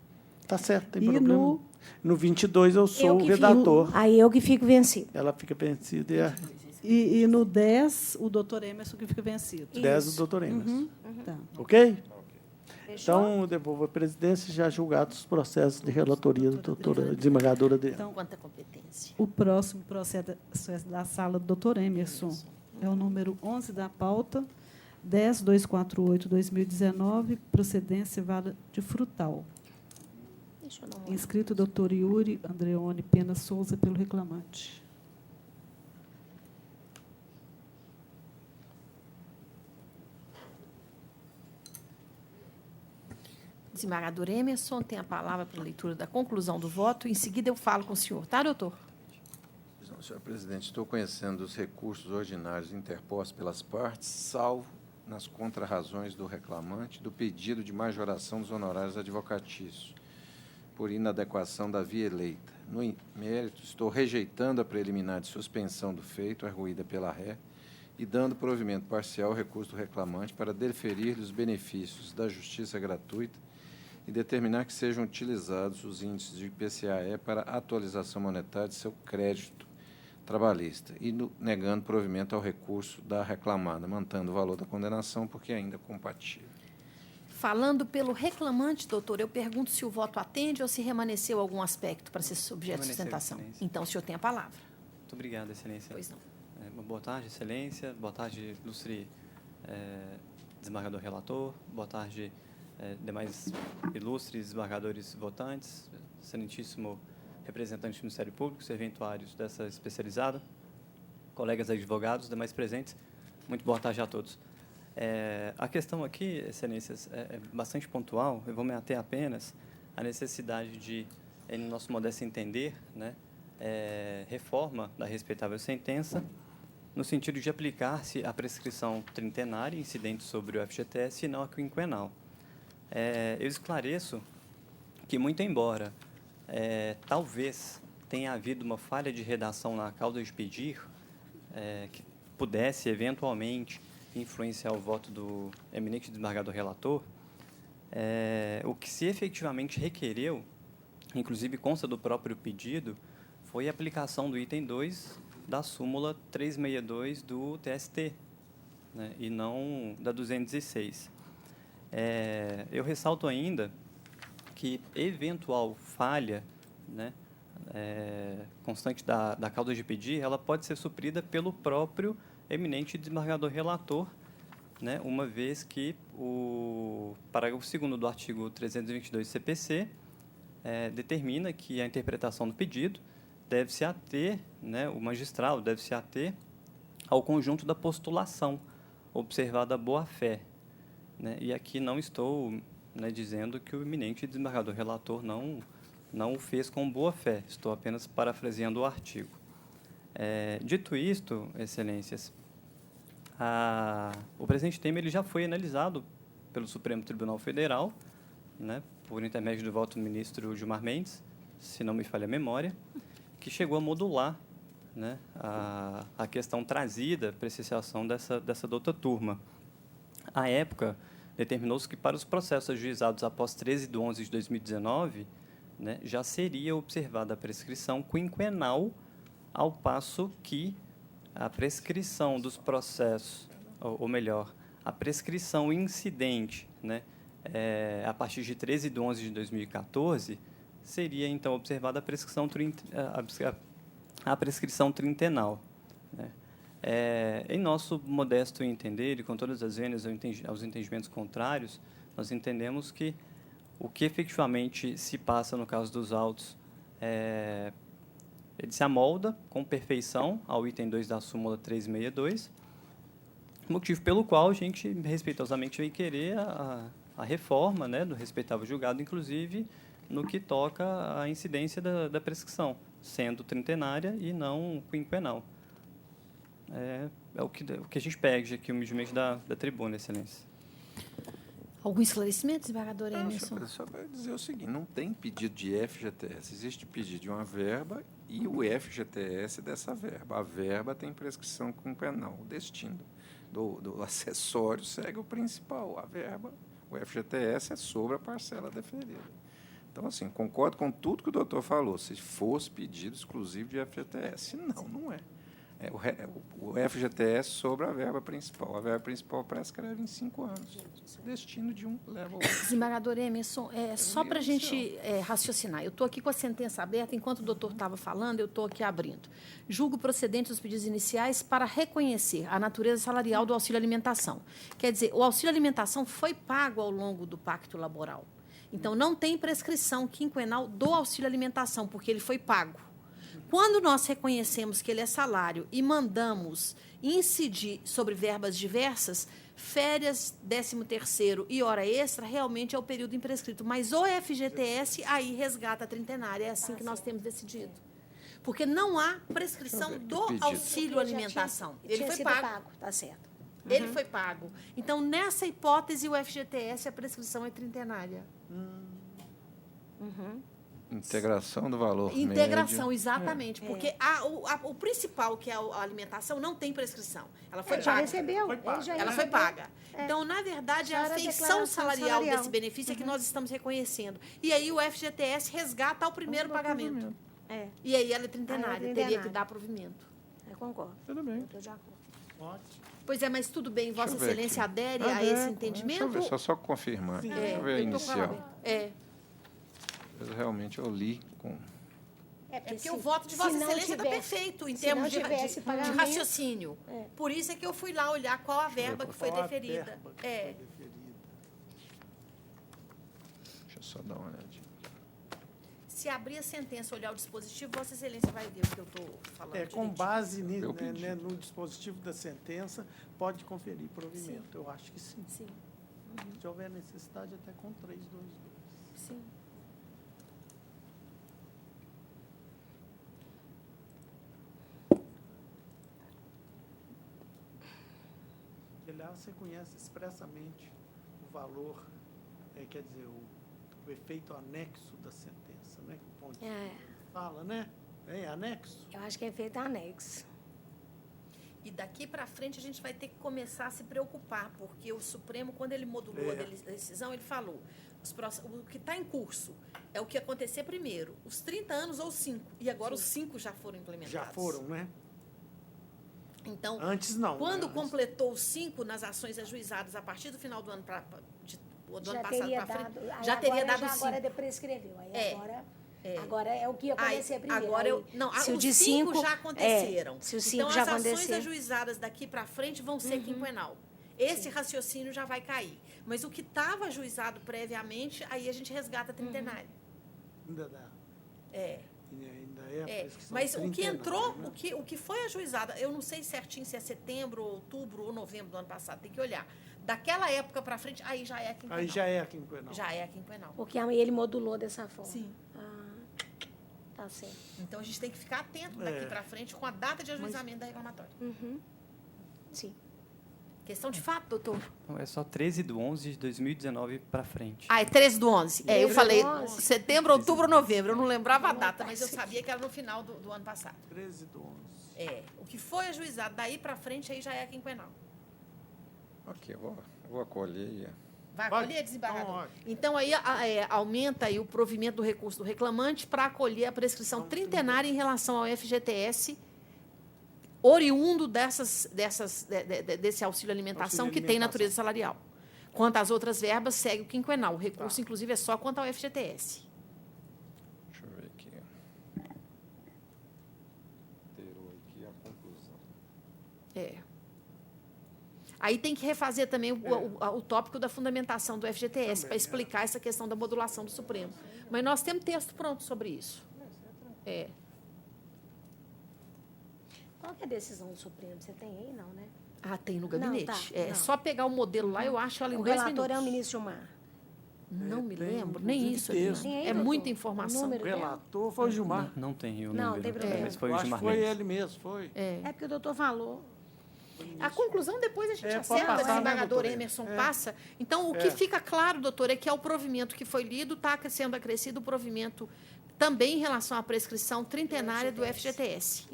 S2: certo, tem
S3: E
S2: problema. No 22 eu sou o
S8: que
S2: redator.
S8: Aí eu que fico vencido.
S2: Ela fica vencida
S3: E no 10, o doutor Emerson que fica vencido.
S2: 10 do doutor Emerson.
S3: Tá.
S2: Ok? Então, eu devolvo a presidência, já julgados os processos de relatoria da doutora desembargadora Adriana.
S3: Então,
S1: Quanta competência.
S3: o próximo processo da sala do doutor Emerson é o número 11 da pauta, 10.248/2019, procedência Vale de Frutal.
S8: Deixa eu dar uma
S3: Inscrito doutor Yuri Andreone Pena Souza pelo reclamante.
S1: Desembargador Emerson tem a palavra para a leitura da conclusão do voto. Em seguida, eu falo com o senhor. Tá, doutor?
S4: Não, senhor presidente, estou conhecendo os recursos ordinários interpostos pelas partes, salvo nas contrarrazões do reclamante do pedido de majoração dos honorários advocatícios por inadequação da via eleita. No mérito, estou rejeitando a preliminar de suspensão do feito arguída pela ré e dando provimento parcial ao recurso do reclamante para deferir os benefícios da justiça gratuita e determinar que sejam utilizados os índices de IPCAE para atualização monetária de seu crédito trabalhista e negando provimento ao recurso da reclamada, mantendo o valor da condenação porque ainda é compatível.
S1: Falando pelo reclamante, doutor, eu pergunto se o voto atende ou se remanesceu algum aspecto para ser objeto de sustentação.
S20: Excelência.
S1: Então, o senhor tem a palavra.
S20: Muito obrigado, Excelência.
S1: Pois não.
S20: Boa tarde, Excelência. Boa tarde, ilustre desembargador relator. Boa tarde, demais ilustres desembargadores votantes, excelentíssimo representante do Ministério Público, serventuários dessa especializada, colegas advogados, demais presentes. Muito boa tarde a todos. A questão aqui, Excelências, é bastante pontual. Eu vou me ater apenas à necessidade de, em nosso modesto entender, né, reforma da respeitável sentença, no sentido de aplicar-se a prescrição trintenária incidente sobre o FGTS e não a quinquenal. Eu esclareço que, muito embora talvez tenha havido uma falha de redação na causa de pedir, que pudesse, eventualmente, influenciar o voto do eminente desembargador relator, o que se efetivamente requereu, inclusive consta do próprio pedido, foi a aplicação do item 2 da súmula 362 do TST, né, e não da 206. Eu ressalto ainda que eventual falha, né, constante da causa de pedir, ela pode ser suprida pelo próprio eminente desembargador relator, né, uma vez que o parágrafo 2º do artigo 322 CPC determina que a interpretação do pedido deve se ater, né, o magistrado deve se ater ao conjunto da postulação, observada a boa-fé. Né, e aqui não estou, né, dizendo que o eminente desembargador relator não o fez com boa-fé, estou apenas parafraseando o artigo. Dito isto, Excelências, o presidente Temer ele já foi analisado pelo Supremo Tribunal Federal, né, por intermédio do voto do ministro Gilmar Mendes, se não me falha a memória, que chegou a modular, né, a questão trazida para apreciação dessa douta turma. À época, determinou-se que para os processos ajuizados após 13/11 de 2019, né, já seria observada a prescrição quinquenal, ao passo que a prescrição dos processos, ou melhor, a prescrição incidente, né, a partir de 13/11 de 2014, seria, então, observada a prescrição trintenal. Né. Em nosso modesto entender, e com todas as vênias aos entendimentos contrários, nós entendemos que o que efetivamente se passa no caso dos autos ele se amolda com perfeição ao item 2 da súmula 362, motivo pelo qual a gente, respeitosamente, vem querer a reforma, né, do respeitável julgado, inclusive no que toca à incidência da prescrição, sendo trintenária e não quinquenal. É o que a gente pede aqui, humildemente, da tribuna, Excelência.
S1: Algum esclarecimento, desembargador Emerson?
S4: Só para dizer o seguinte, não tem pedido de FGTS, existe pedido de uma verba e o FGTS dessa verba. A verba tem prescrição quinquenal, o destino do acessório segue o principal, a verba, o FGTS é sobre a parcela deferida. Então, assim, concordo com tudo que o doutor falou, se fosse pedido exclusivo de FGTS, não é. O FGTS sobre a verba principal. A verba principal prescreve em 5 anos. O destino de um leva ao outro.
S1: Desembargador Emerson, só para a gente raciocinar, eu estou aqui com a sentença aberta, enquanto o doutor estava falando, eu estou aqui abrindo. Julgo procedente os pedidos iniciais para reconhecer a natureza salarial do auxílio alimentação. Quer dizer, o auxílio alimentação foi pago ao longo do pacto laboral. Então, não tem prescrição quinquenal do auxílio alimentação, porque ele foi pago. Quando nós reconhecemos que ele é salário e mandamos incidir sobre verbas diversas, férias, 13º e hora extra, realmente é o período imprescrito. Mas o FGTS, aí resgata a trintenária. É assim que nós temos decidido. Porque não há prescrição do auxílio alimentação. Ele foi pago.
S8: Tá certo.
S1: Ele foi pago. Então, nessa hipótese, o FGTS, a prescrição é trintenária.
S4: Integração do valor
S1: Integração,
S4: médio.
S1: exatamente. Porque o principal, que é a alimentação, não tem prescrição. Ela foi
S8: Já
S1: paga.
S8: recebeu.
S1: Ela foi paga. Então, na verdade,
S8: Já
S1: a
S8: era
S1: feição
S8: declaração
S1: salarial
S8: salarial.
S1: desse benefício é que nós estamos reconhecendo. E aí o FGTS resgata o primeiro pagamento. E aí ela é trintenária, teria que dar provimento.
S8: Eu concordo.
S2: Tudo bem.
S8: Estou de acordo.
S2: Ótimo.
S1: Pois é, mas tudo bem, Vossa
S4: Deixa eu ver
S1: Excelência
S4: aqui.
S1: adere a esse entendimento?
S4: Deixa eu ver, só confirmar.
S1: Sim.
S4: Deixa eu ver a
S1: eu tô com
S4: inicial.
S1: realmente
S4: Eu li com...
S1: É porque o voto de Vossa Excelência está perfeito em
S8: se
S1: termos
S8: não
S1: de
S8: tivesse pagamento,
S1: raciocínio. Por isso é que eu fui lá olhar qual a verba que foi deferida.
S4: Deixa eu só dar uma olhadinha.
S1: Se abrir a sentença, olhar o dispositivo, Vossa Excelência vai ver o que eu estou falando.
S2: Com
S1: direitinho.
S2: base no dispositivo da sentença, pode conferir provimento. Eu acho que sim.
S1: Sim.
S2: Se houver necessidade, até com 322.
S1: Sim.
S2: Aliás, você conhece expressamente o valor, quer dizer, o efeito anexo da sentença, né? Que o Ponte fala, né? É anexo?
S8: Eu acho que é feito anexo.
S1: E daqui para frente a gente vai ter que começar a se preocupar, porque o Supremo, quando ele modulou a decisão, ele falou, o que está em curso é o que acontecer primeiro, os 30 anos ou 5, e agora os 5 já foram implementados.
S2: Já foram, né?
S1: Então,
S2: antes não.
S1: Quando completou os 5 nas ações ajuizadas a partir do final do ano, do ano passado para frente, já teria dado os 5.
S8: Agora prescreveu. Aí agora é o que ia acontecer primeiro.
S1: Agora
S8: se
S1: os 5 já aconteceram.
S8: Se os 5
S1: então,
S8: já
S1: as ações
S8: aconteceram.
S1: ajuizadas daqui para frente vão ser quinquenal. Esse raciocínio já vai cair. Mas o que estava ajuizado previamente, aí a gente resgata trintenário.
S2: Ainda dá.
S1: Mas o que entrou, né? o que foi ajuizado, eu não sei certinho se é setembro, outubro ou novembro do ano passado, tem que olhar. Daquela época para frente, aí já é quinquenal.
S2: Aí já é a quinquenal.
S1: Já é a quinquenal.
S8: Porque ele modulou dessa forma.
S1: Sim.
S8: Tá certo.
S1: Então a gente tem que ficar atento daqui para frente com a data de ajuizamento da reclamatória.
S8: Sim.
S1: Questão de fato, doutor?
S20: Não, é só 13/11/2019 para frente.
S1: É 13/11. Eu falei setembro, outubro, novembro. Eu não lembrava a data, mas eu sabia que era no final do ano passado.
S2: 13/11.
S1: O que foi ajuizado daí para frente, aí já é quinquenal.
S4: Ok, eu vou acolher.
S1: Vai acolher, desembargador? Então, aí aumenta aí o provimento do recurso do reclamante para acolher a prescrição trintenária em relação ao FGTS, oriundo desse auxílio alimentação que tem natureza salarial. Quanto às outras verbas, segue o quinquenal. O recurso, inclusive, é só quanto ao FGTS.
S4: Deixa eu ver aqui. Terou aqui a conclusão.
S1: Aí tem que refazer também o tópico da fundamentação do FGTS, para explicar essa questão da modulação do Supremo. Mas nós temos texto pronto sobre isso.
S8: Qual que é a decisão do Supremo? Você tem aí, não, né?
S1: Tem no gabinete.
S8: Não,
S1: É só pegar o modelo lá, eu acho ela em 2 minutos.
S8: O relator é o ministro Gilmar.
S1: Não me lembro, nem isso. É muita informação.
S2: O relator foi o Gilmar.
S20: Não tem o número.
S8: Não, tem problema.
S20: Mas foi o Gilmar
S2: Foi
S20: Mendes.
S2: ele mesmo, foi.
S8: É porque o doutor falou.
S1: A conclusão depois a gente
S2: pode
S1: acerta,
S2: passar,
S1: o desembargador
S2: né,
S1: Emerson
S2: doutor?
S1: passa. Então, o que fica claro, doutor, é que é o provimento que foi lido, está sendo acrescido o provimento também em relação à prescrição trintenária do FGTS.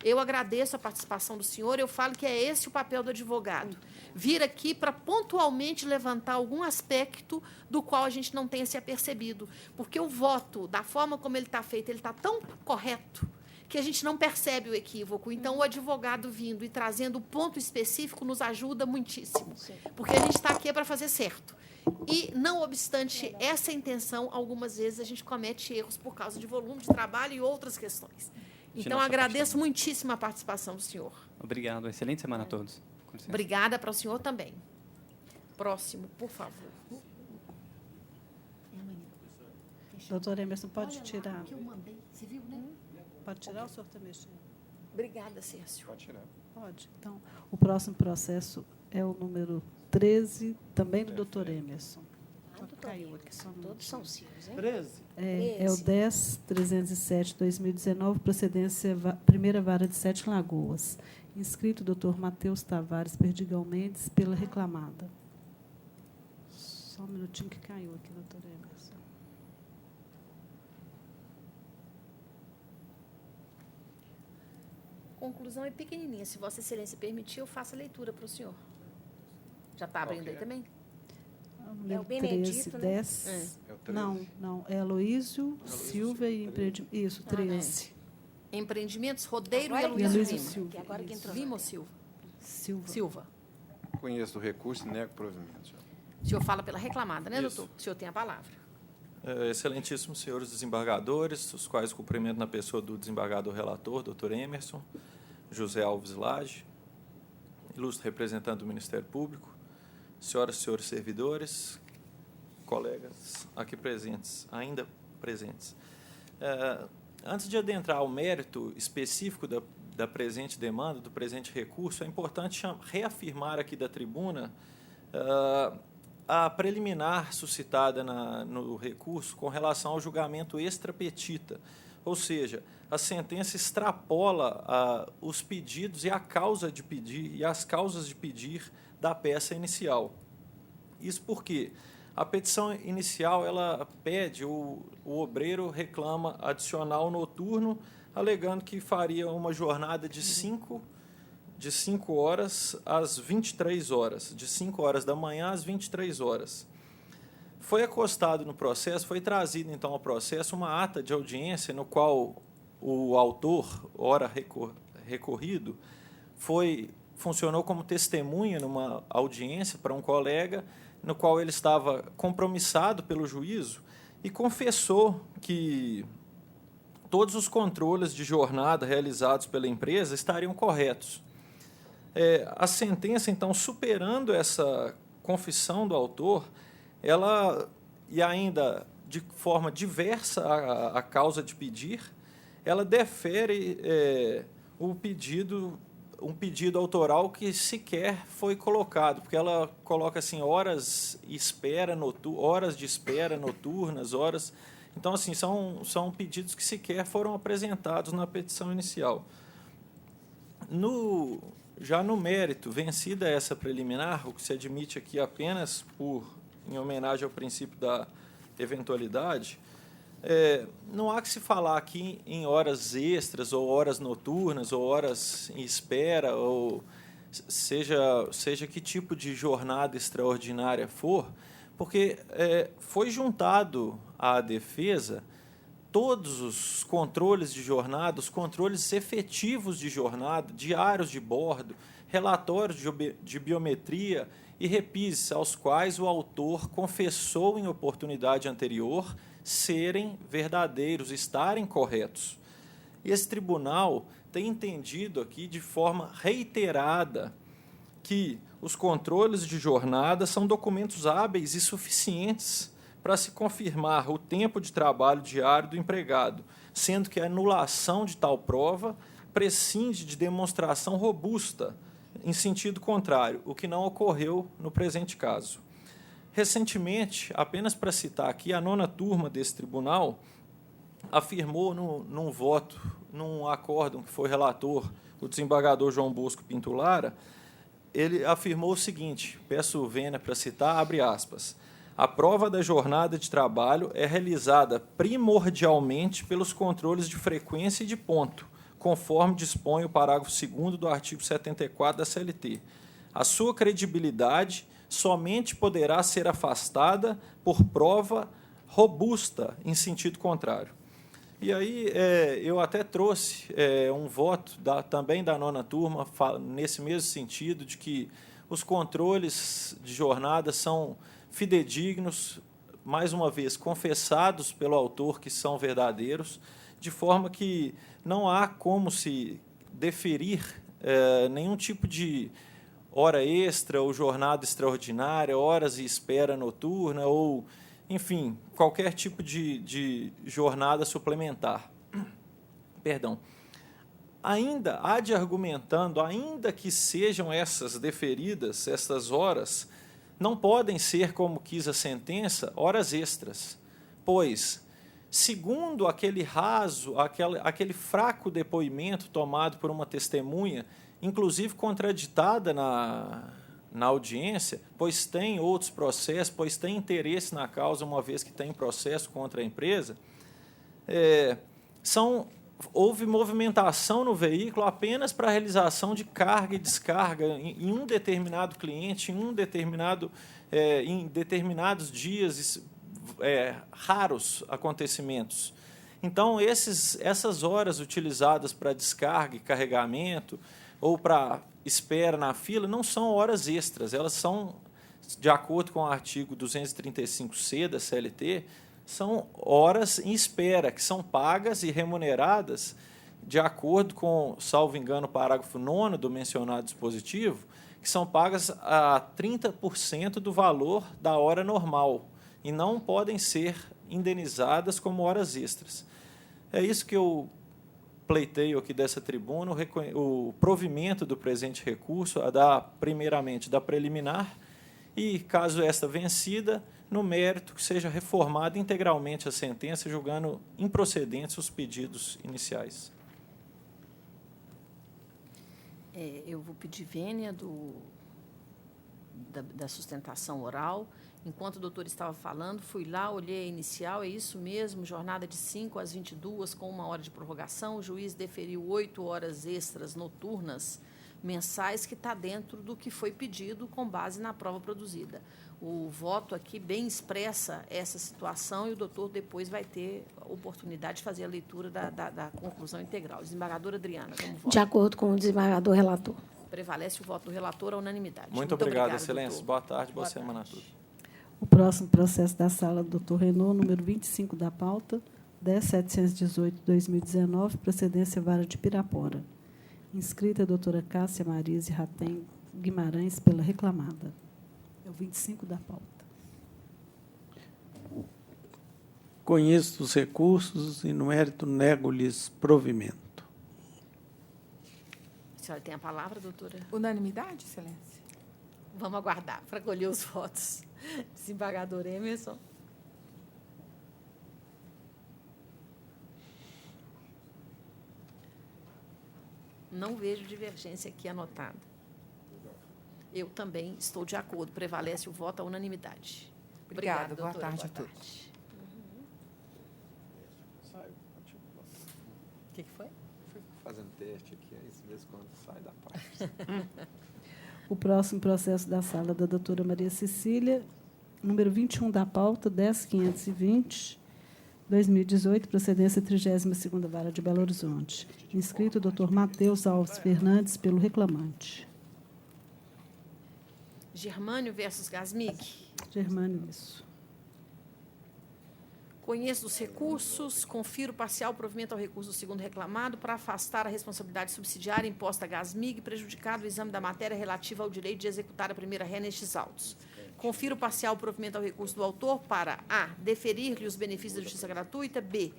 S1: Eu agradeço a participação do senhor, eu falo que é esse o papel do advogado. Vir aqui para pontualmente levantar algum aspecto do qual a gente não tenha se apercebido. Porque o voto, da forma como ele está feito, ele está tão correto que a gente não percebe o equívoco. Então, o advogado vindo e trazendo o ponto específico nos ajuda muitíssimo. Porque a gente está aqui para fazer certo. E, não obstante essa intenção, algumas vezes a gente comete erros por causa de volume de trabalho e outras questões. Então, agradeço muitíssimo a participação do senhor.
S20: Obrigado. Excelente semana a todos. Com licença.
S1: Obrigada para o senhor também. Próximo, por favor.
S3: Doutor Emerson, pode tirar.
S1: Que eu mandei, você viu, né?
S3: Pode tirar ou o senhor está mexendo?
S1: Obrigada, Sérgio.
S4: Pode tirar.
S3: Pode. Então, o próximo processo é o número 13, também do doutor Emerson. Caiu aqui, só
S8: todos são seus, hein?
S2: 13?
S3: É o 10.307/2019, procedência Primeira Vara de Sete Lagoas. Inscrito doutor Matheus Tavares Perdigão Mendes, pela reclamada. Só um minutinho que caiu aqui, doutor Emerson.
S1: conclusão é pequenininha. Se Vossa Excelência permitir, eu faço a leitura para o senhor. Já está abrindo aí também?
S8: É o Benedito,
S3: 13,
S8: né?
S3: 10.
S4: É o 13.
S3: Não. É Aloísio Silva e empreendimento. Isso, 13.
S1: Empreendimentos Rodeiro
S8: Agora
S1: e Aloísio
S3: Aloísio
S1: Lima.
S3: Silva.
S8: Que agora que entrou.
S1: Lima ou Silva? Silva.
S4: Conheço o recurso e nego provimento, senhor.
S1: O senhor fala pela reclamada, né,
S21: Isso.
S1: doutor? O senhor tem a palavra.
S21: Excelentíssimos senhores desembargadores, os quais cumprimento na pessoa do desembargador relator, doutor Emerson, José Alves Lage, ilustre representante do Ministério Público, senhoras e senhores servidores, colegas aqui presentes, ainda presentes. Antes de adentrar ao mérito específico da presente demanda, do presente recurso, é importante reafirmar aqui da tribuna a preliminar suscitada no recurso com relação ao julgamento extra petita, ou seja, a sentença extrapola os pedidos e a causa de pedir e as causas de pedir da peça inicial. Isso porque a petição inicial ela pede, o obreiro reclama adicional noturno, alegando que faria uma jornada de 5 horas às 23 horas, de 5 horas da manhã às 23 horas. Foi acostado no processo, foi trazido então ao processo uma ata de audiência no qual o autor, ora recorrido, funcionou como testemunha numa audiência para um colega, no qual ele estava compromissado pelo juízo e confessou que todos os controles de jornada realizados pela empresa estariam corretos. A sentença, então, superando essa confissão do autor, ela, e ainda de forma diversa a causa de pedir, ela defere um pedido autoral que sequer foi colocado, porque ela coloca assim horas de espera noturnas, horas. Então, assim, são pedidos que sequer foram apresentados na petição inicial. Já no mérito, vencida essa preliminar, o que se admite aqui apenas em homenagem ao princípio da eventualidade, não há que se falar aqui em horas extras, ou horas noturnas, ou horas em espera, ou seja que tipo de jornada extraordinária for, porque foi juntado à defesa todos os controles de jornada, os controles efetivos de jornada, diários de bordo, relatórios de biometria e repises, aos quais o autor confessou em oportunidade anterior serem verdadeiros, estarem corretos. E esse tribunal tem entendido aqui de forma reiterada que os controles de jornada são documentos hábeis e suficientes para se confirmar o tempo de trabalho diário do empregado, sendo que a anulação de tal prova prescinde de demonstração robusta, em sentido contrário, o que não ocorreu no presente caso. Recentemente, apenas para citar aqui, a 9ª turma desse tribunal afirmou num voto, num acórdão que foi relator, o desembargador João Bosco Pinto Lara, ele afirmou o seguinte, peço vênia para citar, abre aspas, a prova da jornada de trabalho é realizada primordialmente pelos controles de frequência e de ponto, conforme dispõe o parágrafo 2º do artigo 74 da CLT. A sua credibilidade somente poderá ser afastada por prova robusta em sentido contrário. E aí eu até trouxe um voto também da 9ª turma nesse mesmo sentido, de que os controles de jornada são fidedignos, mais uma vez, confessados pelo autor que são verdadeiros, de forma que não há como se deferir nenhum tipo de hora extra ou jornada extraordinária, horas de espera noturna ou, enfim, qualquer tipo de jornada suplementar. Perdão. Ainda há de argumentando, ainda que sejam essas deferidas, essas horas, não podem ser, como quis a sentença, horas extras, pois, segundo aquele raso, aquele fraco depoimento tomado por uma testemunha, inclusive contraditada na audiência, pois tem outros processos, pois tem interesse na causa, uma vez que tem processo contra a empresa, são houve movimentação no veículo apenas para a realização de carga e descarga em um determinado cliente, em determinados dias, raros acontecimentos. Então, essas horas utilizadas para descarga e carregamento ou para espera na fila não são horas extras, elas são, de acordo com o artigo 235C da CLT, são horas em espera, que são pagas e remuneradas de acordo com, salvo engano, o parágrafo 9º do mencionado dispositivo, que são pagas a 30% do valor da hora normal e não podem ser indenizadas como horas extras. É isso que eu pleiteio aqui dessa tribuna, o provimento do presente recurso, primeiramente da preliminar, e, caso esta vencida, no mérito que seja reformada integralmente a sentença, julgando improcedentes os pedidos iniciais.
S1: Eu vou pedir vênia da sustentação oral. Enquanto o doutor estava falando, fui lá, olhei a inicial, é isso mesmo, jornada de 5 às 22, com 1 hora de prorrogação. O juiz deferiu 8 horas extras noturnas mensais, que está dentro do que foi pedido com base na prova produzida. O voto aqui bem expressa essa situação e o doutor depois vai ter a oportunidade de fazer a leitura da conclusão integral. Desembargadora Adriana, como voto?
S8: De acordo com o desembargador relator.
S1: Prevalece o voto do relator à unanimidade.
S21: Muito obrigado, Excelência. Boa tarde, boa semana a todos.
S3: O próximo processo da sala, doutor Renault, número 25 da pauta, 10.718/2019, procedência Vara de Pirapora. Inscrita a doutora Cássia Marise Ratem Guimarães, pela reclamada. É o 25 da pauta.
S2: Conheço os recursos e, no mérito, nego-lhes provimento.
S1: A senhora tem a palavra, doutora?
S9: Unanimidade, Excelência.
S1: Vamos aguardar para colher os votos. Desembargador Emerson. Não vejo divergência aqui anotada. Eu também estou de acordo. Prevalece o voto à unanimidade.
S9: Obrigada.
S1: Boa
S9: tarde a todos.
S1: O que foi?
S4: Fui fazendo teste aqui, é isso mesmo quando sai da parte.
S3: O próximo processo da sala da doutora Maria Cecília, número 21 da pauta, 10.520/2018, procedência 32ª Vara de Belo Horizonte. Inscrito o doutor Matheus Alves Fernandes, pelo reclamante.
S1: Germânio versus Gasmig.
S3: Germânio, isso.
S1: Conheço os recursos, confiro parcial provimento ao recurso do segundo reclamado para afastar a responsabilidade subsidiária imposta a Gasmig, prejudicado o exame da matéria relativa ao direito de executar a primeira ré nestes autos. Confiro parcial provimento ao recurso do autor para a. Deferir-lhe os benefícios da justiça gratuita, b.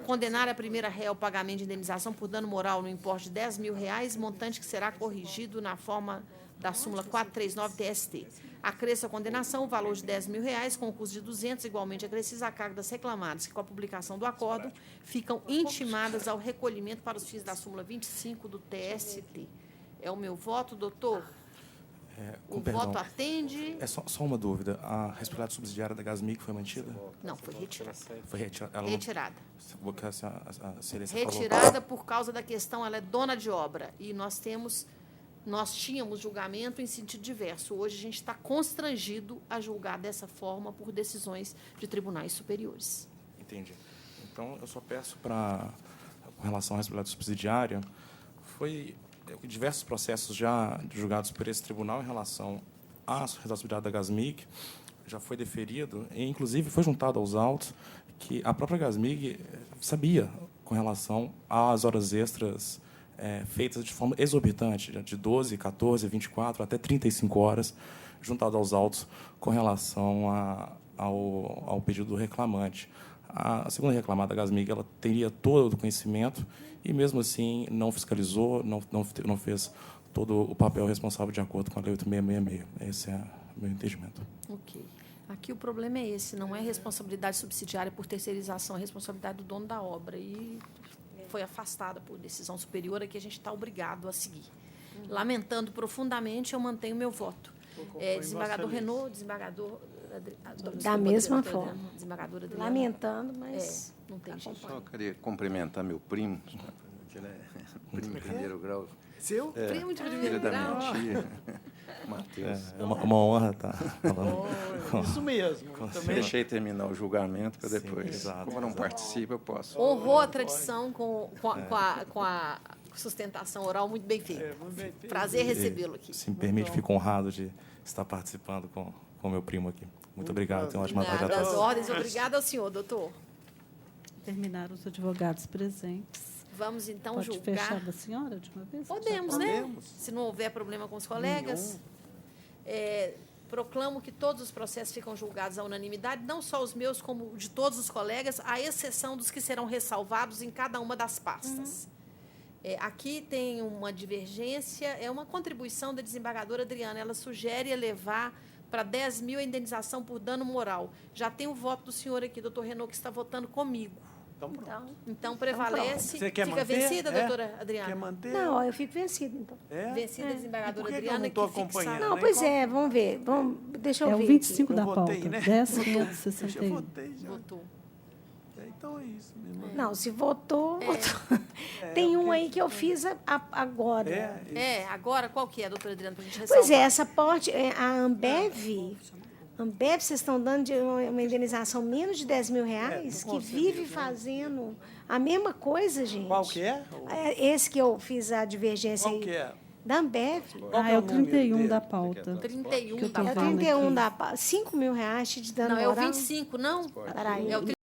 S1: Condenar a primeira ré ao pagamento de indenização por dano moral no importe de R$10.000, montante que será corrigido na forma da súmula 439 TST. Acresce a condenação o valor de R$10.000, com o custo de 200, igualmente acrescidos a carga das reclamadas, que com a publicação do acordo ficam intimadas ao recolhimento para os fins da súmula 25 do TST. É o meu voto, doutor? O voto atende?
S15: É só uma dúvida. A responsabilidade subsidiária da Gasmig foi mantida?
S1: Não, foi retirada.
S15: Foi retirada.
S1: Retirada.
S15: Retirada
S1: retirada por causa da questão, ela é dona de obra. E nós tínhamos julgamento em sentido diverso. Hoje a gente está constrangido a julgar dessa forma por decisões de tribunais superiores.
S15: Entendi. Então, eu só peço para, com relação à responsabilidade subsidiária, foi diversos processos já julgados por esse tribunal em relação à responsabilidade da Gasmig, já foi deferido, e inclusive foi juntado aos autos que a própria Gasmig sabia com relação às horas extras feitas de forma exorbitante, de 12, 14, 24, até 35 horas, juntado aos autos com relação ao pedido do reclamante. A segunda reclamada, a Gasmig, ela teria todo o conhecimento e, mesmo assim, não fiscalizou, não fez todo o papel responsável de acordo com a Lei 8666. Esse é o meu entendimento.
S1: Ok. Aqui o problema é esse, não é responsabilidade subsidiária por terceirização, é responsabilidade do dono da obra. E foi afastada por decisão superior, que a gente está obrigado a seguir. Lamentando profundamente, eu mantenho meu voto. Desembargador Renaud, desembargador...
S8: Da mesma
S1: doutora
S8: forma.
S1: Desembargadora Adriana.
S8: Lamentando, mas...
S1: não tem jeito.
S4: Só queria cumprimentar meu primo, que ele é primo de primeiro grau.
S1: Seu primo de primeiro
S4: filho da
S1: grau?
S4: minha tia, Matheus.
S15: É uma honra estar falando.
S2: Isso mesmo. Também.
S4: Deixei terminar o julgamento para depois.
S15: Exato,
S4: Como eu não participo, eu posso.
S1: Honrou a tradição com a sustentação oral muito bem feita. Prazer recebê-lo aqui.
S15: Se me permite, fico honrado de estar participando com o meu primo aqui. Muito obrigado. Tenha uma ótima tarde a
S1: Das
S15: todos.
S1: ordens, obrigada ao senhor, doutor.
S3: Terminaram os advogados presentes.
S1: Vamos, então,
S3: Pode
S1: julgar.
S3: fechar da senhora de uma vez?
S1: Podemos, né? Se não houver problema com os colegas. Proclamo que todos os processos ficam julgados à unanimidade, não só os meus, como de todos os colegas, à exceção dos que serão ressalvados em cada uma das pastas. Aqui tem uma divergência, é uma contribuição da desembargadora Adriana. Ela sugere elevar para 10 mil a indenização por dano moral. Já tem o voto do senhor aqui, doutor Renaud, que está votando comigo. Então prevalece.
S2: Você quer
S1: Fica
S2: manter?
S1: vencida, doutora Adriana?
S2: Quer manter?
S8: Não, eu fico vencida, então.
S1: Vencida a desembargadora
S2: E por que
S1: Adriana,
S2: que eu não
S1: que
S2: tô
S1: fixar.
S2: acompanhando?
S8: Não, pois é, vamos ver. Deixa eu ver.
S3: É o 25
S2: aqui.
S3: da
S2: Eu
S3: pauta.
S2: votei, né?
S3: 10.561.
S2: Eu votei já.
S1: Votou.
S2: Então é isso mesmo.
S8: Não, se votou, votou. Tem um aí que eu fiz agora.
S1: Agora qual que é, doutora Adriana, para a gente ressalvar?
S8: Pois é, essa porte, a Ambev, vocês estão dando de uma indenização menos de 10 mil reais, que vive fazendo a mesma coisa, gente.
S2: Qual que é?
S8: Esse que eu fiz a divergência
S2: Qual
S8: aí.
S2: que é?
S8: Da Ambev.
S3: É o 31 da pauta.
S1: 31
S3: que eu tô
S1: da
S8: É o
S3: vendo
S8: 31
S3: aqui.
S8: da pauta. 5 mil reais de dano
S1: Não, é o
S8: moral.
S1: 25, não?
S8: Peraí.
S1: É o